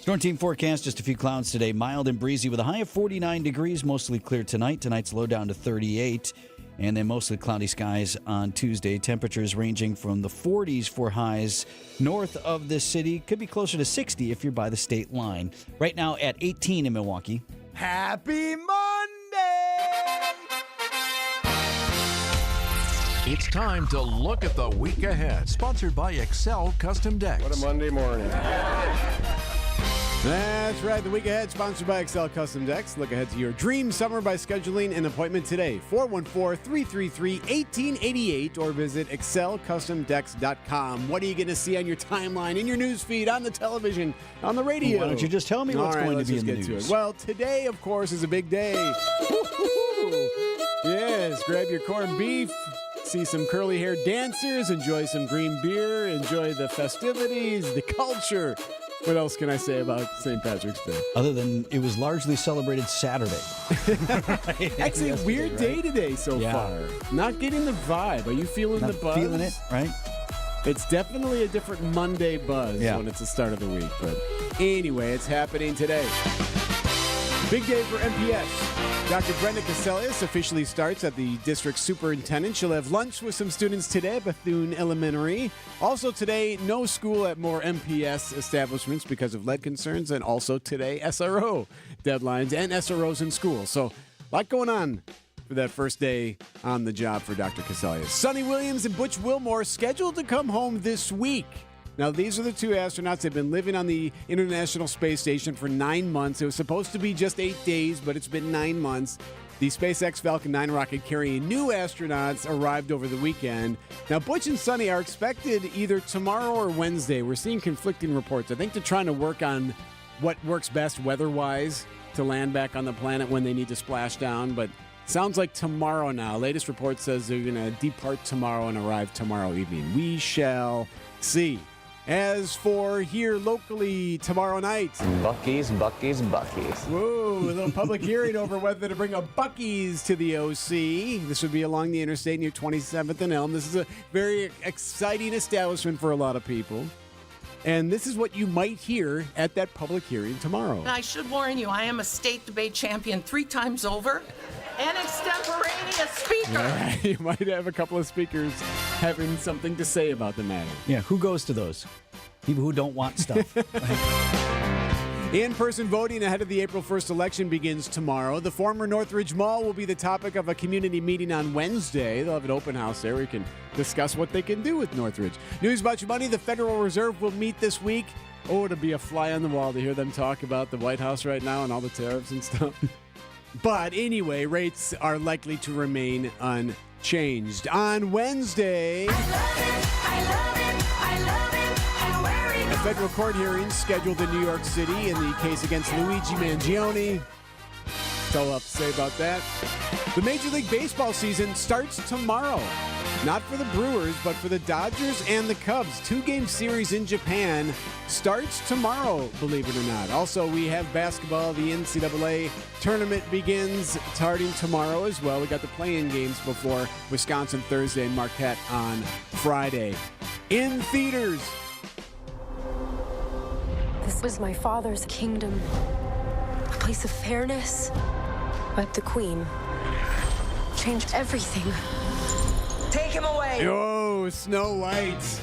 Storm team forecast, just a few clouds today. Mild and breezy with a high of 49 degrees, mostly clear tonight. Tonight's low down to 38. And then mostly cloudy skies on Tuesday. Temperatures ranging from the 40s for highs north of the city. Could be closer to 60 if you're by the state line. Right now at 18 in Milwaukee. Happy Monday! It's time to look at the week ahead. Sponsored by Excel Custom Decks. What a Monday morning. That's right. The week ahead, sponsored by Excel Custom Decks. Look ahead to your dream summer by scheduling an appointment today. 414-333-1888 or visit excelcustomdecks.com. What are you going to see on your timeline, in your news feed, on the television, on the radio? Why don't you just tell me what's going to be in the news? Well, today, of course, is a big day. Yes, grab your corned beef. See some curly-haired dancers. Enjoy some green beer. Enjoy the festivities, the culture. What else can I say about St. Patrick's Day? Other than it was largely celebrated Saturday. Actually, a weird day today so far. Not getting the vibe. Are you feeling the buzz? Feeling it, right? It's definitely a different Monday buzz when it's the start of the week. But anyway, it's happening today. Big day for MPS. Dr. Brenda Caselius officially starts at the district superintendent. She'll have lunch with some students today at Bethune Elementary. Also today, no school at more MPS establishments because of lead concerns. And also today, SRO deadlines and SROs in school. So a lot going on for that first day on the job for Dr. Caselius. Sonny Williams and Butch Wilmore scheduled to come home this week. Now, these are the two astronauts. They've been living on the International Space Station for 9 months. It was supposed to be just 8 days, but it's been 9 months. The SpaceX Falcon 9 rocket carrying new astronauts arrived over the weekend. Now, Butch and Sonny are expected either tomorrow or Wednesday. We're seeing conflicting reports. I think they're trying to work on what works best weather-wise to land back on the planet when they need to splash down, but sounds like tomorrow now. Latest report says they're going to depart tomorrow and arrive tomorrow evening. We shall see. As for here locally tomorrow night. Buc-ee's. Whoa, a little public hearing over whether to bring a Buc-ee's to the OC. This would be along the interstate near 27th and Elm. This is a very exciting establishment for a lot of people. And this is what you might hear at that public hearing tomorrow. I should warn you, I am a state debate champion 3 times over. An extemporaneous speaker. Yeah, you might have a couple of speakers having something to say about the matter. Yeah, who goes to those? People who don't want stuff. In-person voting ahead of the April 1st election begins tomorrow. The former Northridge Mall will be the topic of a community meeting on Wednesday. They'll have an open house there where you can discuss what they can do with Northridge. News about your money. The Federal Reserve will meet this week. Oh, it'll be a fly on the wall to hear them talk about the White House right now and all the tariffs and stuff. But anyway, rates are likely to remain unchanged. On Wednesday, a federal court hearing scheduled in New York City in the case against Luigi Mangione. That's all I'll have to say about that. The Major League Baseball season starts tomorrow. Not for the Brewers, but for the Dodgers and the Cubs. 2-game series in Japan starts tomorrow, believe it or not. Also, we have basketball. The NCAA tournament begins starting tomorrow as well. We got the play-in games before Wisconsin Thursday and Marquette on Friday. In theaters. This was my father's kingdom. A place of fairness. But the Queen changed everything. Take him away! Oh, Snow White.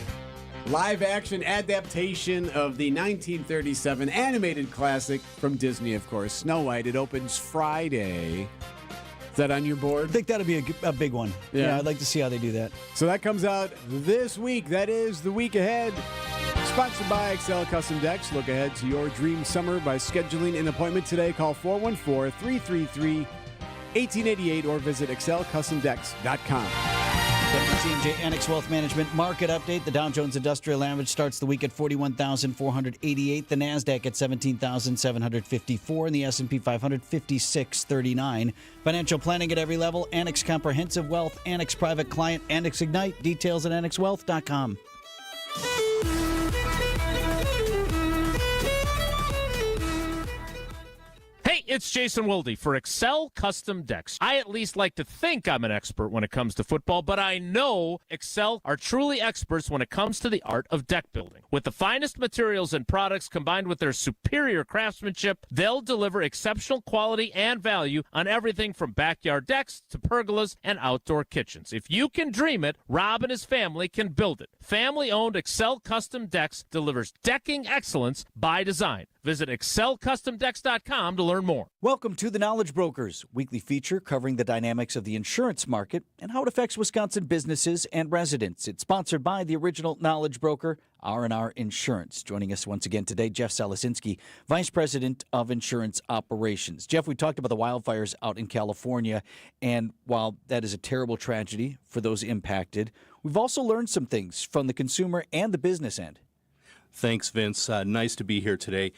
Live-action adaptation of the 1937 animated classic from Disney, of course. Snow White. It opens Friday. Is that on your board? I think that'll be a big one. Yeah, I'd like to see how they do that. So that comes out this week. That is the week ahead. Sponsored by Excel Custom Decks. Look ahead to your dream summer by scheduling an appointment today. Call 414-333-1888 or visit excelcustomdecks.com. WTMJ Annex Wealth Management market update. The Dow Jones Industrial Average starts the week at 41,488. The NASDAQ at 17,754. And the S&P 500, 5639. Financial planning at every level. Annex Comprehensive Wealth. Annex Private Client. Annex Ignite. Details at annexwealth.com. Hey, it's Jason Wilde for Excel Custom Decks. I at least like to think I'm an expert when it comes to football, but I know Excel are truly experts when it comes to the art of deck building. With the finest materials and products combined with their superior craftsmanship, they'll deliver exceptional quality and value on everything from backyard decks to pergolas and outdoor kitchens. If you can dream it, Rob and his family can build it. Family-owned Excel Custom Decks delivers decking excellence by design. Visit excelcustomdecks.com to learn more. Welcome to the Knowledge Brokers, weekly feature covering the dynamics of the insurance market and how it affects Wisconsin businesses and residents. It's sponsored by the original Knowledge Broker, R&R Insurance. Joining us once again today, Jeff Salasinski, Vice President of Insurance Operations. Jeff, we talked about the wildfires out in California, and while that is a terrible tragedy for those impacted, we've also learned some things from the consumer and the business end. Thanks, Vince. Nice to be here today.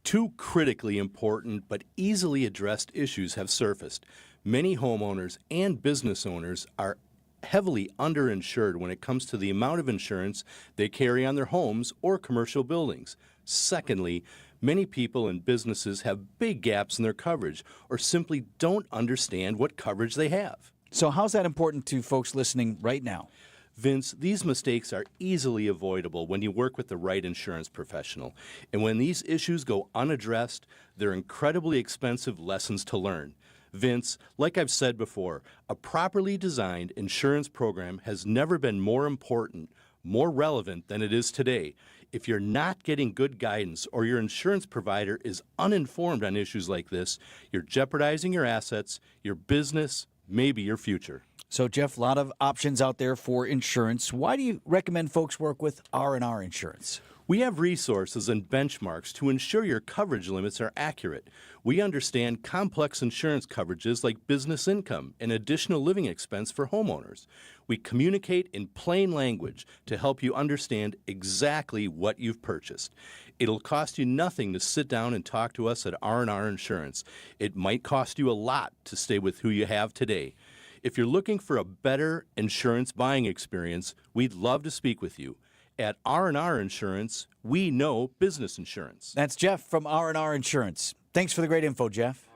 Two critically important but easily addressed issues have surfaced. Many homeowners and business owners are heavily underinsured when it comes to the amount of insurance they carry on their homes or commercial buildings. Secondly, many people and businesses have big gaps in their coverage or simply don't understand what coverage they have. So how's that important to folks listening right now? Vince, these mistakes are easily avoidable when you work with the right insurance professional. And when these issues go unaddressed, they're incredibly expensive lessons to learn. Vince, like I've said before, a properly designed insurance program has never been more important, more relevant than it is today. If you're not getting good guidance or your insurance provider is uninformed on issues like this, you're jeopardizing your assets, your business, maybe your future. So, Jeff, a lot of options out there for insurance. Why do you recommend folks work with R&R Insurance? We have resources and benchmarks to ensure your coverage limits are accurate. We understand complex insurance coverages like business income and additional living expense for homeowners. We communicate in plain language to help you understand exactly what you've purchased. It'll cost you nothing to sit down and talk to us at R&R Insurance. It might cost you a lot to stay with who you have today. If you're looking for a better insurance buying experience, we'd love to speak with you. At R&R Insurance, we know business insurance. That's Jeff from R&R Insurance. Thanks for the great info, Jeff.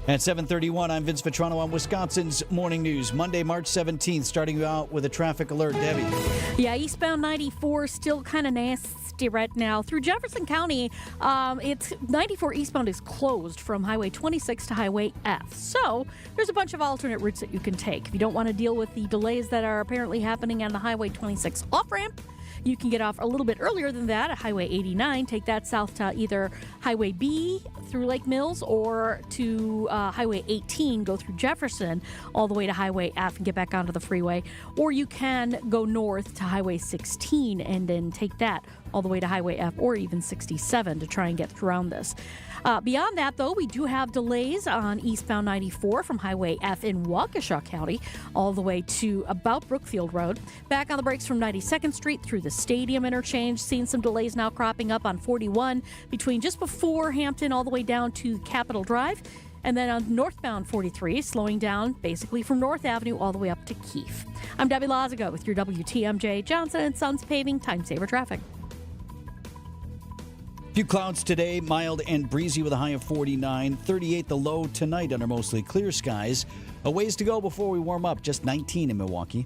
At 7:31, I'm Vince Vitrano on Wisconsin's Morning News. Monday, March 17th, starting you out with a traffic alert. Debbie. Yeah, eastbound 94 still kind of nasty right now. Through Jefferson County, it's 94 eastbound is closed from Highway 26 to Highway F. So there's a bunch of alternate routes that you can take. If you don't want to deal with the delays that are apparently happening on the Highway 26 off-ramp, you can get off a little bit earlier than that at Highway 89. Take that south to either Highway B through Lake Mills or to Highway 18, go through Jefferson all the way to Highway F and get back onto the freeway. Or you can go north to Highway 16 and then take that all the way to Highway F or even 67 to try and get around this. Beyond that, though, we do have delays on eastbound 94 from Highway F in Waukesha County all the way to about Brookfield Road. Back on the brakes from 92nd Street through the Stadium interchange. Seeing some delays now cropping up on 41 between just before Hampton all the way down to Capitol Drive. And then on northbound 43, slowing down basically from North Avenue all the way up to Keefe. I'm Debbie Lazaga with your WTMJ Johnson & Sons Paving Time Saver Traffic. Few clouds today, mild and breezy with a high of 49. 38 the low tonight under mostly clear skies. A ways to go before we warm up, just 19 in Milwaukee.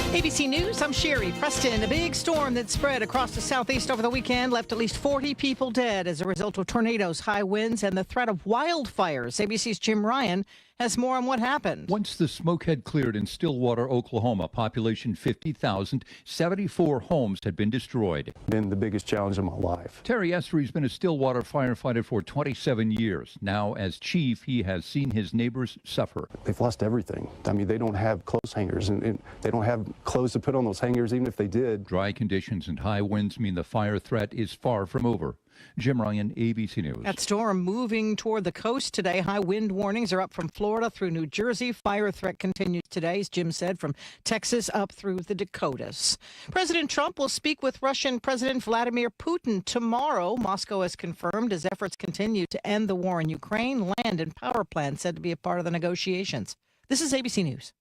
ABC News, I'm Sherry Preston. A big storm that spread across the southeast over the weekend left at least 40 people dead as a result of tornadoes, high winds, and the threat of wildfires. ABC's Jim Ryan has more on what happened. Once the smoke had cleared in Stillwater, Oklahoma, population 50,000, 74 homes had been destroyed. Been the biggest challenge of my life. Terry Estry's been a Stillwater firefighter for 27 years. Now, as chief, he has seen his neighbors suffer. They've lost everything. I mean, they don't have clothes hangers, and they don't have clothes to put on those hangers, even if they did. Dry conditions and high winds mean the fire threat is far from over. Jim Ryan, ABC News. That storm moving toward the coast today. High wind warnings are up from Florida through New Jersey. Fire threat continues today, as Jim said, from Texas up through the Dakotas. President Trump will speak with Russian President Vladimir Putin tomorrow. Moscow has confirmed as efforts continue to end the war in Ukraine. Land and power plants said to be a part of the negotiations. This is ABC News.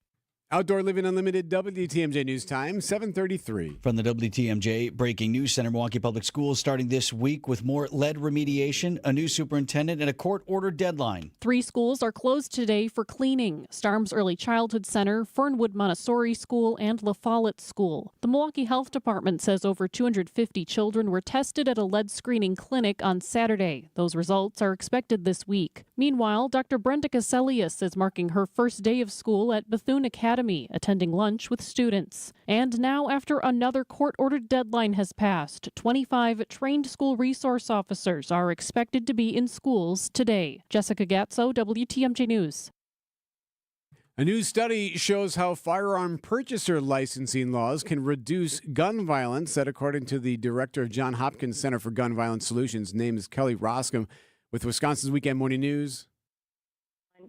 Outdoor Living Unlimited, WTMJ News Time, 7:33. From the WTMJ Breaking News Center, Milwaukee Public Schools starting this week with more lead remediation, a new superintendent, and a court-ordered deadline. 3 schools are closed today for cleaning. Starms Early Childhood Center, Fernwood Montessori School, and La Follette School. The Milwaukee Health Department says over 250 children were tested at a lead screening clinic on Saturday. Those results are expected this week. Meanwhile, Dr. Brenda Caselius is marking her first day of school at Bethune Academy, attending lunch with students. And now, after another court-ordered deadline has passed, 25 trained school resource officers are expected to be in schools today. Jessica Gatso, WTMJ News. A new study shows how firearm purchaser licensing laws can reduce gun violence. That, according to the director of Johns Hopkins Center for Gun Violence Solutions, name is Kelly Roscom, with Wisconsin's Weekend Morning News.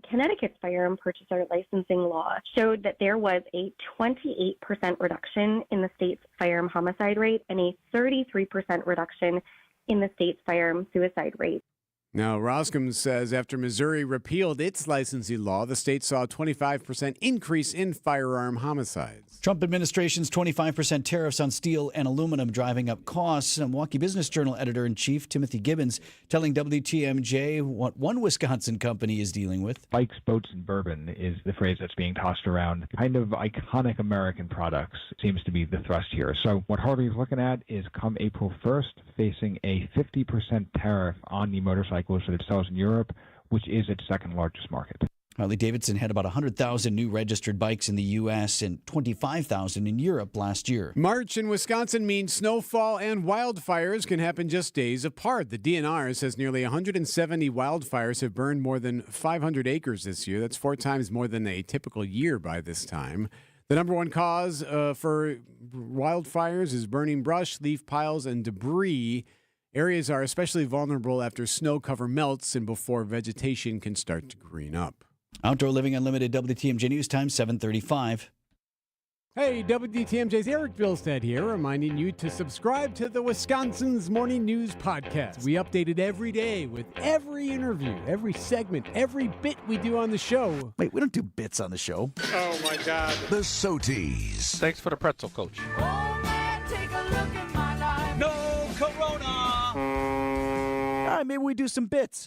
Connecticut's firearm purchaser licensing law showed that there was a 28% reduction in the state's firearm homicide rate and a 33% reduction in the state's firearm suicide rate. Now, Roscom says after Missouri repealed its licensing law, the state saw a 25% increase in firearm homicides. Trump administration's 25% tariffs on steel and aluminum driving up costs. Milwaukee Business Journal editor-in-chief Timothy Gibbons telling WTMJ what one Wisconsin company is dealing with. Bikes, boats, and bourbon is the phrase that's being tossed around. Kind of iconic American products seems to be the thrust here. So what Harley's looking at is come April 1st, facing a 50% tariff on the motorcycles that it sells in Europe, which is its second largest market. Harley-Davidson had about 100,000 new registered bikes in the U.S. and 25,000 in Europe last year. March in Wisconsin means snowfall and wildfires can happen just days apart. The DNR says nearly 170 wildfires have burned more than 500 acres this year. That's 4 times more than a typical year by this time. The number one cause for wildfires is burning brush, leaf piles, and debris. Areas are especially vulnerable after snow cover melts and before vegetation can start to green up. Outdoor Living Unlimited, WTMJ News Time, 7:35. Hey, WTMJ's Erik Bilstad here, reminding you to subscribe to the Wisconsin's Morning News Podcast. We update it every day with every interview, every segment, every bit we do on the show. Wait, we don't do bits on the show. Oh, my God. The Soties. Thanks for the pretzel, Coach. No Corona! All right, maybe we do some bits.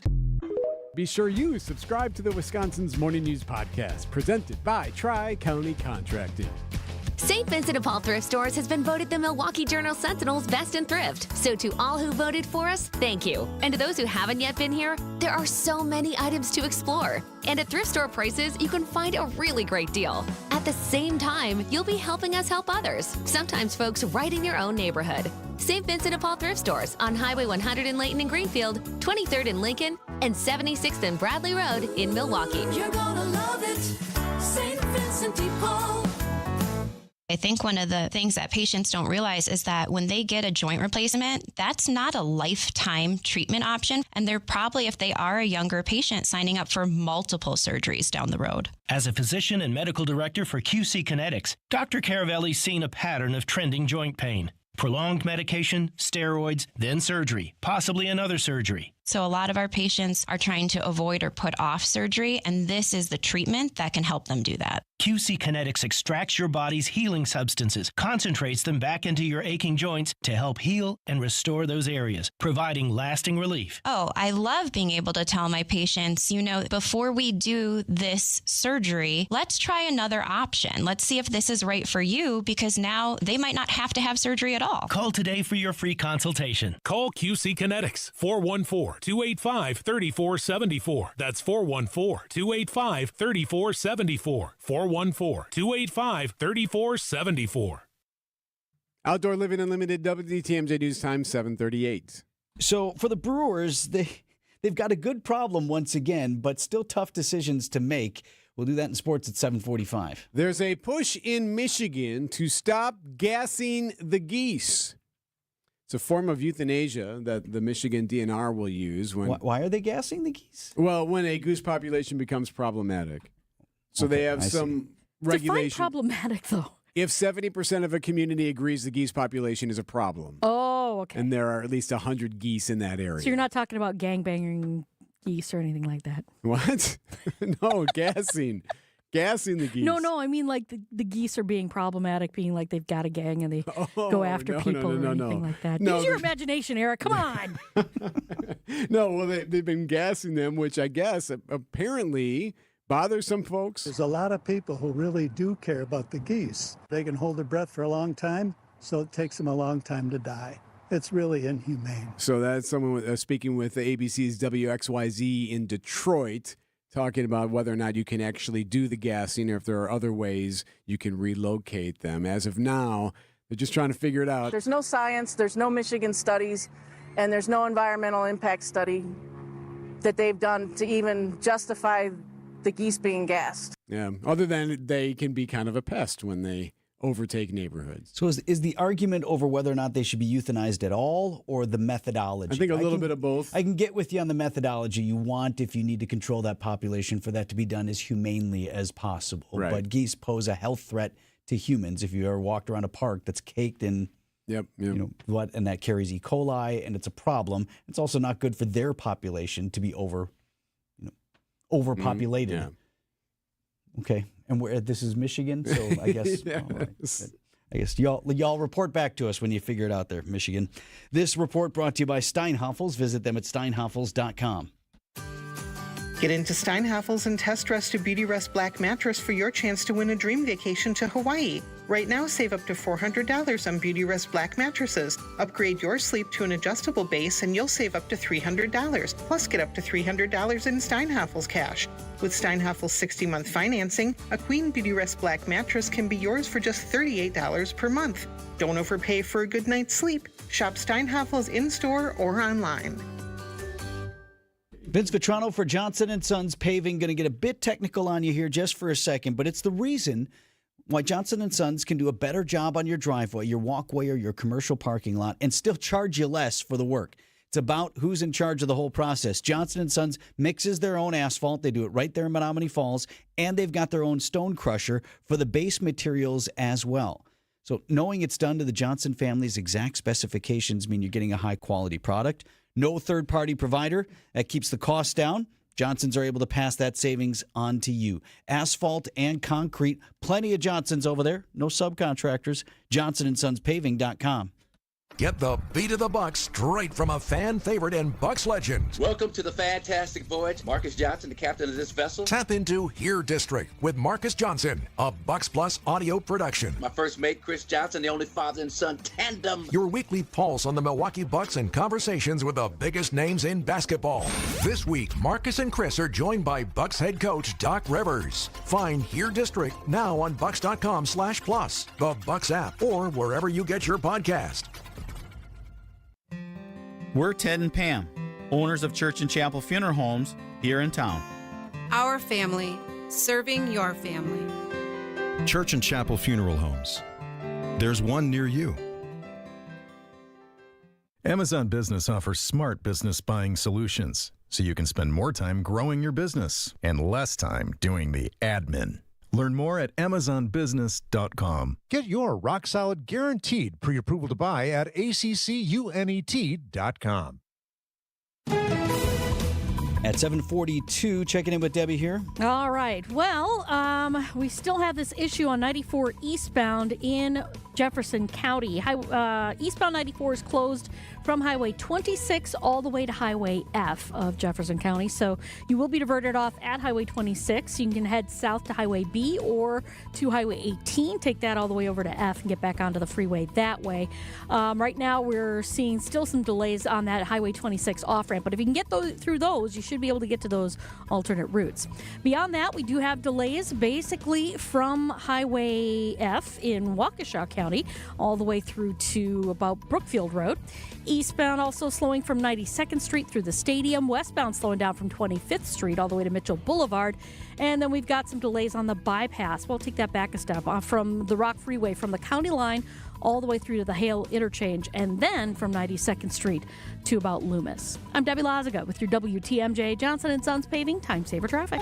Be sure you subscribe to the Wisconsin's Morning News Podcast, presented by Tri-County Contracting. St. Vincent de Paul Thrift Stores has been voted the Milwaukee Journal Sentinel's Best in Thrift. So to all who voted for us, thank you. And to those who haven't yet been here, there are so many items to explore. And at thrift store prices, you can find a really great deal. At the same time, you'll be helping us help others, sometimes folks right in your own neighborhood. St. Vincent de Paul Thrift Stores on Highway 100 in Layton and Greenfield, 23rd in Lincoln, and 76th and Bradley Road in Milwaukee. You're gonna love it, St. Vincent de Paul. I think one of the things that patients don't realize is that when they get a joint replacement, that's not a lifetime treatment option. And they're probably, if they are a younger patient, signing up for multiple surgeries down the road. As a physician and medical director for QC Kinetics, Dr. Caravelli's seen a pattern of trending joint pain. Prolonged medication, steroids, then surgery, possibly another surgery. So a lot of our patients are trying to avoid or put off surgery, and this is the treatment that can help them do that. QC Kinetics extracts your body's healing substances, concentrates them back into your aching joints to help heal and restore those areas, providing lasting relief. Oh, I love being able to tell my patients, before we do this surgery, let's try another option. Let's see if this is right for you, because now they might not have to have surgery at all. Call today for your free consultation. Call QC Kinetics, 414-285-3474. That's 414-285-3474. 414-285-3474. Outdoor Living Unlimited, WTMJ News Time, 7:38. So for the Brewers, they've got a good problem once again, but still tough decisions to make. We'll do that in sports at 7:45. There's a push in Michigan to stop gassing the geese. It's a form of euthanasia that the Michigan DNR will use. Why are they gassing the geese? Well, when a goose population becomes problematic. So Okay, they have I some see. regulation. Define problematic, though. If 70% of a community agrees the geese population is a problem. Oh, okay. And there are at least 100 geese in that area. So you're not talking about gangbanging geese or anything like that? What? No, gassing. Gassing the geese. No, I mean like the geese are being problematic, being like they've got a gang and they go after people or anything like that. No, Use your imagination, Eric. Come on. No, well, they've been gassing them, which I guess apparently bothers some folks. There's a lot of people who really do care about the geese. They can hold their breath for a long time, so it takes them a long time to die. It's really inhumane. So that's someone speaking with the ABC's WXYZ in Detroit, talking about whether or not you can actually do the gassing or if there are other ways you can relocate them. As of now, they're just trying to figure it out. There's no science, there's no Michigan studies, and there's no environmental impact study that they've done to even justify the geese being gassed. Yeah, other than they can be kind of a pest when they overtake neighborhoods. So is the argument over whether or not they should be euthanized at all or the methodology? I think a little bit of both. I can get with you on the methodology. You want, if you need to control that population, for that to be done as humanely as possible. Right. But geese pose a health threat to humans. If you ever walked around a park that's caked in and that carries E. coli, and it's a problem. It's also not good for their population to be overpopulated. Yeah. Okay, and this is Michigan, so I guess Yes. I guess y'all report back to us when you figure it out there, Michigan. This report brought to you by Steinhoffels. Visit them at steinhoffels.com. Get into Steinhoffels and test dress a Beauty Rest Black mattress for your chance to win a dream vacation to Hawaii. Right now, save up to $400 on Beauty Rest Black mattresses. Upgrade your sleep to an adjustable base and you'll save up to $300. Plus, get up to $300 in Steinhoffels cash. With Steinhoffels 60-month financing, a Queen Beauty Rest Black mattress can be yours for just $38 per month. Don't overpay for a good night's sleep. Shop Steinhoffels in-store or online. Vince Vitrano for Johnson & Sons Paving. Going to get a bit technical on you here just for a second, but it's the reason why Johnson & Sons can do a better job on your driveway, your walkway, or your commercial parking lot and still charge you less for the work. It's about who's in charge of the whole process. Johnson & Sons mixes their own asphalt. They do it right there in Menominee Falls, and they've got their own stone crusher for the base materials as well. So knowing it's done to the Johnson family's exact specifications mean you're getting a high-quality product. No third-party provider. That keeps the cost down. Johnsons are able to pass that savings on to you. Asphalt and concrete. Plenty of Johnsons over there. No subcontractors. JohnsonandSonsPaving.com. Get the beat of the Bucks straight from a fan favorite and Bucks legend. Welcome to the fantastic voyage. Marcus Johnson, the captain of this vessel. Tap into Here District with Marcus Johnson, a Bucks Plus audio production. My first mate, Chris Johnson, the only father and son tandem. Your weekly pulse on the Milwaukee Bucks and conversations with the biggest names in basketball. This week, Marcus and Chris are joined by Bucks head coach Doc Rivers. Find Here District now on Bucks.com/plus, the Bucks app, or wherever you get your podcast. We're Ted and Pam, owners of Church and Chapel Funeral Homes here in town. Our family, serving your family. Church and Chapel Funeral Homes. There's one near you. Amazon Business offers smart business buying solutions, so you can spend more time growing your business and less time doing the admin. Learn more at AmazonBusiness.com. Get your rock-solid guaranteed pre-approval to buy at ACCUNET.com. At 7:42, checking in with Debbie here. All right. Well, we still have this issue on 94 eastbound in Jefferson County. Eastbound 94 is closed from Highway 26 all the way to Highway F of Jefferson County. So you will be diverted off at Highway 26. You can head south to Highway B or to Highway 18. Take that all the way over to F and get back onto the freeway that way. Right now, we're seeing still some delays on that Highway 26 off-ramp. But if you can get through those, you should be able to get to those alternate routes. Beyond that, we do have delays basically from Highway F in Waukesha County all the way through to about Brookfield Road. Eastbound also slowing from 92nd Street through the stadium. Westbound slowing down from 25th Street all the way to Mitchell Boulevard. And then we've got some delays on the bypass. We'll take that back a step from the Rock Freeway from the county line all the way through to the Hale Interchange, and then from 92nd Street to about Loomis. I'm Debbie Lazaga with your WTMJ Johnson & Sons Paving Time Saver Traffic.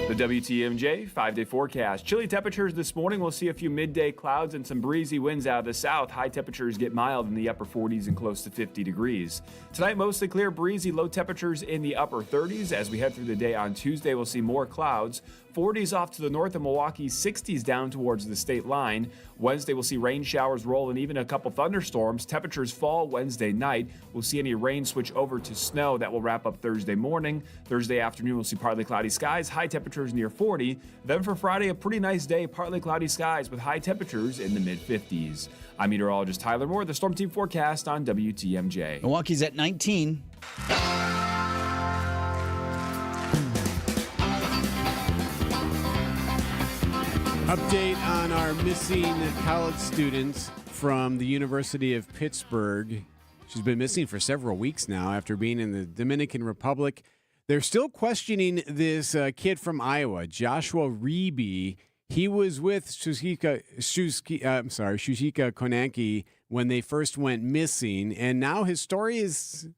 The WTMJ 5-day forecast. Chilly temperatures this morning. We'll see a few midday clouds and some breezy winds out of the south. High temperatures get mild in the upper 40s and close to 50 degrees. Tonight, mostly clear, breezy, low temperatures in the upper 30s. As we head through the day on Tuesday, we'll see more clouds. 40s off to the north of Milwaukee, 60s down towards the state line. Wednesday, we'll see rain showers roll and even a couple thunderstorms. Temperatures fall Wednesday night. We'll see any rain switch over to snow. That will wrap up Thursday morning. Thursday afternoon, we'll see partly cloudy skies, high temperatures near 40. Then for Friday, a pretty nice day, partly cloudy skies with high temperatures in the mid-50s. I'm meteorologist Tyler Moore, the Storm Team forecast on WTMJ. Milwaukee's at 19. Update on our missing college student from the University of Pittsburgh. She's been missing for several weeks now after being in the Dominican Republic. They're still questioning this kid from Iowa, Joshua Reeby. He was with Shushika Konanke when they first went missing, and now his story is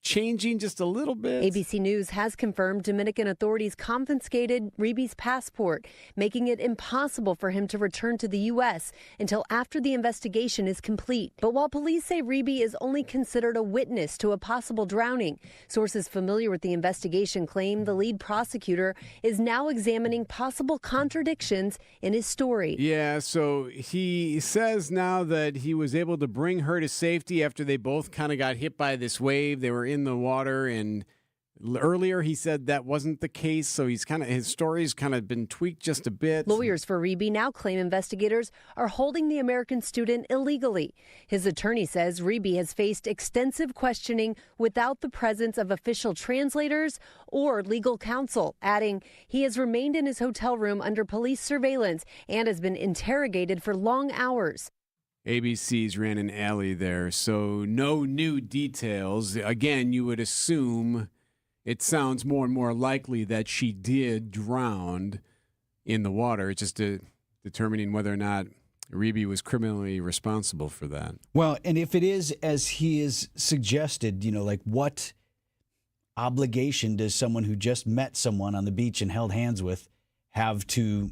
changing just a little bit. ABC News has confirmed Dominican authorities confiscated Reeby's passport, making it impossible for him to return to the U.S. until after the investigation is complete. But while police say Reeby is only considered a witness to a possible drowning, sources familiar with the investigation claim the lead prosecutor is now examining possible contradictions in his story. Yeah, so he says now that he was able to bring her to safety after they both kind of got hit by this wave. They were in the water, and earlier he said that wasn't the case, so his story's kind of been tweaked just a bit. Lawyers for Reeby now claim investigators are holding the American student illegally. His attorney says Reeby has faced extensive questioning without the presence of official translators or legal counsel, adding he has remained in his hotel room under police surveillance and has been interrogated for long hours. ABC's ran an alley there, so no new details. Again, you would assume it sounds more and more likely that she did drown in the water. It's just determining whether or not Reeby was criminally responsible for that. Well, and if it is as he is suggested, like what obligation does someone who just met someone on the beach and held hands with have to,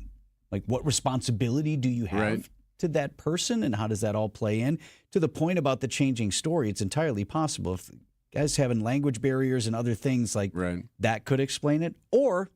what responsibility do you have? Right. To that person, and how does that all play in? To the point about the changing story, it's entirely possible if guys having language barriers and other things that could explain it, or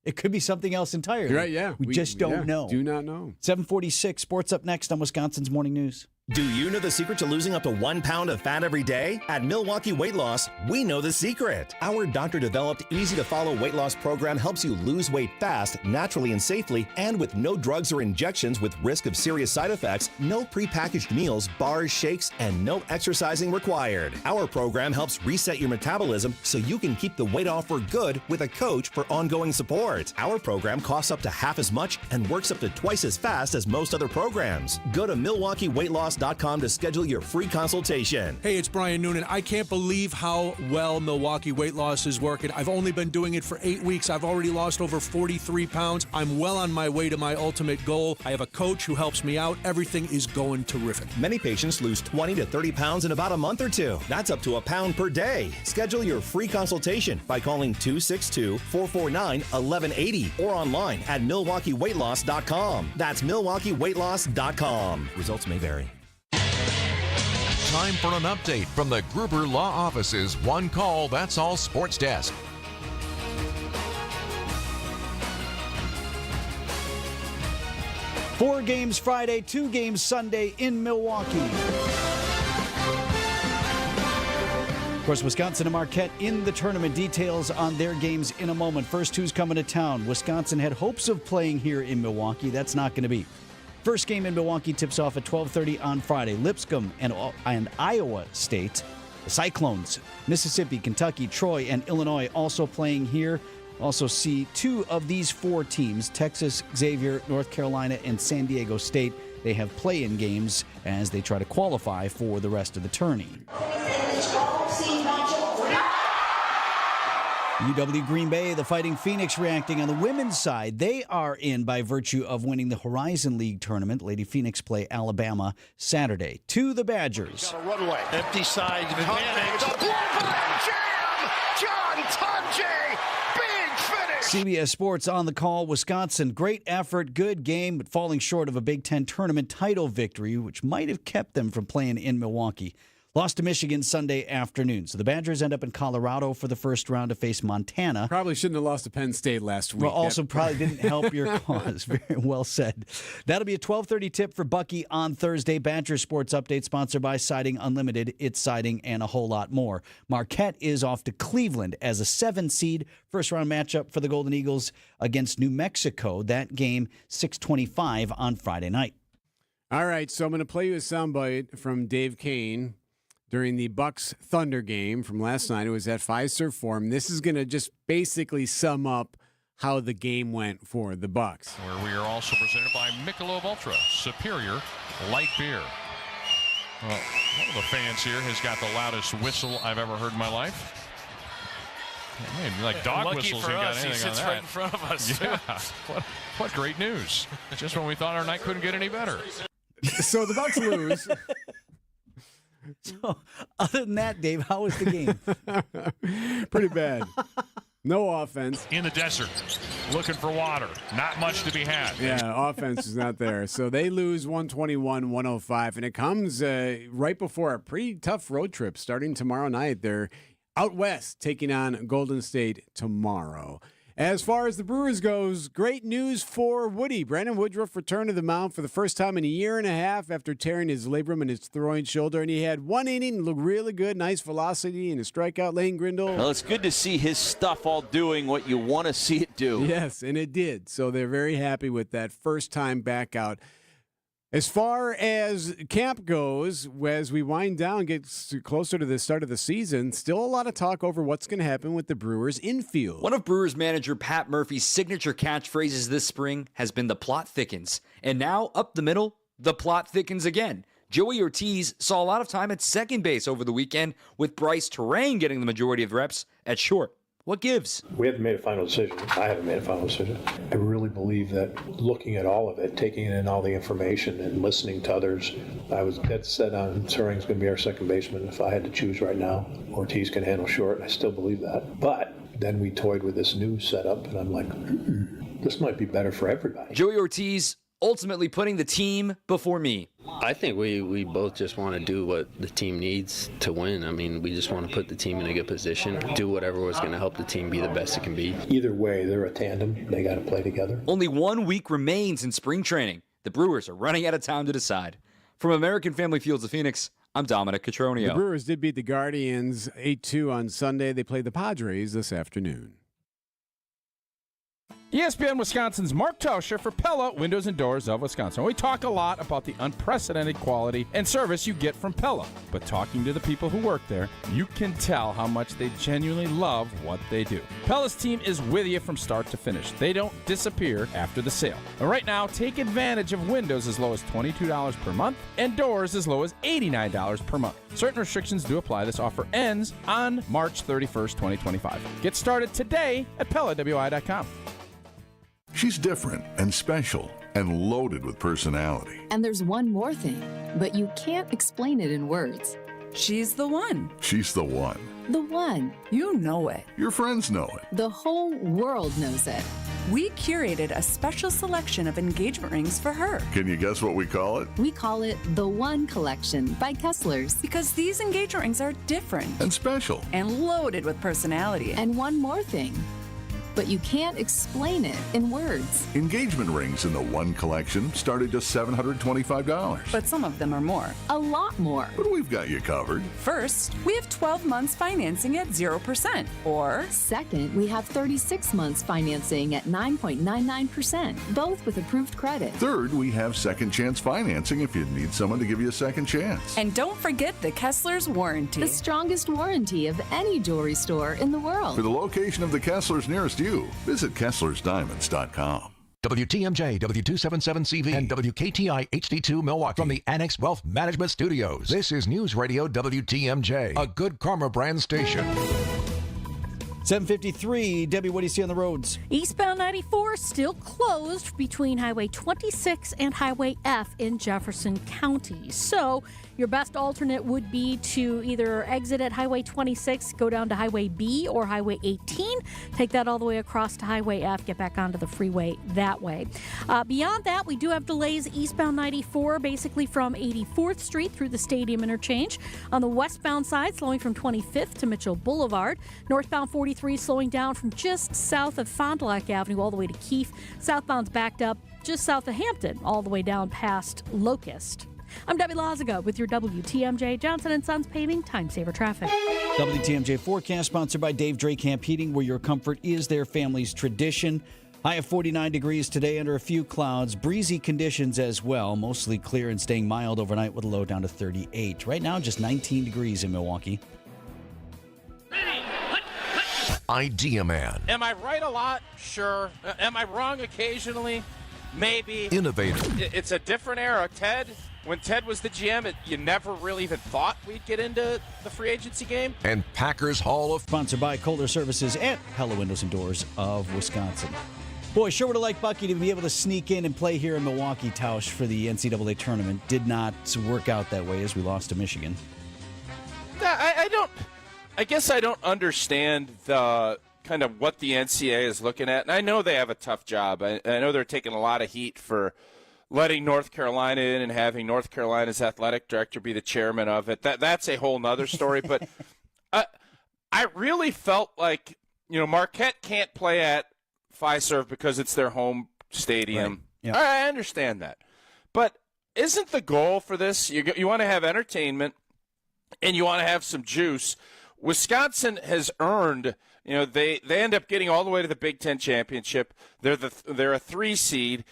it could be something else entirely. Right, yeah. We just don't know. Do not know. 7:46, sports up next on Wisconsin's Morning News. Do you know the secret to losing up to 1 pound of fat every day? At Milwaukee Weight Loss, we know the secret. Our doctor-developed, easy-to-follow weight loss program helps you lose weight fast, naturally and safely, and with no drugs or injections with risk of serious side effects, no prepackaged meals, bars, shakes, and no exercising required. Our program helps reset your metabolism so you can keep the weight off for good with a coach for ongoing support. Our program costs up to half as much and works up to twice as fast as most other programs. Go to MilwaukeeWeightLoss.com to schedule your free consultation. Hey, it's Brian Noonan. I can't believe how well Milwaukee Weight Loss is working. I've only been doing it for 8 weeks. I've already lost over 43 pounds. I'm well on my way to my ultimate goal. I have a coach who helps me out. Everything is going terrific. Many patients lose 20 to 30 pounds in about a month or two. That's up to a pound per day. Schedule your free consultation by calling 262-449-1180 or online at MilwaukeeWeightLoss.com. That's MilwaukeeWeightLoss.com. Results may vary. Time for an update from the Gruber Law Office's One Call, That's All Sports Desk. 4 games Friday, 2 games Sunday in Milwaukee. Of course, Wisconsin and Marquette in the tournament. Details on their games in a moment. First, who's coming to town? Wisconsin had hopes of playing here in Milwaukee. That's not going to be. First game in Milwaukee tips off at 12:30 on Friday. Lipscomb and Iowa State. The Cyclones, Mississippi, Kentucky, Troy, and Illinois also playing here. Also see 2 of these 4 teams, Texas, Xavier, North Carolina, and San Diego State. They have play-in games as they try to qualify for the rest of the tourney. UW Green Bay, the Fighting Phoenix, reacting on the women's side. They are in by virtue of winning the Horizon League tournament. Lady Phoenix play Alabama Saturday. To the Badgers. Got a runway. Empty side advantage. The jam! John Tunjay! Big finish! CBS Sports on the call. Wisconsin, great effort, good game, but falling short of a Big Ten tournament title victory, which might have kept them from playing in Milwaukee. Lost to Michigan Sunday afternoon. So the Badgers end up in Colorado for the first round to face Montana. Probably shouldn't have lost to Penn State last week. Well, also probably didn't help your cause. Very well said. That'll be a 12:30 tip for Bucky on Thursday. Badger Sports Update sponsored by Siding Unlimited, It's Siding, and a whole lot more. Marquette is off to Cleveland as a 7 seed. First round matchup for the Golden Eagles against New Mexico. That game 6:25 on Friday night. All right, so I'm going to play you a soundbite from Dave Kane during the Bucks Thunder game from last night. It was at Fiserv Forum. This is going to just basically sum up how the game went for the Bucks. Where we are also presented by Michelob Ultra, superior light beer. Well, one of the fans here has got the loudest whistle I've ever heard in my life. Man, like dog Lucky whistles for ain't got us, anything he sits on that. right in front of us. Yeah, what great news. Just when we thought our night couldn't get any better. So the Bucks lose. So, other than that, Dave, how was the game? Pretty bad. No offense. In the desert, looking for water. Not much to be had. Yeah, offense is not there. So they lose 121-105, and it comes right before a pretty tough road trip starting tomorrow night. They're out west taking on Golden State tomorrow. As far as the Brewers goes, great news for Woody. Brandon Woodruff returned to the mound for the first time in a year and a half after tearing his labrum and his throwing shoulder, and he had 1 inning, looked really good, nice velocity, and a strikeout. Lane Grindle. Well, it's good to see his stuff all doing what you want to see it do. Yes, and it did. So they're very happy with that first time back out. As far as camp goes, as we wind down, get closer to the start of the season, still a lot of talk over what's going to happen with the Brewers infield. One of Brewers manager Pat Murphy's signature catchphrases this spring has been the plot thickens. And now, up the middle, the plot thickens again. Joey Ortiz saw a lot of time at second base over the weekend, with Bryce Terrain getting the majority of reps at short. What gives? We haven't made a final decision. I haven't made a final decision. I really believe that looking at all of it, taking in all the information and listening to others, I was dead set on Soren's going to be our second baseman. If I had to choose right now, Ortiz can handle short. I still believe that. But then we toyed with this new setup, and I'm like, this might be better for everybody. Joey Ortiz ultimately putting the team before me. I think we both just want to do what the team needs to win. I mean, we just want to put the team in a good position, do whatever was going to help the team be the best it can be. Either way, they're a tandem. They got to play together. Only 1 week remains in spring training. The Brewers are running out of time to decide. From American Family Fields of Phoenix, I'm Dominic Cotroneo. The Brewers did beat the Guardians 8-2 on Sunday. They played the Padres this afternoon. ESPN Wisconsin's Mark Tauscher for Pella Windows and Doors of Wisconsin. We talk a lot about the unprecedented quality and service you get from Pella, but talking to the people who work there, you can tell how much they genuinely love what they do. Pella's team is with you from start to finish. They don't disappear after the sale. And right now, take advantage of windows as low as $22 per month and doors as low as $89 per month. Certain restrictions do apply. This offer ends on March 31st, 2025. Get started today at PellaWI.com. She's different and special and loaded with personality. And there's one more thing, but you can't explain it in words. She's the one. She's the one. The one. You know it. Your friends know it. The whole world knows it. We curated a special selection of engagement rings for her. Can you guess what we call it? We call it the One Collection by Kessler's. Because these engagement rings are different. And special. And loaded with personality. And one more thing. But you can't explain it in words. Engagement rings in the One Collection start at just $725. But some of them are more. A lot more. But we've got you covered. First, we have 12 months financing at 0%. Or second, we have 36 months financing at 9.99%, both with approved credit. Third, we have second chance financing if you need someone to give you a second chance. And don't forget the Kessler's warranty. The strongest warranty of any jewelry store in the world. For the location of the Kessler's nearest you, visit KesslersDiamonds.com. WTMJ, W277CV, and WKTI HD2 Milwaukee. From the Annex Wealth Management Studios, this is News Radio WTMJ, a Good Karma brand station. 7:53. Debbie, what do you see on the roads? Eastbound 94 still closed between Highway 26 and Highway F in Jefferson County. So your best alternate would be to either exit at Highway 26, go down to Highway B or Highway 18, take that all the way across to Highway F, get back onto the freeway that way. Beyond that, we do have delays eastbound 94, basically from 84th Street through the Stadium Interchange. On the westbound side, slowing from 25th to Mitchell Boulevard. Northbound 43 slowing down from just south of Fond du Lac Avenue all the way to Keefe. Southbound's backed up just south of Hampton all the way down past Locust. I'm Debbie Lazaga with your WTMJ Johnson & Sons Paving Time Saver Traffic. WTMJ forecast sponsored by Dave Drake Camp Heating, where your comfort is their family's tradition. High of 49 degrees today under a few clouds. Breezy conditions as well. Mostly clear and staying mild overnight with a low down to 38. Right now, just 19 degrees in Milwaukee. Idea Man. Am I right a lot? Sure. Am I wrong occasionally? Maybe. Innovator. It's a different era. When Ted was the GM, you never really even thought we'd get into the free agency game. And Packers Hall of... Sponsored by Kohler Services and Hello Windows and Doors of Wisconsin. Boy, sure would have liked Bucky to be able to sneak in and play here in Milwaukee, Tausch, for the NCAA tournament. Did not work out that way as we lost to Michigan. I guess I don't understand the kind of what the NCAA is looking at. And I know they have a tough job. I know they're taking a lot of heat for letting North Carolina in and having North Carolina's athletic director be the chairman of it. That's a whole nother story. But I really felt like, Marquette can't play at Fiserv because it's their home stadium. Right. Yep. I understand that. But isn't the goal for this, you want to have entertainment and you want to have some juice. Wisconsin has earned, they end up getting all the way to the Big Ten championship. They're a 3 seed,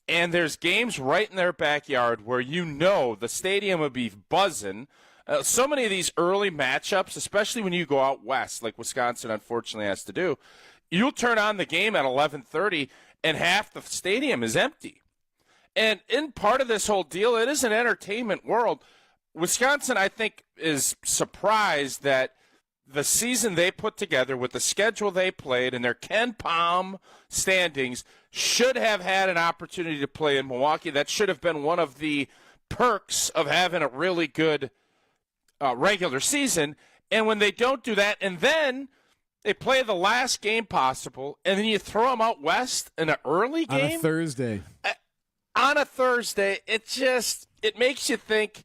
and there's games right in their backyard where the stadium would be buzzing. So many of these early matchups, especially when you go out west, like Wisconsin unfortunately has to do, you'll turn on the game at 11:30, and half the stadium is empty. And in part of this whole deal, it is an entertainment world. Wisconsin, I think, is surprised that the season they put together with the schedule they played and their Ken Palm standings should have had an opportunity to play in Milwaukee. That should have been one of the perks of having a really good regular season. And when they don't do that, and then they play the last game possible, and then you throw them out west in an early game? On a Thursday, it makes you think,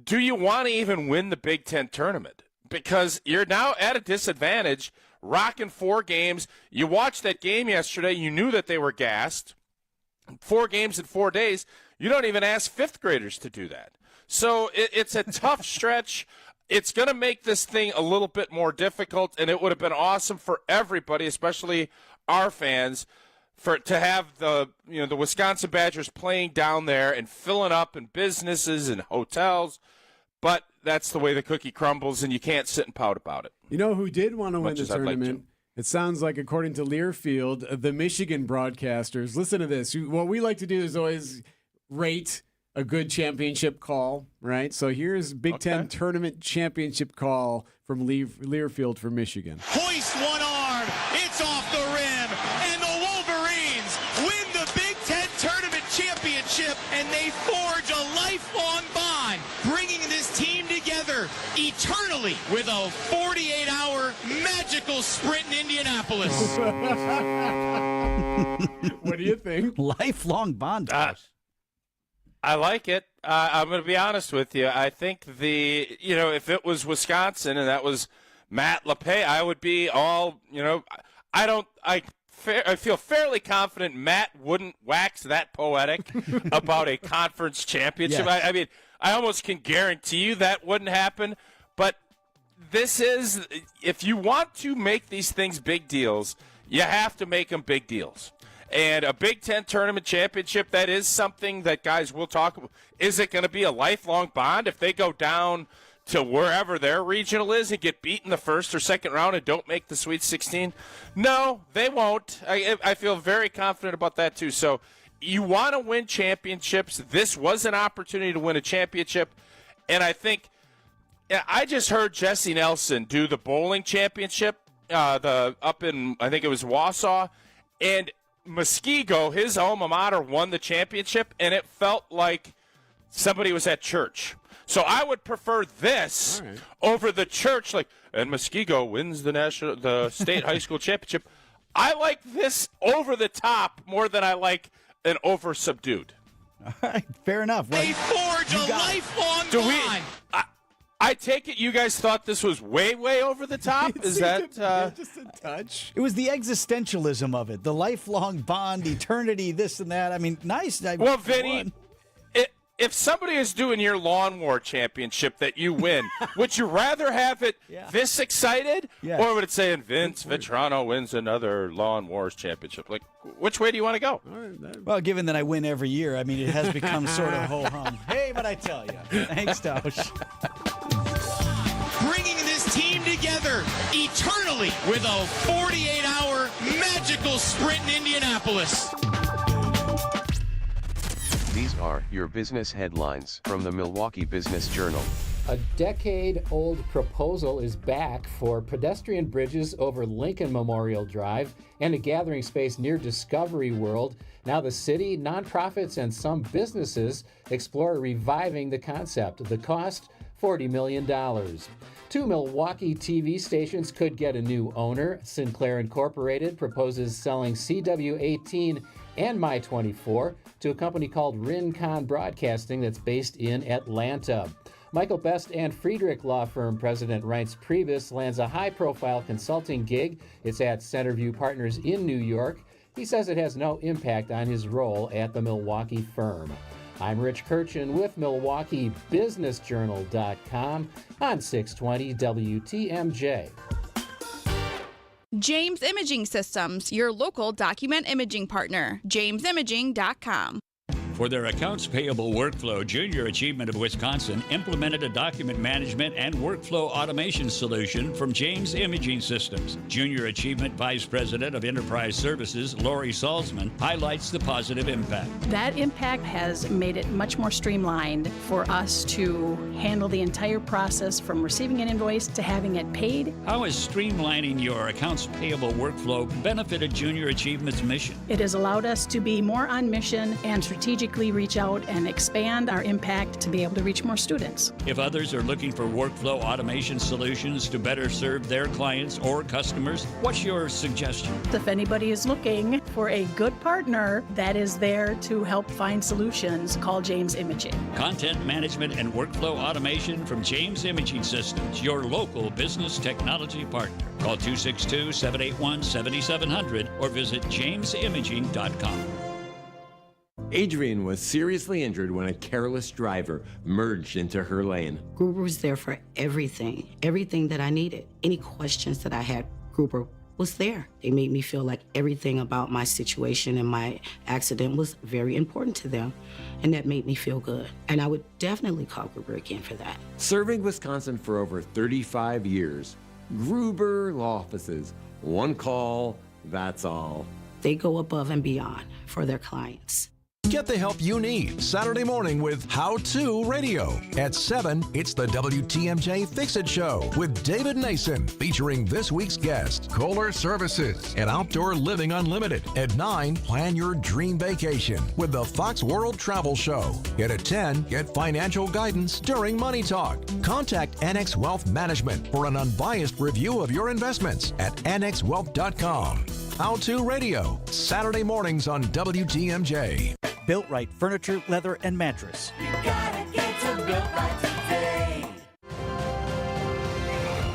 do you want to even win the Big Ten tournament? Because you're now at a disadvantage, rocking 4 games. You watched that game yesterday. You knew that they were gassed. 4 games in 4 days. You don't even ask 5th graders to do that. So it's a tough stretch. It's going to make this thing a little bit more difficult, and it would have been awesome for everybody, especially our fans, to have the Wisconsin Badgers playing down there and filling up in businesses and hotels. But that's the way the cookie crumbles, and you can't sit and pout about it. You know who did want to win the tournament? It sounds like, according to Learfield, the Michigan broadcasters. Listen to this. What we like to do is always rate a good championship call, right? So here's Big Ten tournament championship call from Learfield for Michigan. Hoist one arm. It's off the rim. And the Wolverines win the Big Ten tournament championship, and they forge a lifelong bond, bringing this team together eternally with a 48-hour magical sprint in Indianapolis. What do you think? Lifelong bond. I like it. I'm going to be honest with you. I think if it was Wisconsin and that was Matt LePay, I would be all, I feel fairly confident Matt wouldn't wax that poetic about a conference championship. Yes. I mean, I almost can guarantee you that wouldn't happen. But this is, if you want to make these things big deals, you have to make them big deals. And a Big Ten tournament championship, that is something that guys will talk about. Is it going to be a lifelong bond if they go down to wherever their regional is and get beat in the first or second round and don't make the Sweet 16? No, they won't. I feel very confident about that, too. So you want to win championships. This was an opportunity to win a championship. And I think I just heard Jesse Nelson do the bowling championship up in, I think it was Wausau. And Muskego, his alma mater, won the championship, and it felt like somebody was at church. So I would prefer this over the church, and Muskego wins the state high school championship. I like this over the top more than I like an over subdued. All right, fair enough. They forge a lifelong bond. I take it you guys thought this was way, way over the top? Is that just a touch? It was the existentialism of it, the lifelong bond, eternity, this and that. I mean, nice. Well, Vinny, if somebody is doing your lawn war championship that you win, would you rather have it this excited, or would it say, Vince Vitrano wins another lawn wars championship? Like, which way do you want to go? Well, given that I win every year, I mean, it has become sort of ho-hum. Hey, but I tell you. Thanks, Tosh. Bringing this team together eternally with a 48-hour magical sprint in Indianapolis. These are your business headlines from the Milwaukee Business Journal. A decade-old proposal is back for pedestrian bridges over Lincoln Memorial Drive and a gathering space near Discovery World. Now the city, nonprofits, and some businesses explore reviving the concept. The cost, $40 million. 2 Milwaukee TV stations could get a new owner. Sinclair Incorporated proposes selling CW18 and My24 to a company called Rincon Broadcasting that's based in Atlanta. Michael Best and Friedrich law firm president Reince Priebus lands a high-profile consulting gig. It's at Centerview Partners in New York. He says it has no impact on his role at the Milwaukee firm. I'm Rich Kirchen with MilwaukeeBusinessJournal.com on 620 WTMJ. James Imaging Systems, your local document imaging partner. JamesImaging.com. For their accounts payable workflow, Junior Achievement of Wisconsin implemented a document management and workflow automation solution from James Imaging Systems. Junior Achievement Vice President of Enterprise Services, Lori Salzman, highlights the positive impact. That impact has made it much more streamlined for us to handle the entire process from receiving an invoice to having it paid. How has streamlining your accounts payable workflow benefited Junior Achievement's mission? It has allowed us to be more on mission and strategically reach out and expand our impact to be able to reach more students. If others are looking for workflow automation solutions to better serve their clients or customers, what's your suggestion? If anybody is looking for a good partner that is there to help find solutions, call James Imaging. Content management and workflow automation from James Imaging Systems, your local business technology partner. Call 262-781-7700 or visit jamesimaging.com. Adrian was seriously injured when a careless driver merged into her lane. Gruber was there for everything that I needed. Any questions that I had, Gruber was there. They made me feel like everything about my situation and my accident was very important to them, and that made me feel good. And I would definitely call Gruber again for that. Serving Wisconsin for over 35 years, Gruber Law Offices, one call, that's all. They go above and beyond for their clients. Get the help you need Saturday morning with How To Radio. At 7, it's the WTMJ Fix-It Show with David Nason, featuring this week's guest, Kohler Services and Outdoor Living Unlimited. At 9, plan your dream vacation with the Fox World Travel Show. And at 10, get financial guidance during Money Talk. Contact Annex Wealth Management for an unbiased review of your investments at annexwealth.com. How To Radio, Saturday mornings on WTMJ. Built Right Furniture, Leather, and Mattress. You gotta get to Built Right today.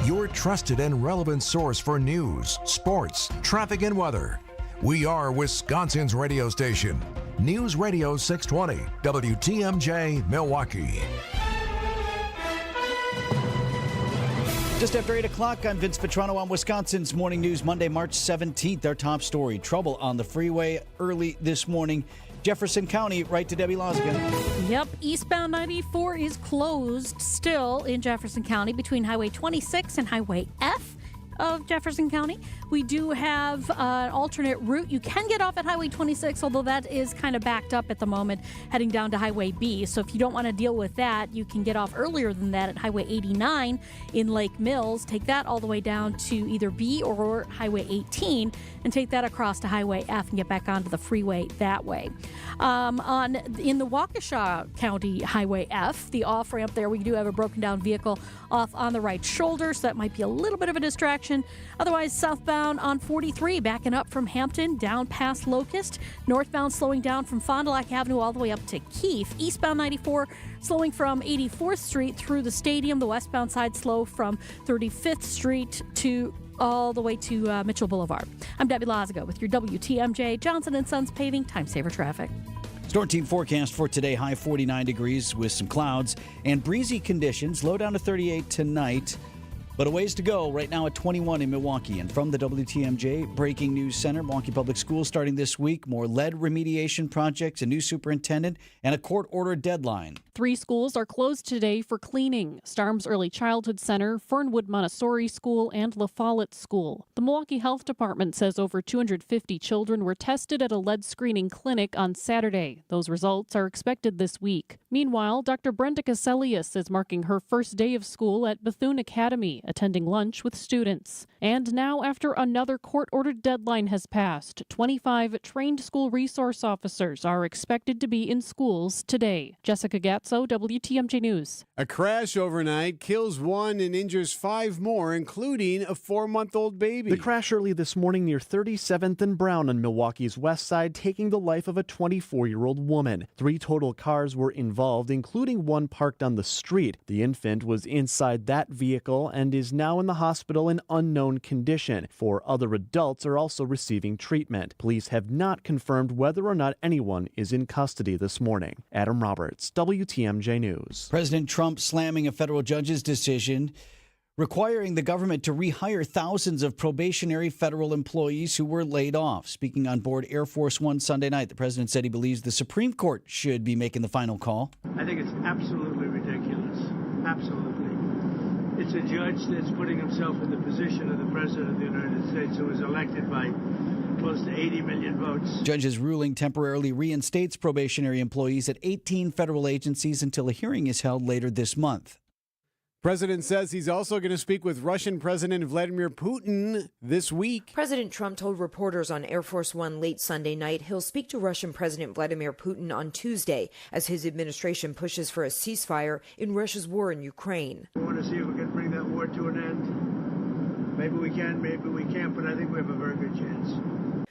Your trusted and relevant source for news, sports, traffic, and weather. We are Wisconsin's radio station. News Radio 620, WTMJ, Milwaukee. Just after 8 o'clock, I'm Vince Vitrano on Wisconsin's Morning News, Monday, March 17th. Our top story, trouble on the freeway early this morning. Jefferson County, right to Debbie Lozigan. Yep, eastbound 94 is closed still in Jefferson County between Highway 26 and Highway F of Jefferson County. We do have an alternate route. You can get off at Highway 26, although that is kind of backed up at the moment, heading down to Highway B. So if you don't want to deal with that, you can get off earlier than that at Highway 89 in Lake Mills. Take that all the way down to either B or Highway 18 and take that across to Highway F and get back onto the freeway that way. In the Waukesha County Highway F, the off-ramp there, we do have a broken down vehicle off on the right shoulder, so that might be a little bit of a distraction. Otherwise, southbound on 43, backing up from Hampton down past Locust. Northbound slowing down from Fond du Lac Avenue all the way up to Keefe. Eastbound 94 slowing from 84th Street through the stadium. The westbound side slow from 35th Street to all the way to Mitchell Boulevard. I'm Debbie Loziga with your WTMJ Johnson & Sons Paving Time Saver Traffic. Storm team forecast for today, high 49 degrees with some clouds and breezy conditions. Low down to 38 tonight. But a ways to go right now at 21 in Milwaukee. And from the WTMJ Breaking News Center, Milwaukee Public Schools starting this week. More lead remediation projects, a new superintendent, and a court-ordered deadline. 3 schools are closed today for cleaning: Starms Early Childhood Center, Fernwood Montessori School, and La Follette School. The Milwaukee Health Department says over 250 children were tested at a lead screening clinic on Saturday. Those results are expected this week. Meanwhile, Dr. Brenda Caselius is marking her first day of school at Bethune Academy, attending lunch with students. And now, after another court-ordered deadline has passed, 25 trained school resource officers are expected to be in schools today. Jessica Gatso, WTMJ News. A crash overnight kills 1 and injures 5 more, including a 4-month-old baby. The crash early this morning near 37th and Brown on Milwaukee's west side, taking the life of a 24-year-old woman. 3 total cars were involved, including one parked on the street. The infant was inside that vehicle and is now in the hospital in unknown condition. 4 other adults are also receiving treatment. Police have not confirmed whether or not anyone is in custody this morning. Adam Roberts, WTMJ News. President Trump slamming a federal judge's decision requiring the government to rehire thousands of probationary federal employees who were laid off. Speaking on board Air Force One Sunday night, the president said he believes the Supreme Court should be making the final call. I think it's absolutely ridiculous. Absolutely. It's a judge that's putting himself in the position of the President of the United States, who was elected by close to 80 million votes. Judge's ruling temporarily reinstates probationary employees at 18 federal agencies until a hearing is held later this month. President says he's also going to speak with Russian President Vladimir Putin this week. President Trump told reporters on Air Force One late Sunday night he'll speak to Russian President Vladimir Putin on Tuesday as his administration pushes for a ceasefire in Russia's war in Ukraine. We want to see if we can bring that war to an end. Maybe we can, maybe we can't, but I think we have a very good chance.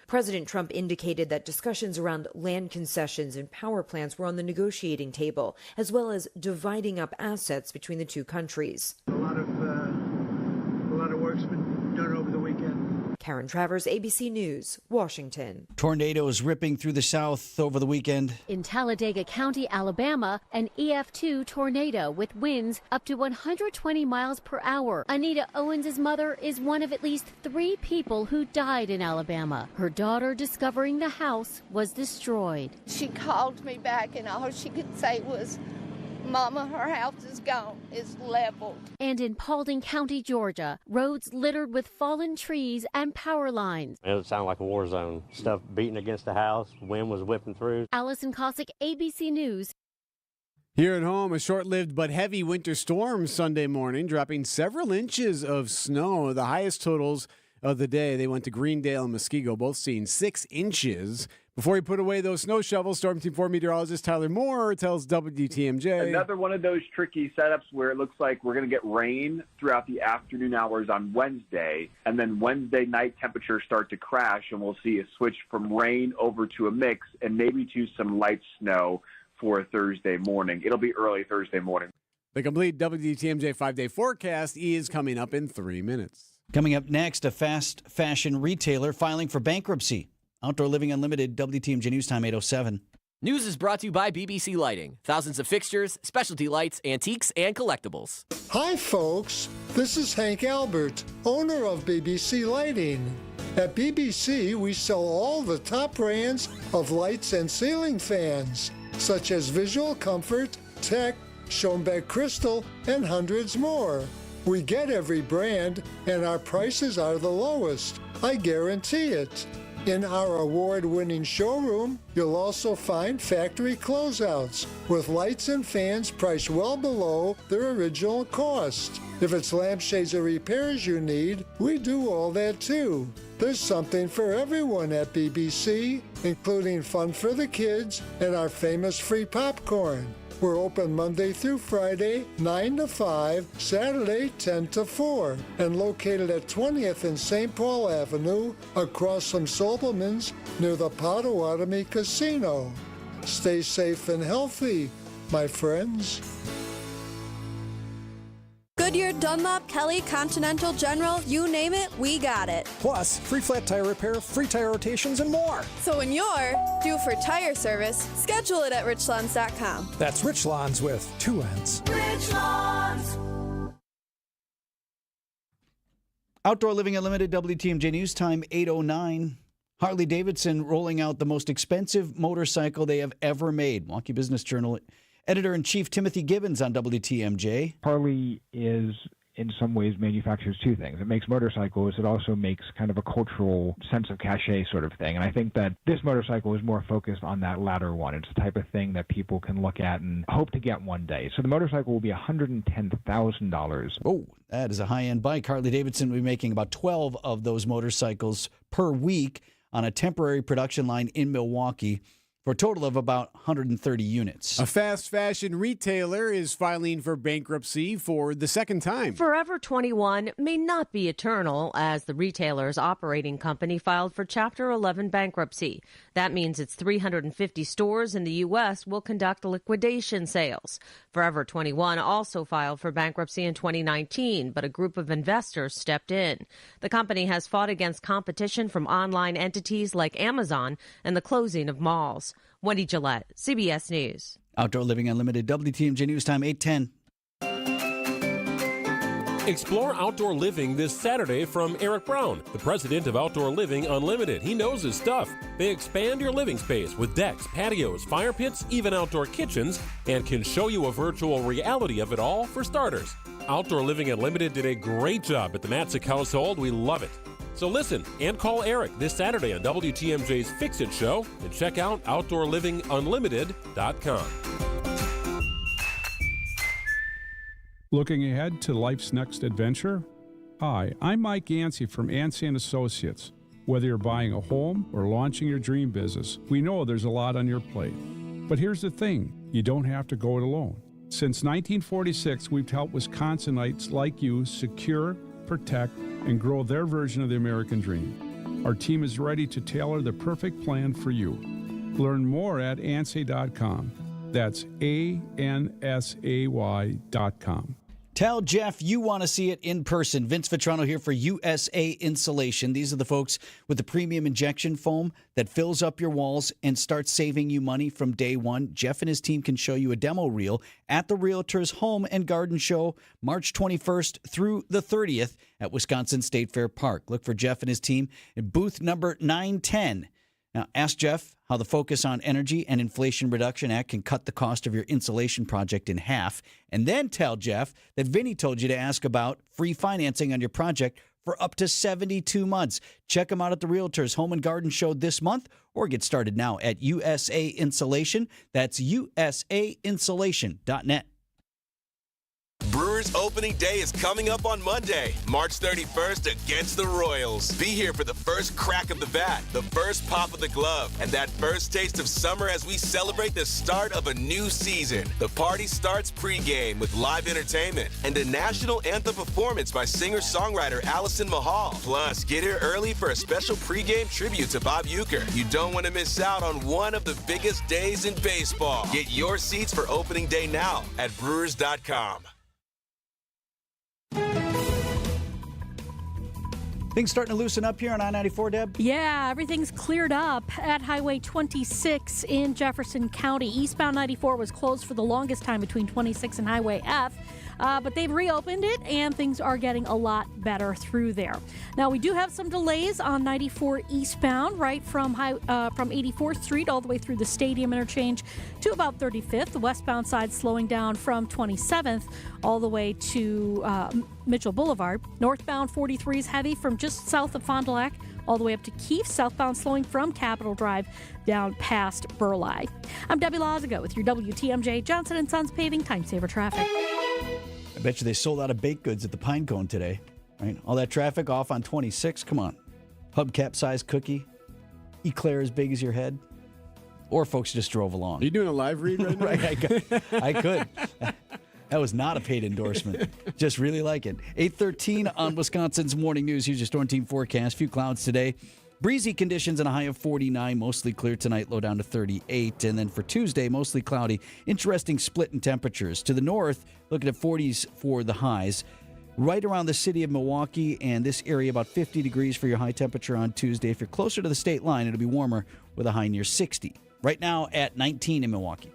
President Trump indicated that discussions around land concessions and power plants were on the negotiating table, as well as dividing up assets between the two countries. A lot of work's been done over the weekend. Karen Travers, ABC News, Washington. Tornadoes ripping through the south over the weekend. In Talladega County, Alabama, an EF2 tornado with winds up to 120 miles per hour. Anita Owens' mother is one of at least 3 people who died in Alabama. Her daughter discovering the house was destroyed. She called me back and all she could say was, Mama, her house is gone. It's leveled. And in Paulding County, Georgia, roads littered with fallen trees and power lines. It sounded like a war zone. Stuff beating against the house, wind was whipping through. Allison Cossack, ABC News. Here at home, a short-lived but heavy winter storm Sunday morning, dropping several inches of snow. The highest totals of the day, they went to Greendale and Muskego, both seeing 6 inches. Before he put away those snow shovels, Storm Team 4 meteorologist Tyler Moore tells WTMJ. Another one of those tricky setups where it looks like we're going to get rain throughout the afternoon hours on Wednesday, and then Wednesday night temperatures start to crash, and we'll see a switch from rain over to a mix and maybe to some light snow for Thursday morning. It'll be early Thursday morning. The complete WTMJ 5-day forecast is coming up in 3 minutes. Coming up next, a fast fashion retailer filing for bankruptcy. Outdoor Living Unlimited, WTMJ News Time 8:07. News is brought to you by BBC Lighting. Thousands of fixtures, specialty lights, antiques, and collectibles. Hi, folks. This is Hank Albert, owner of BBC Lighting. At BBC, we sell all the top brands of lights and ceiling fans, such as Visual Comfort, Tech, Schoenbeck Crystal, and hundreds more. We get every brand, and our prices are the lowest. I guarantee it. In our award-winning showroom, you'll also find factory closeouts with lights and fans priced well below their original cost. If it's lampshades or repairs you need, we do all that too. There's something for everyone at BBC, including fun for the kids and our famous free popcorn. We're open Monday through Friday, 9 to 5, Saturday, 10 to 4, and located at 20th and St. Paul Avenue, across from Sobelman's, near the Potawatomi Casino. Stay safe and healthy, my friends. Goodyear, Dunlop, Kelly, Continental, General, you name it, we got it. Plus, free flat tire repair, free tire rotations, and more. So when you're due for tire service, schedule it at richlawns.com. That's Rich Lawns with 2 N's. Rich Lawns. Outdoor Living Unlimited, WTMJ News Time 8:09. Harley Davidson rolling out the most expensive motorcycle they have ever made. Milwaukee Business Journal Editor-in-Chief Timothy Gibbons on WTMJ. Harley is, in some ways, manufactures two things. It makes motorcycles. It also makes kind of a cultural sense of cachet sort of thing. And I think that this motorcycle is more focused on that latter one. It's the type of thing that people can look at and hope to get one day. So the motorcycle will be $110,000. Oh, that is a high-end bike. Harley Davidson will be making about 12 of those motorcycles per week on a temporary production line in Milwaukee, for a total of about 130 units. A fast fashion retailer is filing for bankruptcy for the second time. Forever 21 may not be eternal, as the retailer's operating company filed for Chapter 11 bankruptcy. That means its 350 stores in the U.S. will conduct liquidation sales. Forever 21 also filed for bankruptcy in 2019, but a group of investors stepped in. The company has fought against competition from online entities like Amazon and the closing of malls. Wendy Gillette, CBS News. Outdoor Living Unlimited, WTMJ News Time 8:10. Explore outdoor living this Saturday from Erik Brown, the president of Outdoor Living Unlimited. He knows his stuff. They expand your living space with decks, patios, fire pits, even outdoor kitchens, and can show you a virtual reality of it all for starters. Outdoor Living Unlimited did a great job at the Matzik household. We love it. So listen and call Erik this Saturday on WTMJ's Fix It Show and check out OutdoorLivingUnlimited.com. Looking ahead to life's next adventure? Hi, I'm Mike Yancey from Yancey & Associates. Whether you're buying a home or launching your dream business, we know there's a lot on your plate. But here's the thing, you don't have to go it alone. Since 1946, we've helped Wisconsinites like you secure, protect, and grow their version of the American dream. Our team is ready to tailor the perfect plan for you. Learn more at ANSAY.com. That's ANSAY.com. Tell Jeff you want to see it in person. Vince Vitrano here for USA Insulation. These are the folks with the premium injection foam that fills up your walls and starts saving you money from day one. Jeff and his team can show you a demo reel at the Realtors Home and Garden Show, March 21st through the 30th at Wisconsin State Fair Park. Look for Jeff and his team in booth number 910. Now, ask Jeff how the Focus on Energy and Inflation Reduction Act can cut the cost of your insulation project in half. And then tell Jeff that Vinny told you to ask about free financing on your project for up to 72 months. Check them out at the Realtors Home and Garden Show this month or get started now at USA Insulation. That's usainsulation.net. Brewers opening day is coming up on Monday, March 31st against the Royals. Be here for the first crack of the bat, the first pop of the glove, and that first taste of summer as we celebrate the start of a new season. The party starts pregame with live entertainment and a national anthem performance by singer-songwriter Allison Mahal. Plus, get here early for a special pregame tribute to Bob Uecker. You don't want to miss out on one of the biggest days in baseball. Get your seats for opening day now at Brewers.com. Things starting to loosen up here on I-94, Deb? Yeah, everything's cleared up at Highway 26 in Jefferson County. Eastbound 94 was closed for the longest time between 26 and Highway F. But they've reopened it, and things are getting a lot better through there. Now, we do have some delays on 94 eastbound, right from 84th Street all the way through the Stadium interchange to about 35th. The westbound side slowing down from 27th all the way to Mitchell Boulevard. Northbound 43 is heavy from just south of Fond du Lac all the way up to Keefe. Southbound slowing from Capitol Drive down past Burleigh. I'm Debbie Lazaga with your WTMJ Johnson & Sons Paving Time Saver Traffic. I bet you they sold out of baked goods at the Pine Cone today, right? All that traffic off on 26. Come on. Hubcap-sized cookie, eclair as big as your head, or folks just drove along. Are you doing a live read right now? Right, I could. That was not a paid endorsement. Just really like it. 8:13 on Wisconsin's Morning News. Here's your Storm Team forecast. Few clouds today. Breezy conditions and a high of 49. Mostly clear tonight, low down to 38. And then for Tuesday, mostly cloudy. Interesting split in temperatures. To the north, looking at 40s for the highs. Right around the city of Milwaukee and this area, about 50 degrees for your high temperature on Tuesday. If you're closer to the state line, it'll be warmer with a high near 60. Right now at 19 in Milwaukee.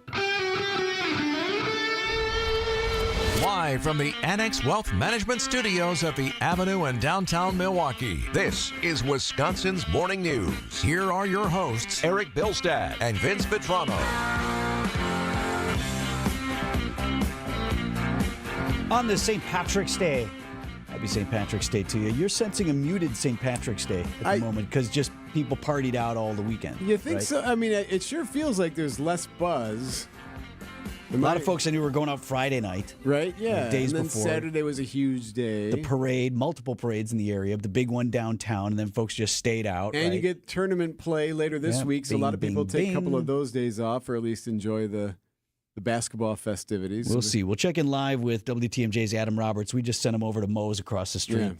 Live from the Annex Wealth Management Studios at the Avenue in downtown Milwaukee, this is Wisconsin's Morning News. Here are your hosts, Erik Bilstad and Vince Vitrano. On this St. Patrick's Day, happy St. Patrick's Day to you. You're sensing a muted St. Patrick's Day at the moment because just people partied out all the weekend. You think right? so? I mean, it sure feels like there's less buzz. A lot of folks I knew were going out Friday night. Right, yeah. Days and then before. Saturday was a huge day. The parade, multiple parades in the area, the big one downtown, and then folks just stayed out. And right? you get tournament play later this week, so a lot of people take a couple of those days off, or at least enjoy the basketball festivities. We'll see. We'll check in live with WTMJ's Adam Roberts. We just sent him over to Moe's across the street. Yeah.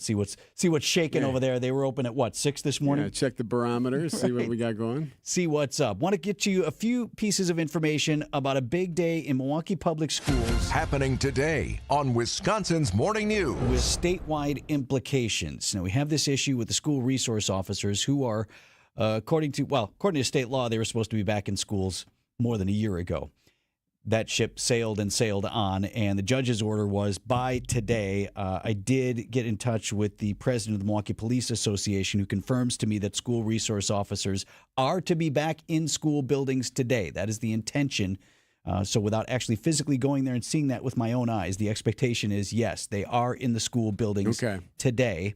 See what's shaking over there. They were open at 6 this morning? Yeah, check the barometer, see what we got going. See what's up. Want to get you a few pieces of information about a big day in Milwaukee Public Schools. Happening today on Wisconsin's Morning News. With statewide implications. Now, we have this issue with the school resource officers who are, according to state law, they were supposed to be back in schools more than a year ago. That ship sailed on, and the judge's order was by today. I did get in touch with the president of the Milwaukee Police Association, who confirms to me that school resource officers are to be back in school buildings today. That is the intention. So without actually physically going there and seeing that with my own eyes, the expectation is, yes, they are in the school buildings today.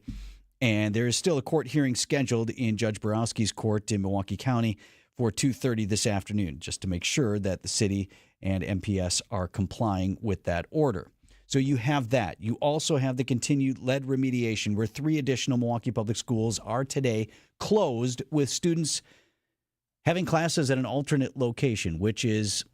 And there is still a court hearing scheduled in Judge Borowski's court in Milwaukee County for 2:30 this afternoon, just to make sure that the city and MPS are complying with that order. So you have that. You also have the continued lead remediation, where 3 additional Milwaukee Public Schools are today closed with students having classes at an alternate location, which is,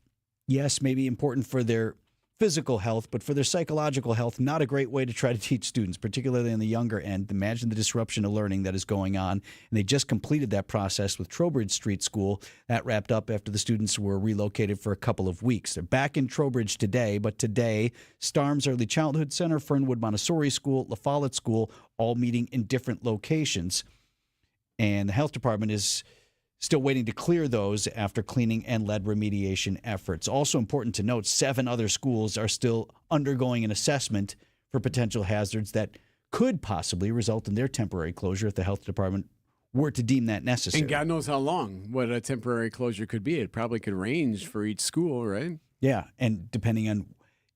yes, maybe important for their physical health, but for their psychological health, not a great way to try to teach students, particularly on the younger end. Imagine the disruption of learning that is going on. And they just completed that process with Trowbridge Street School. That wrapped up after the students were relocated for a couple of weeks. They're back in Trowbridge today, but today, Starnes Early Childhood Center, Fernwood Montessori School, La Follette School, all meeting in different locations. And the health department is still waiting to clear those after cleaning and lead remediation efforts. Also important to note, 7 other schools are still undergoing an assessment for potential hazards that could possibly result in their temporary closure if the health department were to deem that necessary. And God knows how long, what a temporary closure could be. It probably could range for each school, right? Yeah, and depending on,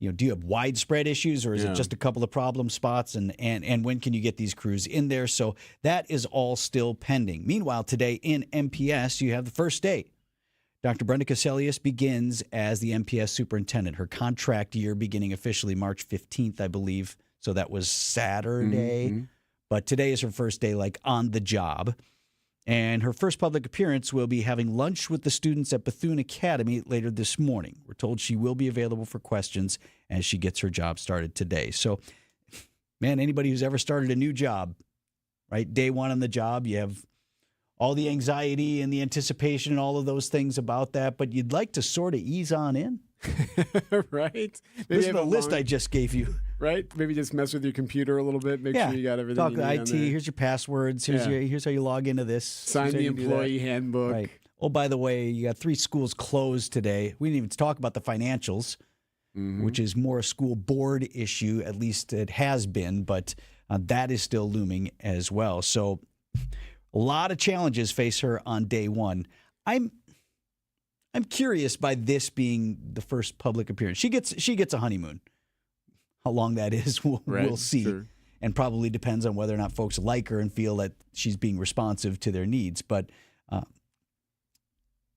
do you have widespread issues or is it just a couple of problem spots? And when can you get these crews in there? So that is all still pending. Meanwhile, today in MPS, you have the first day. Dr. Brenda Caselius begins as the MPS superintendent. Her contract year beginning officially March 15th, I believe. So that was Saturday. Mm-hmm. But today is her first day, on the job. And her first public appearance will be having lunch with the students at Bethune Academy later this morning. We're told she will be available for questions as she gets her job started today. So, man, anybody who's ever started a new job, right, day one on the job, you have all the anxiety and the anticipation and all of those things about that, but you'd like to sort of ease on in. Right? Listen to the list I just gave you. Right? Maybe just mess with your computer a little bit. Make sure you got everything Talk you to need IT. Here's your passwords. Here's how you log into this. Sign the employee handbook. Right. Oh, by the way, you got 3 schools closed today. We didn't even talk about the financials, which is more a school board issue. At least it has been, but that is still looming as well. So a lot of challenges face her on day one. I'm curious by this being the first public appearance. She gets a honeymoon. How long that is, we'll see. Sure. And probably depends on whether or not folks like her and feel that she's being responsive to their needs. But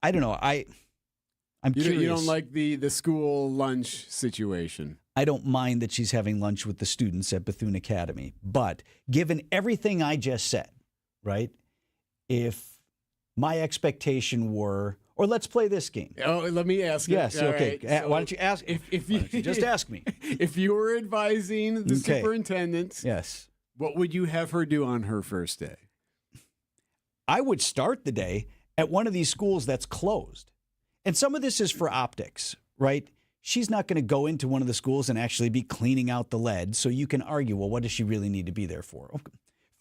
I don't know. I'm curious. You don't like the school lunch situation? I don't mind that she's having lunch with the students at Bethune Academy. But given everything I just said, right, if my expectation were... Or let's play this game. Oh, let me ask you. Yes, okay. Right. So why don't you ask? If you just ask me. If you were advising the superintendent, yes, what would you have her do on her first day? I would start the day at one of these schools that's closed. And some of this is for optics, right? She's not going to go into one of the schools and actually be cleaning out the lead. So you can argue, well, what does she really need to be there for? Okay.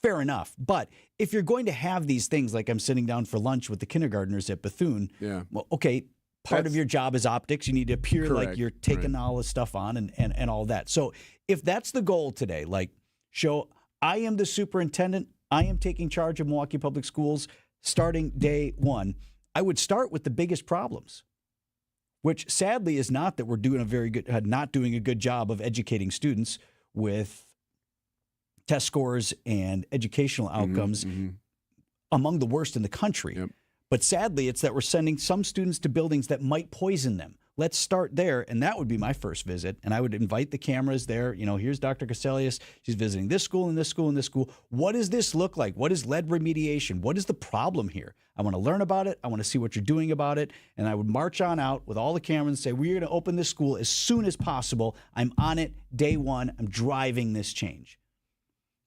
Fair enough. But if you're going to have these things, like I'm sitting down for lunch with the kindergartners at Bethune, well, okay, part of your job is optics. You need to appear like you're taking all this stuff on and all that. So if that's the goal today, show I am the superintendent, I am taking charge of Milwaukee Public Schools starting day one, I would start with the biggest problems, which sadly is not that we're doing not doing a good job of educating students with test scores and educational outcomes among the worst in the country. Yep. But sadly, it's that we're sending some students to buildings that might poison them. Let's start there, and that would be my first visit. And I would invite the cameras there. Here's Dr. Caselius. She's visiting this school and this school and this school. What does this look like? What is lead remediation? What is the problem here? I want to learn about it. I want to see what you're doing about it. And I would march on out with all the cameras and say, we're going to open this school as soon as possible. I'm on it day one. I'm driving this change.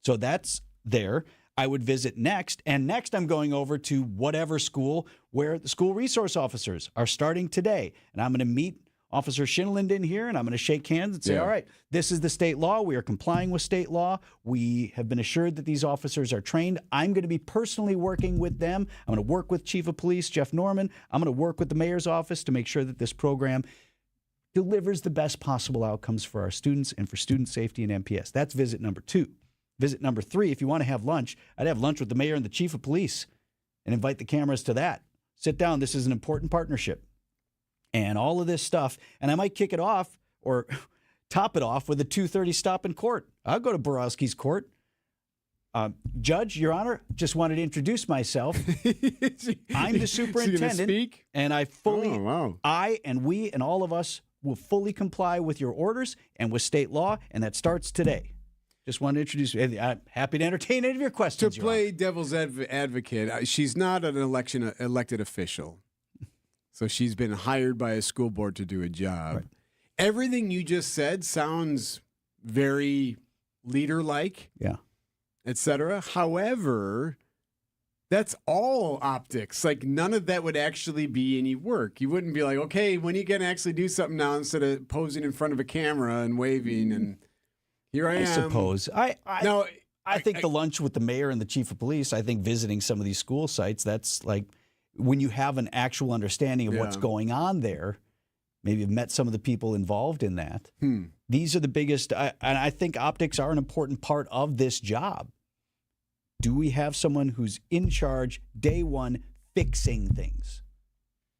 So that's there. I would visit next. And next I'm going over to whatever school where the school resource officers are starting today. And I'm going to meet Officer Shinland in here, and I'm going to shake hands and say, all right, this is the state law. We are complying with state law. We have been assured that these officers are trained. I'm going to be personally working with them. I'm going to work with Chief of Police Jeff Norman. I'm going to work with the mayor's office to make sure that this program delivers the best possible outcomes for our students and for student safety in MPS. That's visit number 2. Visit number 3, if you want to have lunch, I'd have lunch with the mayor and the chief of police and invite the cameras to that. Sit down. This is an important partnership and all of this stuff. And I might kick it off or top it off with a 2:30 stop in court. I'll go to Borowski's court. Judge, Your Honor, just wanted to introduce myself. I'm the superintendent, and I fully, I and we and all of us will fully comply with your orders and with state law, and that starts today. Just wanted to introduce you. I'm happy to entertain any of your questions. To play devil's advocate, she's not an elected official. So she's been hired by a school board to do a job. Right. Everything you just said sounds very leader-like, et cetera. However, that's all optics. None of that would actually be any work. You wouldn't be like, okay, when are you going to actually do something now instead of posing in front of a camera and waving and... Here I am. I suppose. I think the lunch with the mayor and the chief of police, I think visiting some of these school sites, that's when you have an actual understanding of what's going on there, maybe you've met some of the people involved in that. These are the biggest, and I think optics are an important part of this job. Do we have someone who's in charge day one fixing things?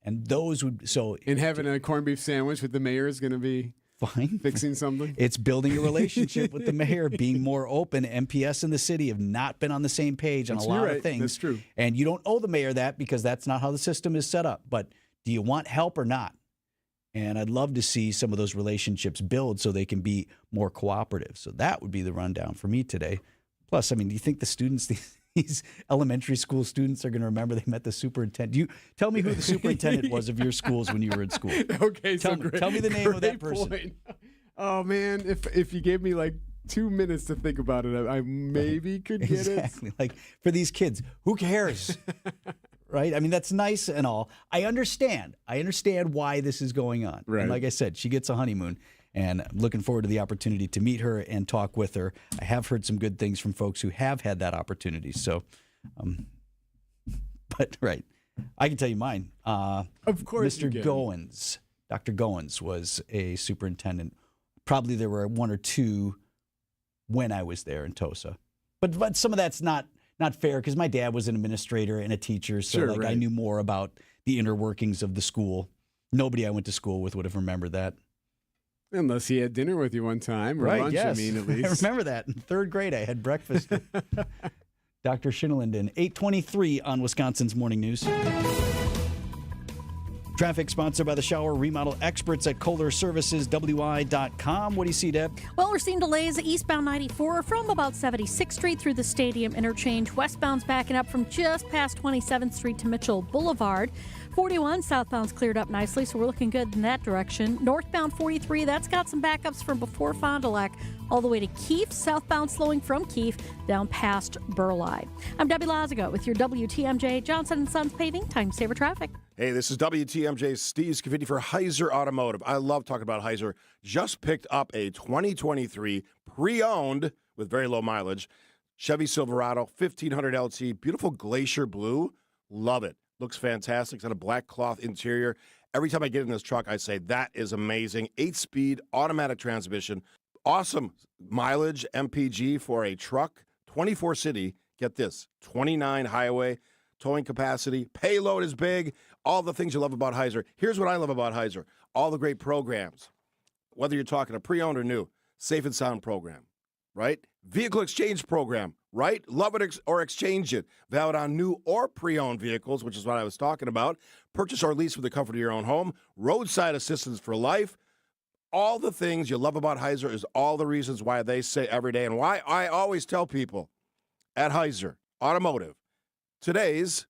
And those would And having a corned beef sandwich with the mayor is going to be fine. Fixing something. It's building a relationship with the mayor, being more open. MPS and the city have not been on the same page on a lot of things. That's true. And you don't owe the mayor that because that's not how the system is set up. But do you want help or not? And I'd love to see some of those relationships build so they can be more cooperative. So that would be the rundown for me today. Plus, I mean, do you think the students, these elementary school students, are going to remember they met the superintendent? You tell me who the superintendent was of your schools when you were in school. Okay, tell me the name of that person. Point. Oh man, if you gave me like 2 minutes to think about it, I maybe could get exactly. Like for these kids, who cares? Right? I mean, that's nice and all. I understand why this is going on. Right. And like I said, she gets a honeymoon. And I'm looking forward to the opportunity to meet her and talk with her. I have heard some good things from folks who have had that opportunity. So, but right, I can tell you mine. Of course, Mr. Goins, Dr. Goins was a superintendent. Probably there were one or two when I was there in Tosa, but some of that's not fair because my dad was an administrator and a teacher, so Sure, I right. knew more about the inner workings of the school. Nobody I went to school with would have remembered that. Unless he had dinner with you one time, or lunch, yes. I mean, at least. I remember that. In third grade, I had breakfast with Dr. Shinelinden. 8:23 on Wisconsin's Morning News. Traffic sponsored by the shower remodel experts at KohlerServicesWI.com. What do you see, Deb? Well, we're seeing delays eastbound 94 from about 76th Street through the Stadium Interchange. Westbound's backing up from just past 27th Street to Mitchell Boulevard. 41 southbound's cleared up nicely, so we're looking good in that direction. Northbound 43, that's got some backups from before Fond du Lac all the way to Keefe. Southbound slowing from Keefe down past Burleigh. I'm Debbie Lazaga with your WTMJ Johnson & Sons Paving Time Saver Traffic. Hey, this is WTMJ's Steve Scavidi for Heiser Automotive. I love talking about Heiser. Just picked up a 2023 pre-owned with very low mileage Chevy Silverado 1500 LT, beautiful glacier blue. Love it. Looks fantastic. It's got a black cloth interior. Every time I get in this truck, I say, that is amazing. 8-speed automatic transmission. Awesome mileage MPG for a truck. 24 city. Get this. 29 highway. Towing capacity. Payload is big. All the things you love about Heiser. Here's what I love about Heiser. All the great programs. Whether you're talking a pre-owned or new. Safe and sound program. Right? Vehicle exchange program, right? Love it or exchange it. Valid on new or pre-owned vehicles, which is what I was talking about. Purchase or lease with the comfort of your own home. Roadside assistance for life. All the things you love about Heiser is all the reasons why they say every day and why I always tell people at Heiser Automotive, today's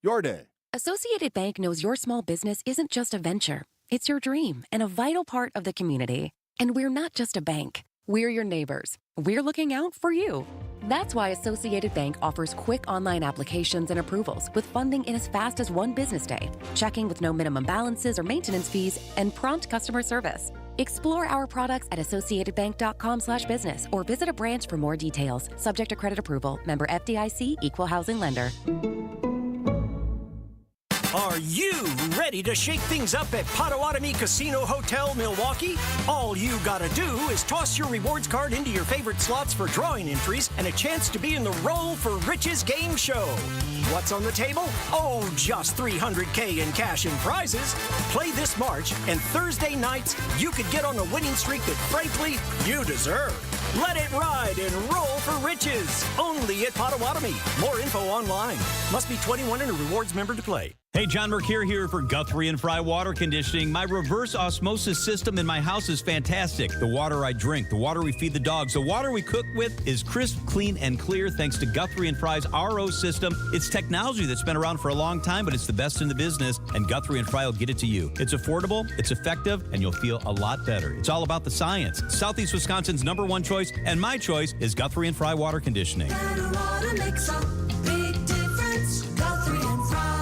your day. Associated Bank knows your small business isn't just a venture. It's your dream and a vital part of the community. And we're not just a bank. We're your neighbors. We're looking out for you. That's why Associated Bank offers quick online applications and approvals with funding in as fast as one business day, checking with no minimum balances or maintenance fees, and prompt customer service. Explore our products at associatedbank.com/business or visit a branch for more details. Subject to credit approval. Member FDIC, Equal Housing Lender. Are you ready to shake things up at Potawatomi Casino Hotel, Milwaukee? All you gotta do is toss your rewards card into your favorite slots for drawing entries and a chance to be in the Roll for Riches game show. What's on the table? Oh, just $300K in cash and prizes. Play this March, and Thursday nights, you could get on a winning streak that, frankly, you deserve. Let it ride and roll for riches. Only at Potawatomi. More info online. Must be 21 and a rewards member to play. Hey, John Mercure here for Guthrie and Fry Water Conditioning. My reverse osmosis system in my house is fantastic. The water I drink, the water we feed the dogs, the water we cook with is crisp, clean, and clear thanks to Guthrie and Fry's RO system. It's technology that's been around for a long time, but it's the best in the business, and Guthrie and Fry will get it to you. It's affordable, it's effective, and you'll feel a lot better. It's all about the science. Southeast Wisconsin's #1 choice, and my choice is Guthrie and Fry Water Conditioning. Better water makes a big difference. Guthrie and Fry.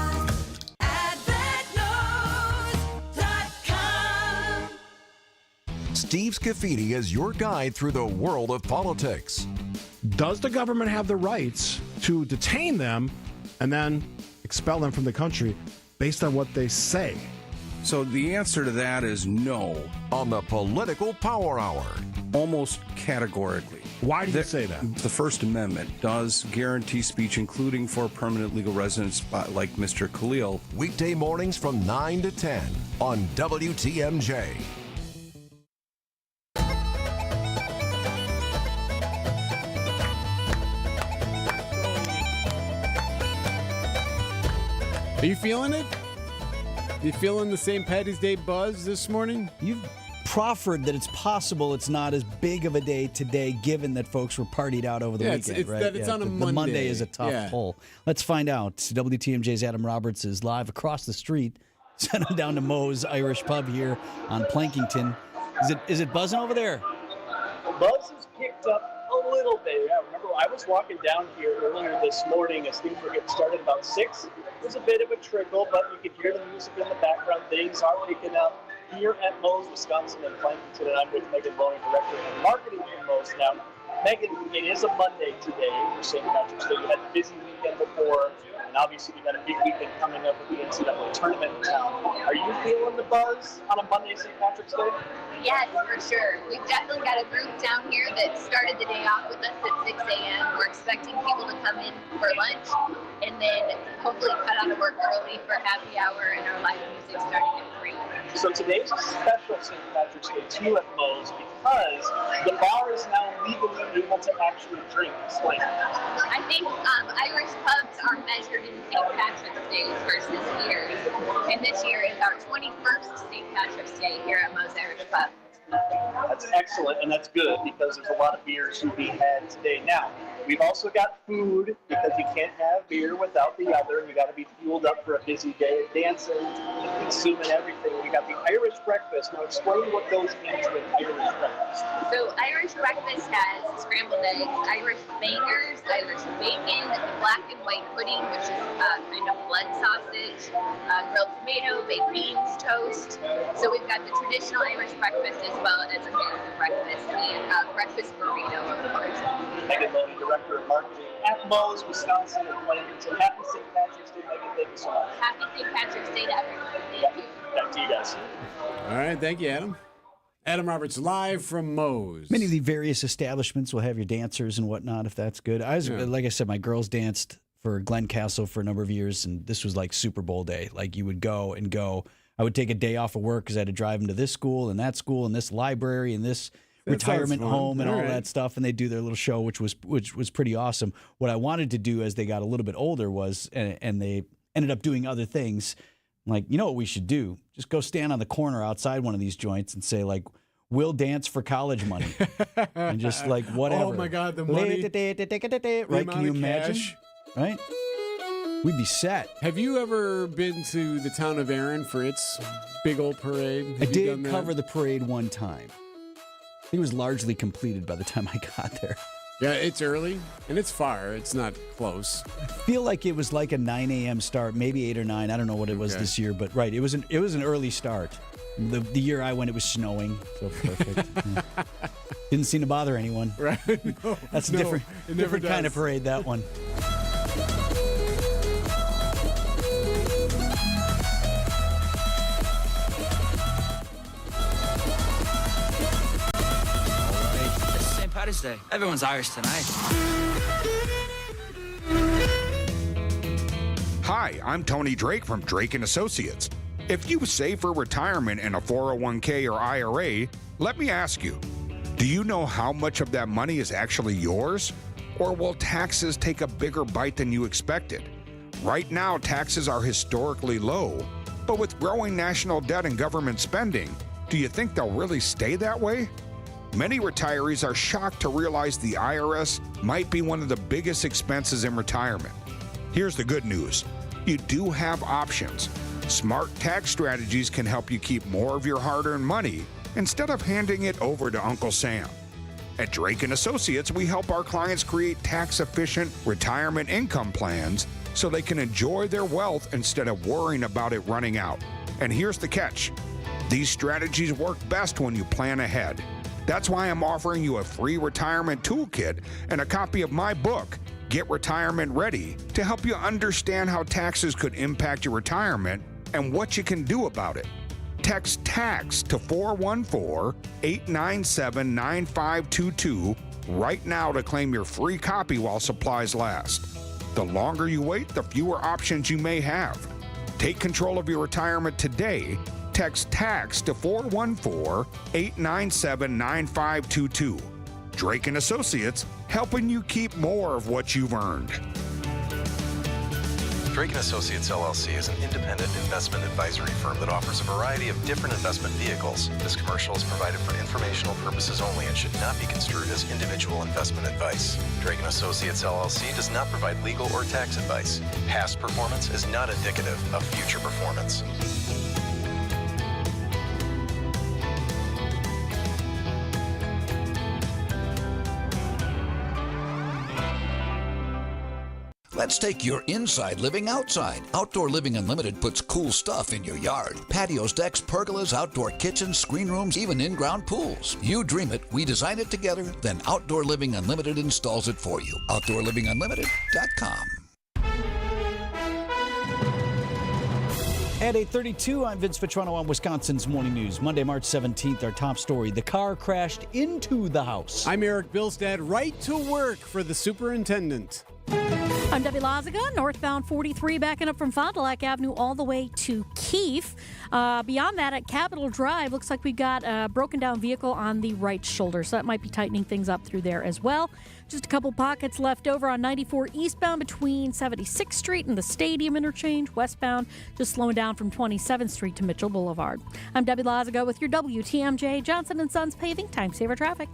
Steve Scafidi is your guide through the world of politics. Does the government have the rights to detain them and then expel them from the country based on what they say? So the answer to that is no. On the Political Power Hour. Almost categorically. Why do you say that? The First Amendment does guarantee speech, including for permanent legal residents like Mr. Khalil. Weekday mornings from 9 to 10 on WTMJ. Are you feeling it? You feeling the St. Patty's Day buzz this morning? You've proffered that it's possible it's not as big of a day today, given that folks were partied out over the weekend, right? That it's on a Monday. The Monday is a tough pull. Let's find out. WTMJ's Adam Roberts is live across the street. Send him down to Moe's Irish Pub here on Plankington. Is it buzzing over there? The buzz has picked up a little bit. Yeah, remember, I was walking down here earlier this morning as things were getting started about 6. It was a bit of a trickle, but you could hear the music in the background. Things are picking up here at Moe's, Wisconsin, and Plankington, and I'm with Megan Boney, Director of Marketing for Moe's. Now, Megan, it is a Monday today for St. Patrick's Day. You had a busy weekend before, and obviously you got a big weekend coming up with the NCAA tournament in town. Are you feeling the buzz on a Monday, St. Patrick's Day? Yes, for sure. We've definitely got a group down here that started the day off with us at 6 a.m. We're expecting people to come in for lunch and then hopefully cut out of work early for happy hour and our live music starting at 3. So today's a special St. Patrick's Day too at Moe's because the bar is now legally able to actually drink. Explain. I think Irish pubs are measured in St. Patrick's Days versus years. And this year is our 21st St. Patrick's Day here at Moe's Irish Pub. That's excellent, and that's good because there's a lot of beers to be had today. Now, we've also got food because you can't have beer without the other. You got to be fueled up for a busy day of dancing, consuming everything. We got the Irish breakfast. Now, explain what goes into an Irish breakfast. So, Irish breakfast has scrambled eggs, Irish bangers, Irish bacon, black and white pudding, which is kind of blood sausage, grilled tomato, baked beans, toast. So, we've got the traditional Irish breakfast as well as American breakfast and breakfast burrito, of course. Megan Boney, Director of Marketing at Moe's, Wisconsin, and Plankington. Happy St. Patrick's Day, Megan. Thank you so much. Happy St. Patrick's Day to everyone. Thank you. Back to you guys. All right, thank you, Adam. Adam Roberts live from Moe's. Many of the various establishments will have your dancers and whatnot, if that's good. Like I said, my girls danced for Glen Castle for a number of years, and this was like Super Bowl day. Like you would go and go. I would take a day off of work because I had to drive them to this school and that school and this library and this retirement home and all that stuff, and they do their little show, which was pretty awesome. What I wanted to do as they got a little bit older was, and they ended up doing other things. Like, you know what we should do? Just go stand on the corner outside one of these joints and say, like, we'll dance for college money. And just like whatever. Oh my God, the money. Right? Can you imagine? Right? We'd be set. Have you ever been to the town of Erin for its big old parade? I did cover the parade one time. I think it was largely completed by the time I got there. Yeah, it's early and it's far. It's not close. I feel like it was like a 9 a.m. start, maybe 8 or 9. I don't know what it was this year, but right, it was an early start. The year I went, it was snowing, so perfect. Yeah. Didn't seem to bother anyone. Right? No, that's a different kind of parade. That one. Patty's Day. Everyone's Irish tonight. Hi, I'm Tony Drake from Drake & Associates. If you save for retirement in a 401k or IRA, let me ask you, do you know how much of that money is actually yours? Or will taxes take a bigger bite than you expected? Right now, taxes are historically low, but with growing national debt and government spending, do you think they'll really stay that way? Many retirees are shocked to realize the IRS might be one of the biggest expenses in retirement. Here's the good news. You do have options. Smart tax strategies can help you keep more of your hard-earned money instead of handing it over to Uncle Sam. At Drake & Associates, we help our clients create tax-efficient retirement income plans so they can enjoy their wealth instead of worrying about it running out. And here's the catch. These strategies work best when you plan ahead. That's why I'm offering you a free retirement toolkit and a copy of my book, Get Retirement Ready, to help you understand how taxes could impact your retirement and what you can do about it. Text TAX to 414-897-9522 right now to claim your free copy while supplies last. The longer you wait, the fewer options you may have. Take control of your retirement today. Text TAX to 414-897-9522. Drake & Associates, helping you keep more of what you've earned. Drake & Associates LLC is an independent investment advisory firm that offers a variety of different investment vehicles. This commercial is provided for informational purposes only and should not be construed as individual investment advice. Drake & Associates LLC does not provide legal or tax advice. Past performance is not indicative of future performance. Let's take your inside living outside. Outdoor Living Unlimited puts cool stuff in your yard. Patios, decks, pergolas, outdoor kitchens, screen rooms, even in-ground pools. You dream it, we design it together, then Outdoor Living Unlimited installs it for you. OutdoorLivingUnlimited.com. At 8:32, I'm Vince Vitrano on Wisconsin's Morning News. Monday, March 17th, our top story. The car crashed into the house. I'm Erik Bilstad, right to work for the superintendent. I'm Debbie Lazaga, northbound 43, backing up from Fond du Lac Avenue all the way to Keefe. Beyond that, at Capitol Drive, looks like we've got a broken down vehicle on the right shoulder, so that might be tightening things up through there as well. Just a couple pockets left over on 94 eastbound between 76th Street and the Stadium interchange. Westbound, just slowing down from 27th Street to Mitchell Boulevard. I'm Debbie Lazaga with your WTMJ Johnson & Sons Paving Time Saver Traffic.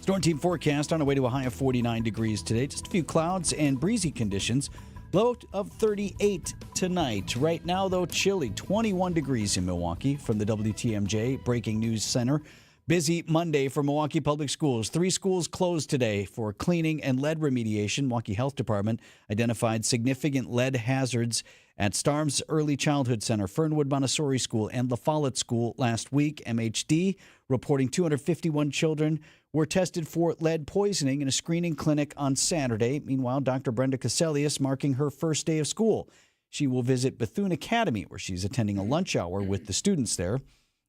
Storm team forecast on our way to a high of 49 degrees today. Just a few clouds and breezy conditions. Low of 38 tonight. Right now, though, chilly. 21 degrees in Milwaukee from the WTMJ Breaking News Center. Busy Monday for Milwaukee Public Schools. 3 schools closed today for cleaning and lead remediation. Milwaukee Health Department identified significant lead hazards at Starnes Early Childhood Center, Fernwood Montessori School, and La Follette School last week. MHD reporting 251 children were tested for lead poisoning in a screening clinic on Saturday. Meanwhile, Dr. Brenda Caselius marking her first day of school. She will visit Bethune Academy, where she's attending a lunch hour with the students there.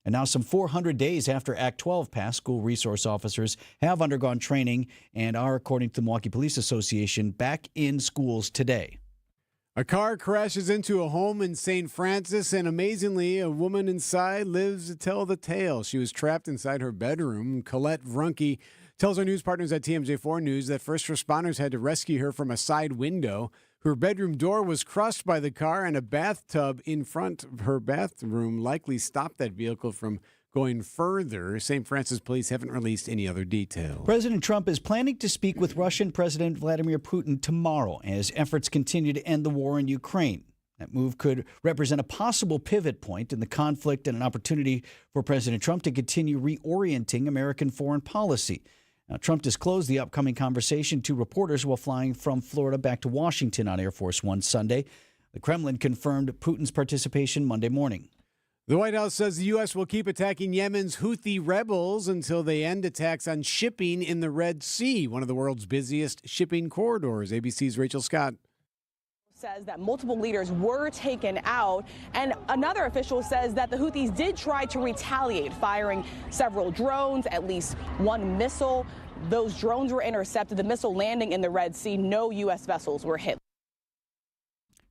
And now, some 400 days after Act 12 passed, school resource officers have undergone training and are, according to the Milwaukee Police Association, back in schools today. A car crashes into a home in St. Francis, and amazingly, a woman inside lives to tell the tale. She was trapped inside her bedroom. Colette Vrunke tells our news partners at TMJ4 News that first responders had to rescue her from a side window. Her bedroom door was crushed by the car, and a bathtub in front of her bathroom likely stopped that vehicle from going further. St. Francis police haven't released any other details. President Trump is planning to speak with Russian President Vladimir Putin tomorrow as efforts continue to end the war in Ukraine. That move could represent a possible pivot point in the conflict and an opportunity for President Trump to continue reorienting American foreign policy. Now, Trump disclosed the upcoming conversation to reporters while flying from Florida back to Washington on Air Force One Sunday. The Kremlin confirmed Putin's participation Monday morning. The White House says the U.S. will keep attacking Yemen's Houthi rebels until they end attacks on shipping in the Red Sea, one of the world's busiest shipping corridors. ABC's Rachel Scott says that multiple leaders were taken out, and another official says that the Houthis did try to retaliate, firing several drones, at least one missile. Those drones were intercepted, the missile landing in the Red Sea. No U.S. vessels were hit.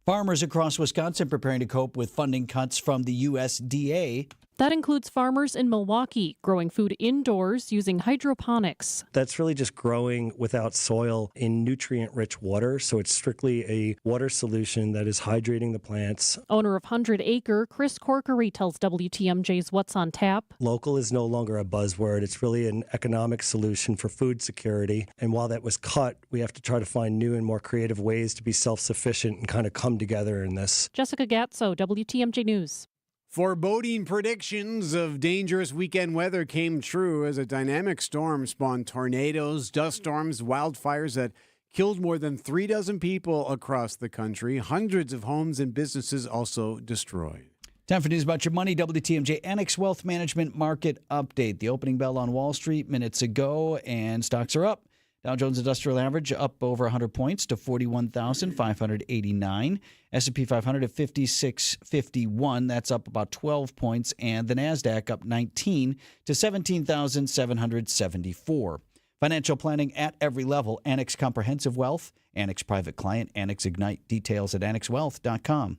Farmers across Wisconsin preparing to cope with funding cuts from the USDA. That includes farmers in Milwaukee growing food indoors using hydroponics. That's really just growing without soil in nutrient-rich water, so it's strictly a water solution that is hydrating the plants. Owner of 100 Acre, Chris Corkery tells WTMJ's What's on Tap. Local is no longer a buzzword. It's really an economic solution for food security. And while that was cut, we have to try to find new and more creative ways to be self-sufficient and kind of come together in this. Jessica Gatso, WTMJ News. Foreboding predictions of dangerous weekend weather came true as a dynamic storm spawned tornadoes, dust storms, wildfires that killed more than 36 people across the country. Hundreds of homes and businesses also destroyed. Time for news about your money. WTMJ Annex Wealth Management Market Update. The opening bell on Wall Street minutes ago, and stocks are up. Dow Jones Industrial Average up over 100 points to 41,589. S&P 500 at 5651. That's up about 12 points. And the NASDAQ up 19 to 17,774. Financial planning at every level. Annex Comprehensive Wealth, Annex Private Client, Annex Ignite. Details at annexwealth.com.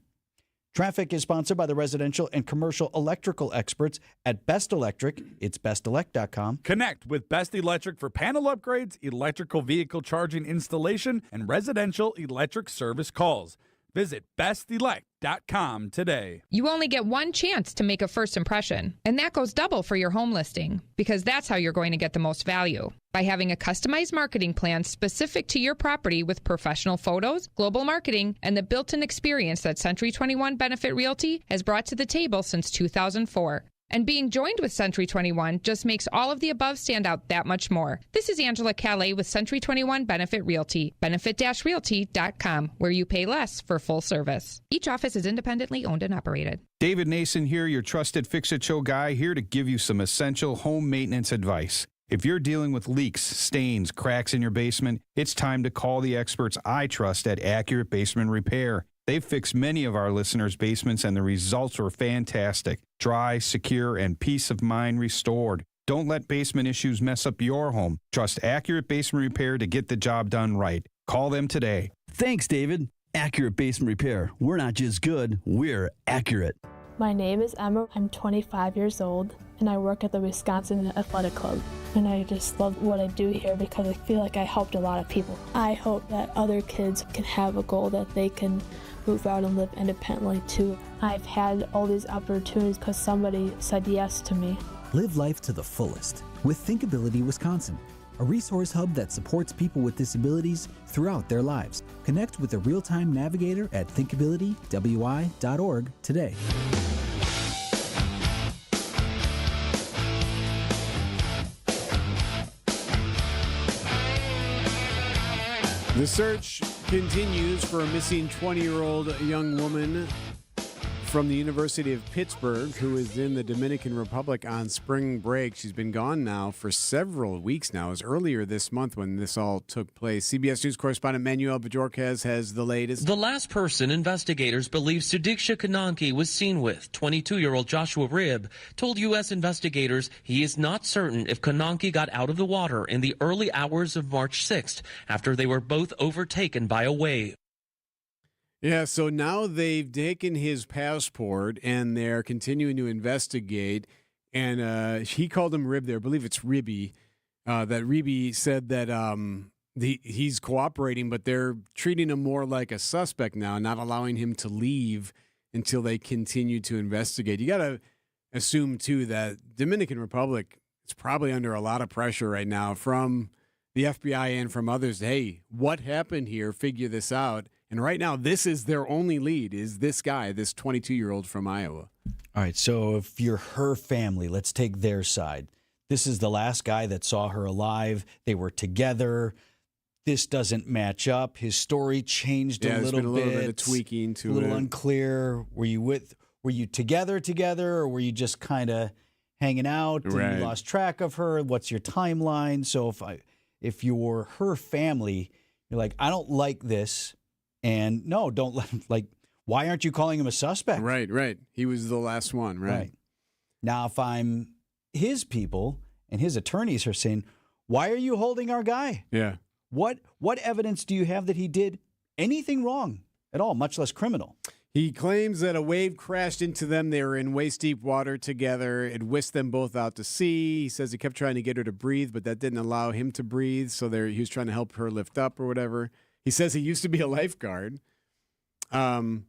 Traffic is sponsored by the residential and commercial electrical experts at Best Electric. It's bestelect.com. Connect with Best Electric for panel upgrades, electrical vehicle charging installation, and residential electric service calls. Visit bestelect.com today. You only get one chance to make a first impression, and that goes double for your home listing, because that's how you're going to get the most value. By having a customized marketing plan specific to your property with professional photos, global marketing, and the built-in experience that Century 21 Benefit Realty has brought to the table since 2004. And being joined with Century 21 just makes all of the above stand out that much more. This is Angela Calais with Century 21 Benefit Realty, benefit-realty.com, where you pay less for full service. Each office is independently owned and operated. David Nason here, your trusted Fix-It-Show guy, here to give you some essential home maintenance advice. If you're dealing with leaks, stains, cracks in your basement, it's time to call the experts I trust at Accurate Basement Repair. They've fixed many of our listeners' basements, and the results were fantastic. Dry, secure, and peace of mind restored. Don't let basement issues mess up your home. Trust Accurate Basement Repair to get the job done right. Call them today. Thanks, David. Accurate Basement Repair. We're not just good, we're accurate. My name is Emma. I'm 25 years old, and I work at the Wisconsin Athletic Club. And I just love what I do here because I feel like I helped a lot of people. I hope that other kids can have a goal that they can move out and live independently too. I've had all these opportunities because somebody said yes to me. Live life to the fullest with Thinkability Wisconsin, a resource hub that supports people with disabilities throughout their lives. Connect with a real-time navigator at thinkabilitywi.org today. The search continues for a missing 20-year-old young woman from the University of Pittsburgh who is in the Dominican Republic on spring break. She's been gone now for several weeks now. It was earlier this month when this all took place. CBS News correspondent Manuel Bajorquez has the latest. The last person investigators believe Sudiksha Kananki was seen with, 22-year-old Joshua Ribb, told U.S. investigators he is not certain if Kananki got out of the water in the early hours of March 6th after they were both overtaken by a wave. Yeah, so now they've taken his passport and they're continuing to investigate. And he called him Rib there. I believe it's Ribby. That Ribby said that he's cooperating, but they're treating him more like a suspect now, not allowing him to leave until they continue to investigate. You got to assume, too, that Dominican Republic is probably under a lot of pressure right now from the FBI and from others. Hey, what happened here? Figure this out. And right now, this is their only lead, is this guy, this 22-year-old from Iowa. All right, so if you're her family, let's take their side. This is the last guy that saw her alive. They were together. This doesn't match up. His story changed a little bit. There's been a little bit of tweaking to it. A little unclear. Were you together, or were you just kind of hanging out and you lost track of her? What's your timeline? So if you were her family, you're like, I don't like this. And no, don't why aren't you calling him a suspect? Right. He was the last one, right? Now, if I'm his people and his attorneys are saying, why are you holding our guy? Yeah. What evidence do you have that he did anything wrong at all, much less criminal? He claims that a wave crashed into them. They were in waist-deep water together. It whisked them both out to sea. He says he kept trying to get her to breathe, but that didn't allow him to breathe, so he was trying to help her lift up or whatever. He says he used to be a lifeguard. Contrary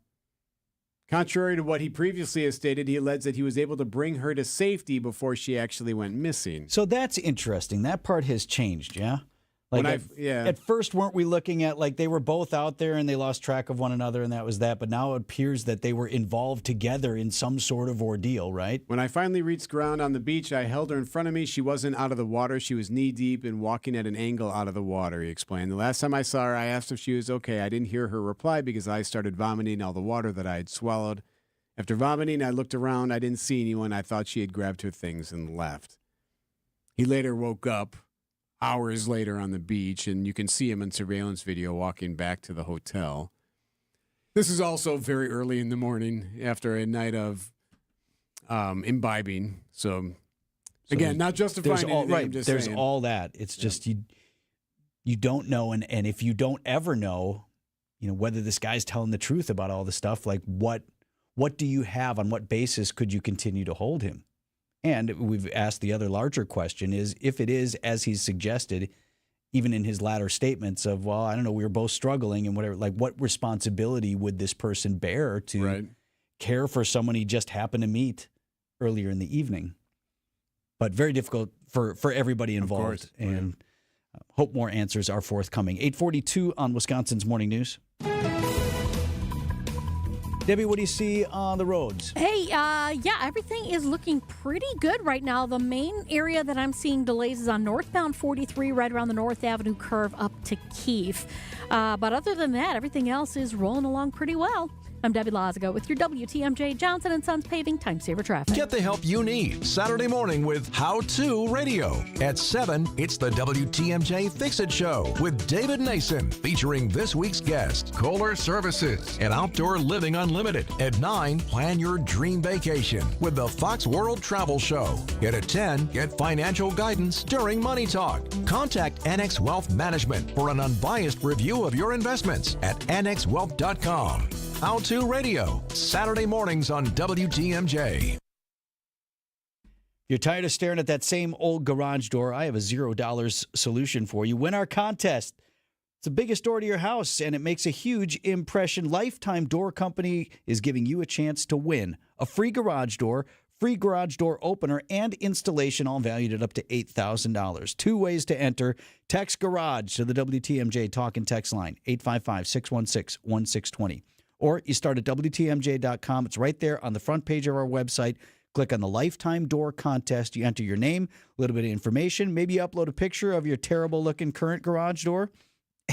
to what he previously has stated, he alleged that he was able to bring her to safety before she actually went missing. So that's interesting. That part has changed, yeah? At first, weren't we looking at they were both out there and they lost track of one another and that was that, but now it appears that they were involved together in some sort of ordeal, right? When I finally reached ground on the beach, I held her in front of me. She wasn't out of the water. She was knee-deep and walking at an angle out of the water, he explained. The last time I saw her, I asked if she was okay. I didn't hear her reply because I started vomiting all the water that I had swallowed. After vomiting, I looked around. I didn't see anyone. I thought she had grabbed her things and left. He later woke up hours later on the beach, and you can see him in surveillance video walking back to the hotel. This is also very early in the morning after a night of imbibing. So So Again, not justifying anything, right. I'm just There's saying. all that. It's just you don't know, and if you don't ever know, whether this guy's telling the truth about all the stuff, like what do you have? On what basis could you continue to hold him? And we've asked the other larger question is, if it is as he's suggested, even in his latter statements of, well, I don't know, we were both struggling and whatever, like what responsibility would this person bear to care for someone he just happened to meet earlier in the evening? But very difficult for everybody involved. And hope more answers are forthcoming. 8:42 on Wisconsin's Morning News. Debbie, what do you see on the roads? Hey, everything is looking pretty good right now. The main area that I'm seeing delays is on northbound 43, right around the North Avenue curve up to Keefe. But other than that, everything else is rolling along pretty well. I'm Debbie Lazaga with your WTMJ Johnson & Sons Paving Time Saver Traffic. Get the help you need Saturday morning with How To Radio. At 7, it's the WTMJ Fix-It Show with David Nason, featuring this week's guest, Kohler Services and Outdoor Living Unlimited. At 9, plan your dream vacation with the Fox World Travel Show. And at 10, get financial guidance during Money Talk. Contact Annex Wealth Management for an unbiased review of your investments at annexwealth.com. How To Radio, Saturday mornings on WTMJ. You're tired of staring at that same old garage door? I have a $0 solution for you. Win our contest. It's the biggest door to your house, and it makes a huge impression. Lifetime Door Company is giving you a chance to win a free garage door opener, and installation, all valued at up to $8,000. 2 ways to enter. Text GARAGE to the WTMJ talk and text line, 855-616-1620. Or you start at WTMJ.com. It's right there on the front page of our website. Click on the Lifetime Door Contest. You enter your name, a little bit of information. Maybe you upload a picture of your terrible-looking current garage door,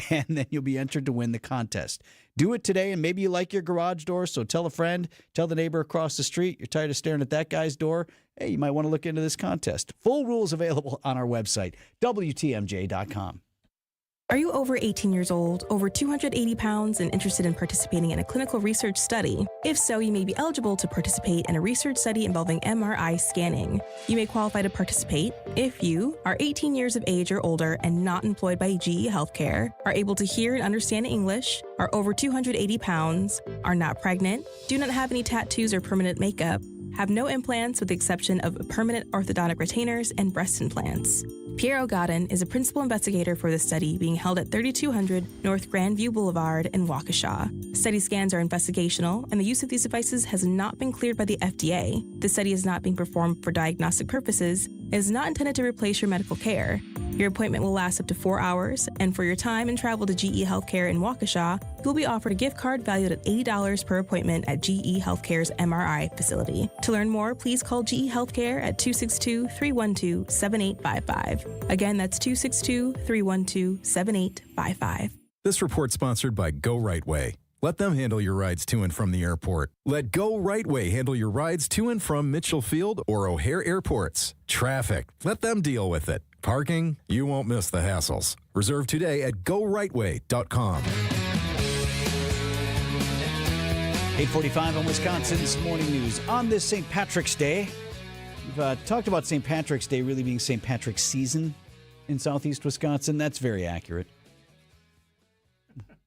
and then you'll be entered to win the contest. Do it today, and maybe you like your garage door, so tell a friend, tell the neighbor across the street. You're tired of staring at that guy's door? Hey, you might want to look into this contest. Full rules available on our website, WTMJ.com. Are you over 18 years old, over 280 pounds, and interested in participating in a clinical research study? If so, you may be eligible to participate in a research study involving MRI scanning. You may qualify to participate if you are 18 years of age or older and not employed by GE Healthcare, are able to hear and understand English, are over 280 pounds, are not pregnant, do not have any tattoos or permanent makeup, have no implants with the exception of permanent orthodontic retainers and breast implants. Pierre O'Godden is a principal investigator for the study being held at 3200 North Grandview Boulevard in Waukesha. Study scans are investigational, and the use of these devices has not been cleared by the FDA. The study is not being performed for diagnostic purposes and is not intended to replace your medical care. Your appointment will last up to 4 hours, and for your time and travel to GE Healthcare in Waukesha, you'll be offered a gift card valued at $80 per appointment at GE Healthcare's MRI facility. To learn more, please call GE Healthcare at 262-312-7855. Again, that's 262-312-7855. This report sponsored by Go Right Way. Let them handle your rides to and from the airport. Let Go Right Way handle your rides to and from Mitchell Field or O'Hare airports. Traffic, let them deal with it. Parking, you won't miss the hassles. Reserve today at GoRightWay.com. 8:45 on Wisconsin's Morning News. On this St. Patrick's Day, we've talked about St. Patrick's Day really being St. Patrick's season in southeast Wisconsin. That's very accurate.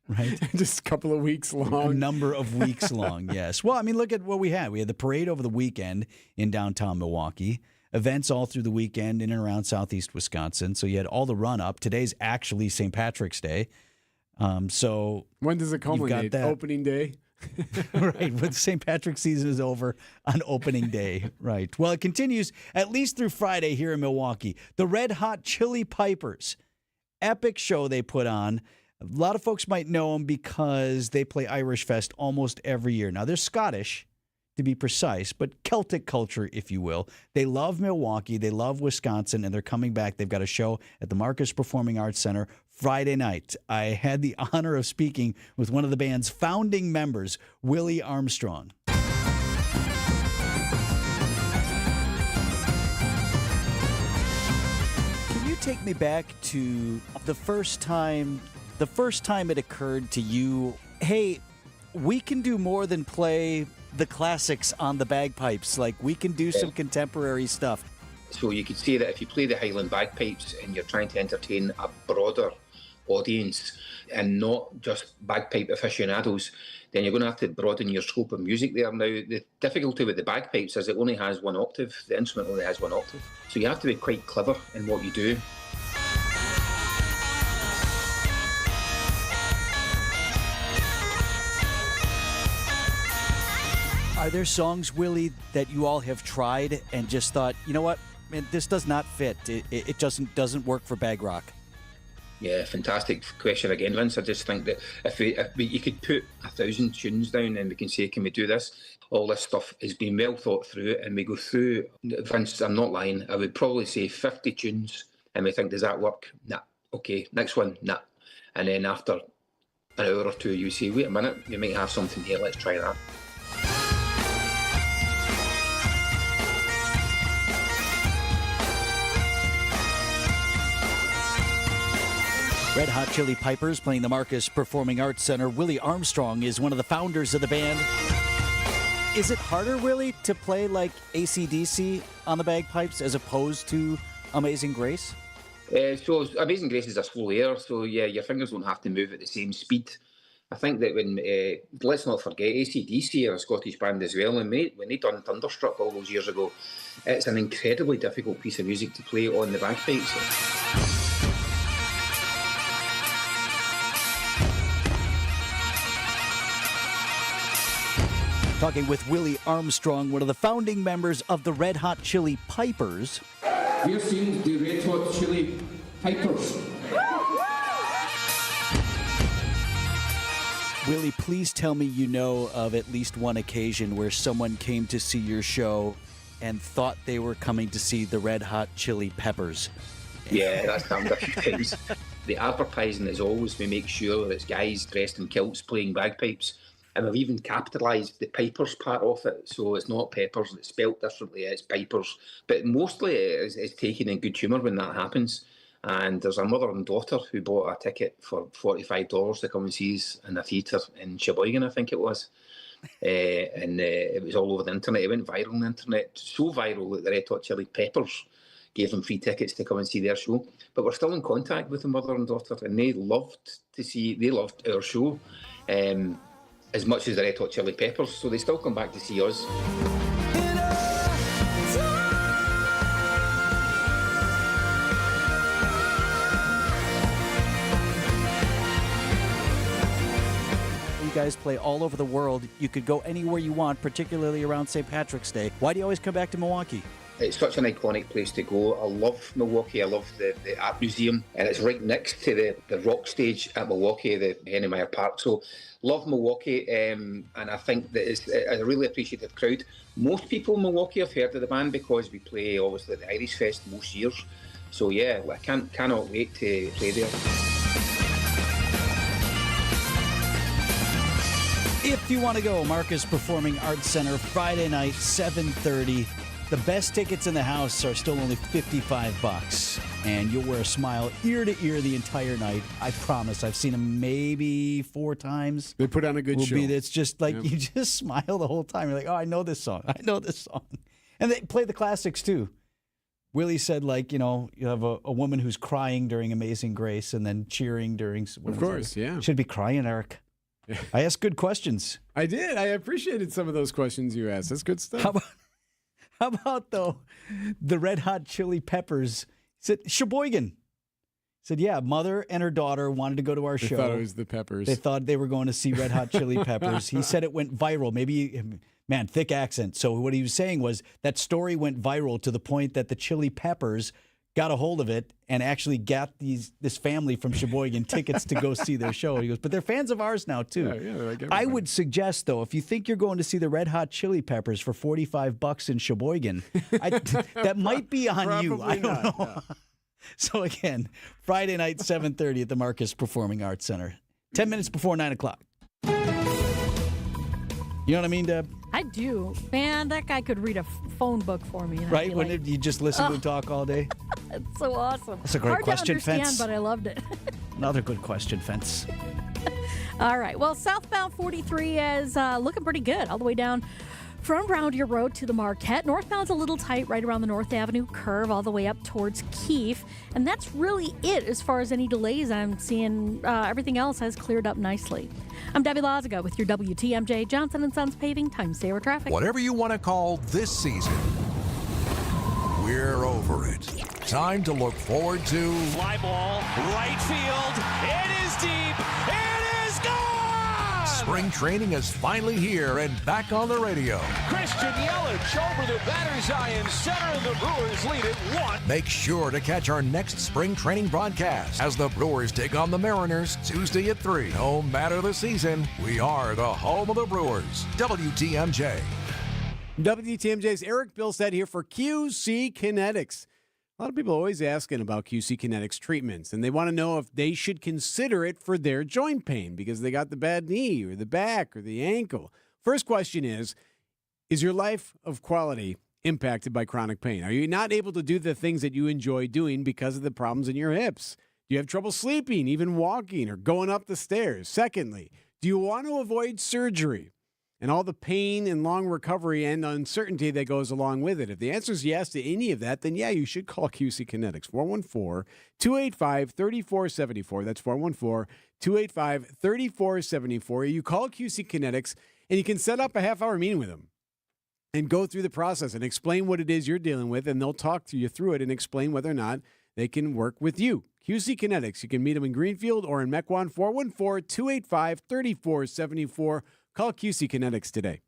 Right? Just a couple of weeks long. A number of weeks long, yes. Well, I mean, look at what we had. We had the parade over the weekend in downtown Milwaukee. Events all through the weekend in and around southeast Wisconsin. So you had all the run-up. Today's actually St. Patrick's Day. So when does it culminate? Opening day? Right, but St. Patrick's season is over on opening day. Right. Well, it continues at least through Friday here in Milwaukee. The Red Hot Chili Pipers. Epic show they put on. A lot of folks might know them because they play Irish Fest almost every year. Now, they're Scottish, to be precise, but Celtic culture, if you will. They love Milwaukee. They love Wisconsin, and they're coming back. They've got a show at the Marcus Performing Arts Center Friday night. I had the honor of speaking with one of the band's founding members, Willie Armstrong. Can you take me back to the first time it occurred to you, hey, we can do more than play the classics on the bagpipes. Like, we can do some contemporary stuff. So you could say that if you play the Highland bagpipes and you're trying to entertain a broader audience and not just bagpipe aficionados, then you're going to have to broaden your scope of music there. Now, the difficulty with the bagpipes is it only has one octave. The instrument only has one octave. So you have to be quite clever in what you do. Are there songs, Willie, that you all have tried and just thought, you know what, man, this does not fit. It doesn't work for bag rock? Yeah, fantastic question again, Vince. I just think that if you could put 1,000 tunes down and we can say, can we do this? All this stuff has been well thought through, and we go through, Vince, I'm not lying, I would probably say 50 tunes, and we think, does that work? Nah. Okay, next one, nah. And then after an hour or two, you say, wait a minute, we might have something here, let's try that. Red Hot Chili Pipers playing the Marcus Performing Arts Center. Willie Armstrong is one of the founders of the band. Is it harder, Willie, to play like AC/DC on the bagpipes as opposed to Amazing Grace? So Amazing Grace is a slow air, so yeah, your fingers don't have to move at the same speed. I think that when, let's not forget, AC/DC are a Scottish band as well, and when they done Thunderstruck all those years ago, it's an incredibly difficult piece of music to play on the bagpipes. Talking with Willie Armstrong, one of the founding members of the Red Hot Chili Pipers. We're seeing the Red Hot Chili Pipers. Willie, please tell me you know of at least one occasion where someone came to see your show and thought they were coming to see the Red Hot Chili Peppers. Yeah, that's happened a few times. The advertising is always we make sure that it's guys dressed in kilts playing bagpipes. And we've even capitalised the Pipers part of it, so it's not Peppers, it's spelt differently, it's Pipers. But mostly it's taken in good humour when that happens. And there's a mother and daughter who bought a ticket for $45 to come and see us in a theatre in Sheboygan, I think it was. It was all over the internet. It went viral on the internet, so viral that the Red Hot Chili Peppers gave them free tickets to come and see their show. But we're still in contact with the mother and daughter, and they loved our show. As much as the Red Hot Chili Peppers, so they still come back to see us. You guys play all over the world. You could go anywhere you want, particularly around St. Patrick's Day. Why do you always come back to Milwaukee? It's such an iconic place to go. I love Milwaukee. I love the Art Museum, and it's right next to the rock stage at Milwaukee, the Henry Meyer Park. So love Milwaukee, and I think that it's a really appreciative crowd. Most people in Milwaukee have heard of the band because we play obviously at the Irish Fest most years. So yeah, I cannot wait to play there. If you want to go, Marcus Performing Arts Center, Friday night, 7:30. The best tickets in the house are still only $55, and you'll wear a smile ear to ear the entire night. I promise. I've seen them maybe 4 times. They put on a good show. It's just like you just smile the whole time. You're like, oh, I know this song. I know this song. And they play the classics too. Willie said, like, you have a woman who's crying during Amazing Grace and then cheering during. Of course, yeah. Should be crying, Erik. I asked good questions. I did. I appreciated some of those questions you asked. That's good stuff. How about, though, the Red Hot Chili Peppers? He said, Sheboygan. He said, yeah, mother and her daughter wanted to go to our show. They thought it was the Peppers. They thought they were going to see Red Hot Chili Peppers. He said it went viral. Maybe, man, thick accent. So what he was saying was that story went viral to the point that the Chili Peppers got a hold of it and actually got this family from Sheboygan tickets to go see their show. He goes, but they're fans of ours now, too. Yeah, like I would suggest, though, if you think you're going to see the Red Hot Chili Peppers for $45 in Sheboygan, that might be on you. I don't know. No. So, again, Friday night, 7:30 at the Marcus Performing Arts Center. 10 minutes before 9 o'clock. You know what I mean, Deb? I do. Man, that guy could read a phone book for me. And right? Wouldn't you just listen to him talk all day? It's so awesome. That's a great question, Hard to understand, Fence. but I loved it. Another good question, Fence. All right. Well, southbound 43 is looking pretty good all the way down From Rounder Road to the Marquette, northbound's a little tight right around the North Avenue curve all the way up towards Keefe. And that's really it as far as any delays I'm seeing. Everything else has cleared up nicely. I'm Debbie Lazaga with your WTMJ Johnson & Sons Paving Time Saver Traffic. Whatever you want to call this season, we're over it. Time to look forward to fly ball, right field. It is deep. It is gone! Spring training is finally here and back on the radio. Christian Yelich over the batter's eye in center, and the Brewers lead it 1. Make sure to catch our next spring training broadcast as the Brewers take on the Mariners Tuesday at 3. No matter the season, we are the home of the Brewers. WTMJ. WTMJ's Erik Bilstad here for QC Kinetics. A lot of people are always asking about QC Kinetics treatments, and they want to know if they should consider it for their joint pain because they got the bad knee or the back or the ankle. First question is your life of quality impacted by chronic pain? Are you not able to do the things that you enjoy doing because of the problems in your hips? Do you have trouble sleeping, even walking or going up the stairs? Secondly, do you want to avoid surgery and all the pain and long recovery and uncertainty that goes along with it? If the answer is yes to any of that, then yeah, you should call QC Kinetics, 414-285-3474. That's 414-285-3474. You call QC Kinetics, and you can set up a half-hour meeting with them and go through the process and explain what it is you're dealing with, and they'll talk to you through it and explain whether or not they can work with you. QC Kinetics. You can meet them in Greenfield or in Mequon, 414-285-3474. Call QC Kinetics today.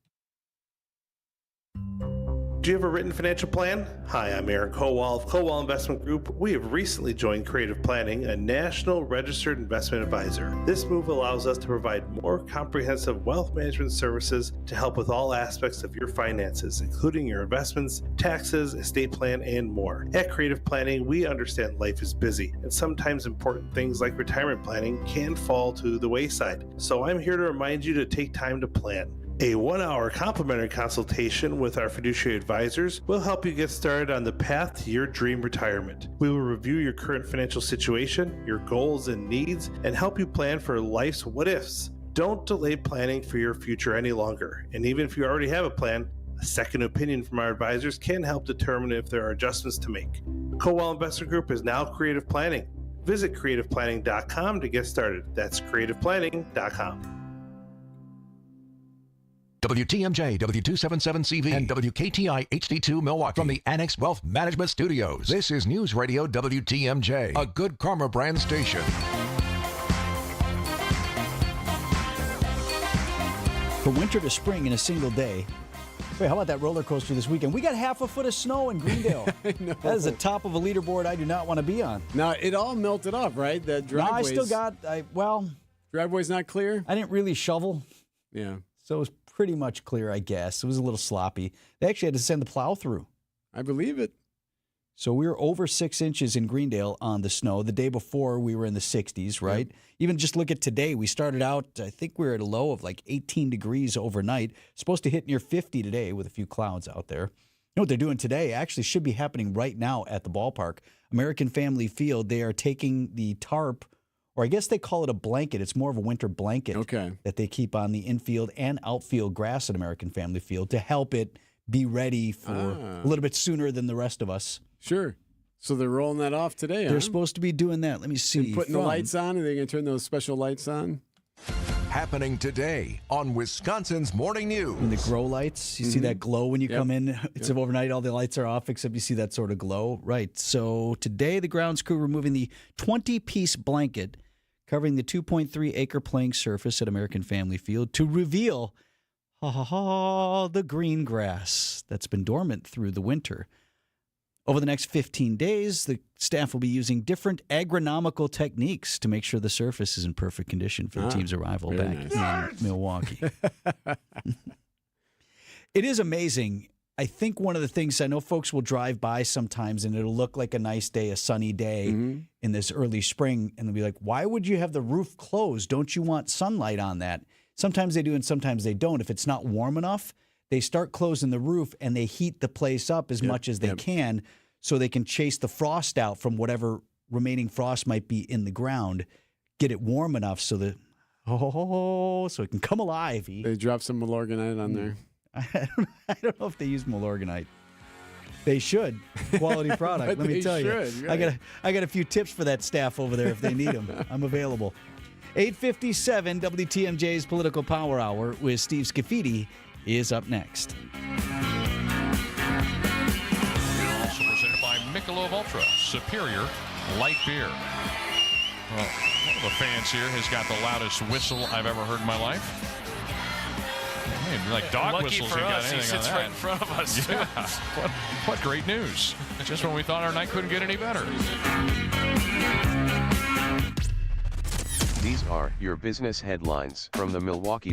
Do you have a written financial plan? Hi, I'm Aaron Kowal of Kowal Investment Group. We have recently joined Creative Planning, a national registered investment advisor. This move allows us to provide more comprehensive wealth management services to help with all aspects of your finances, including your investments, taxes, estate plan, and more. At Creative Planning, we understand life is busy, and sometimes important things like retirement planning can fall to the wayside. So I'm here to remind you to take time to plan. A 1-hour complimentary consultation with our fiduciary advisors will help you get started on the path to your dream retirement. We will review your current financial situation, your goals and needs, and help you plan for life's what-ifs. Don't delay planning for your future any longer. And even if you already have a plan, a second opinion from our advisors can help determine if there are adjustments to make. Kowal Investment Group is now Creative Planning. Visit creativeplanning.com to get started. That's creativeplanning.com. WTMJ, W277CV, and WKTI HD2 Milwaukee from the Annex Wealth Management Studios. This is News Radio WTMJ, a Good Karma brand station. From winter to spring in a single day. Wait, how about that roller coaster this weekend? We got half a foot of snow in Greendale. That is the top of a leaderboard I do not want to be on. Now, it all melted off, right? The driveway's... No, I still got, driveway's not clear? I didn't really shovel. Yeah. So it was pretty much clear, I guess. It was a little sloppy. They actually had to send the plow through. I believe it. So we were over 6 inches in Greendale on the snow. The day before, we were in the 60s, right? Yep. Even just look at today. We started out, I think we were at a low of like 18 degrees overnight. Supposed to hit near 50 today with a few clouds out there. You know what they're doing today actually should be happening right now at the ballpark. American Family Field, they are taking the tarp, or I guess they call it a blanket. It's more of a winter blanket that they keep on the infield and outfield grass at American Family Field to help it be ready for a little bit sooner than the rest of us. Sure. So they're rolling that off today, They're supposed to be doing that. Let me see. And putting the lights on? Are they going to turn those special lights on? Happening today on Wisconsin's Morning News. And the grow lights, you see that glow when you come in. It's overnight, all the lights are off, except you see that sort of glow. Right. So today, the grounds crew removing the 20-piece blanket covering the 2.3-acre playing surface at American Family Field to reveal the green grass that's been dormant through the winter. Over the next 15 days, the staff will be using different agronomical techniques to make sure the surface is in perfect condition for the team's arrival back in Milwaukee. It is amazing. I think one of the things, I know folks will drive by sometimes and it'll look like a nice day, a sunny day in this early spring, and they'll be like, why would you have the roof closed? Don't you want sunlight on that? Sometimes they do and sometimes they don't. If it's not warm enough, they start closing the roof and they heat the place up as much as they can so they can chase the frost out from whatever remaining frost might be in the ground, get it warm enough so that, so it can come alive. They drop some Milorganite on there. I don't know if they use Milorganite. They should. Quality product. Let me tell you. Right. I got a few tips for that staff over there if they need them. I'm available. 8:57 WTMJ's Political Power Hour with Steve Scafidi is up next. Also presented by Michelob Ultra, superior light beer. Well, one of the fans here has got the loudest whistle I've ever heard in my life. Like dog lucky whistles, for ain't got us, he anything on sits that. right in front of us. Yeah, what great news! Just when we thought our night couldn't get any better. These are your business headlines from the Milwaukee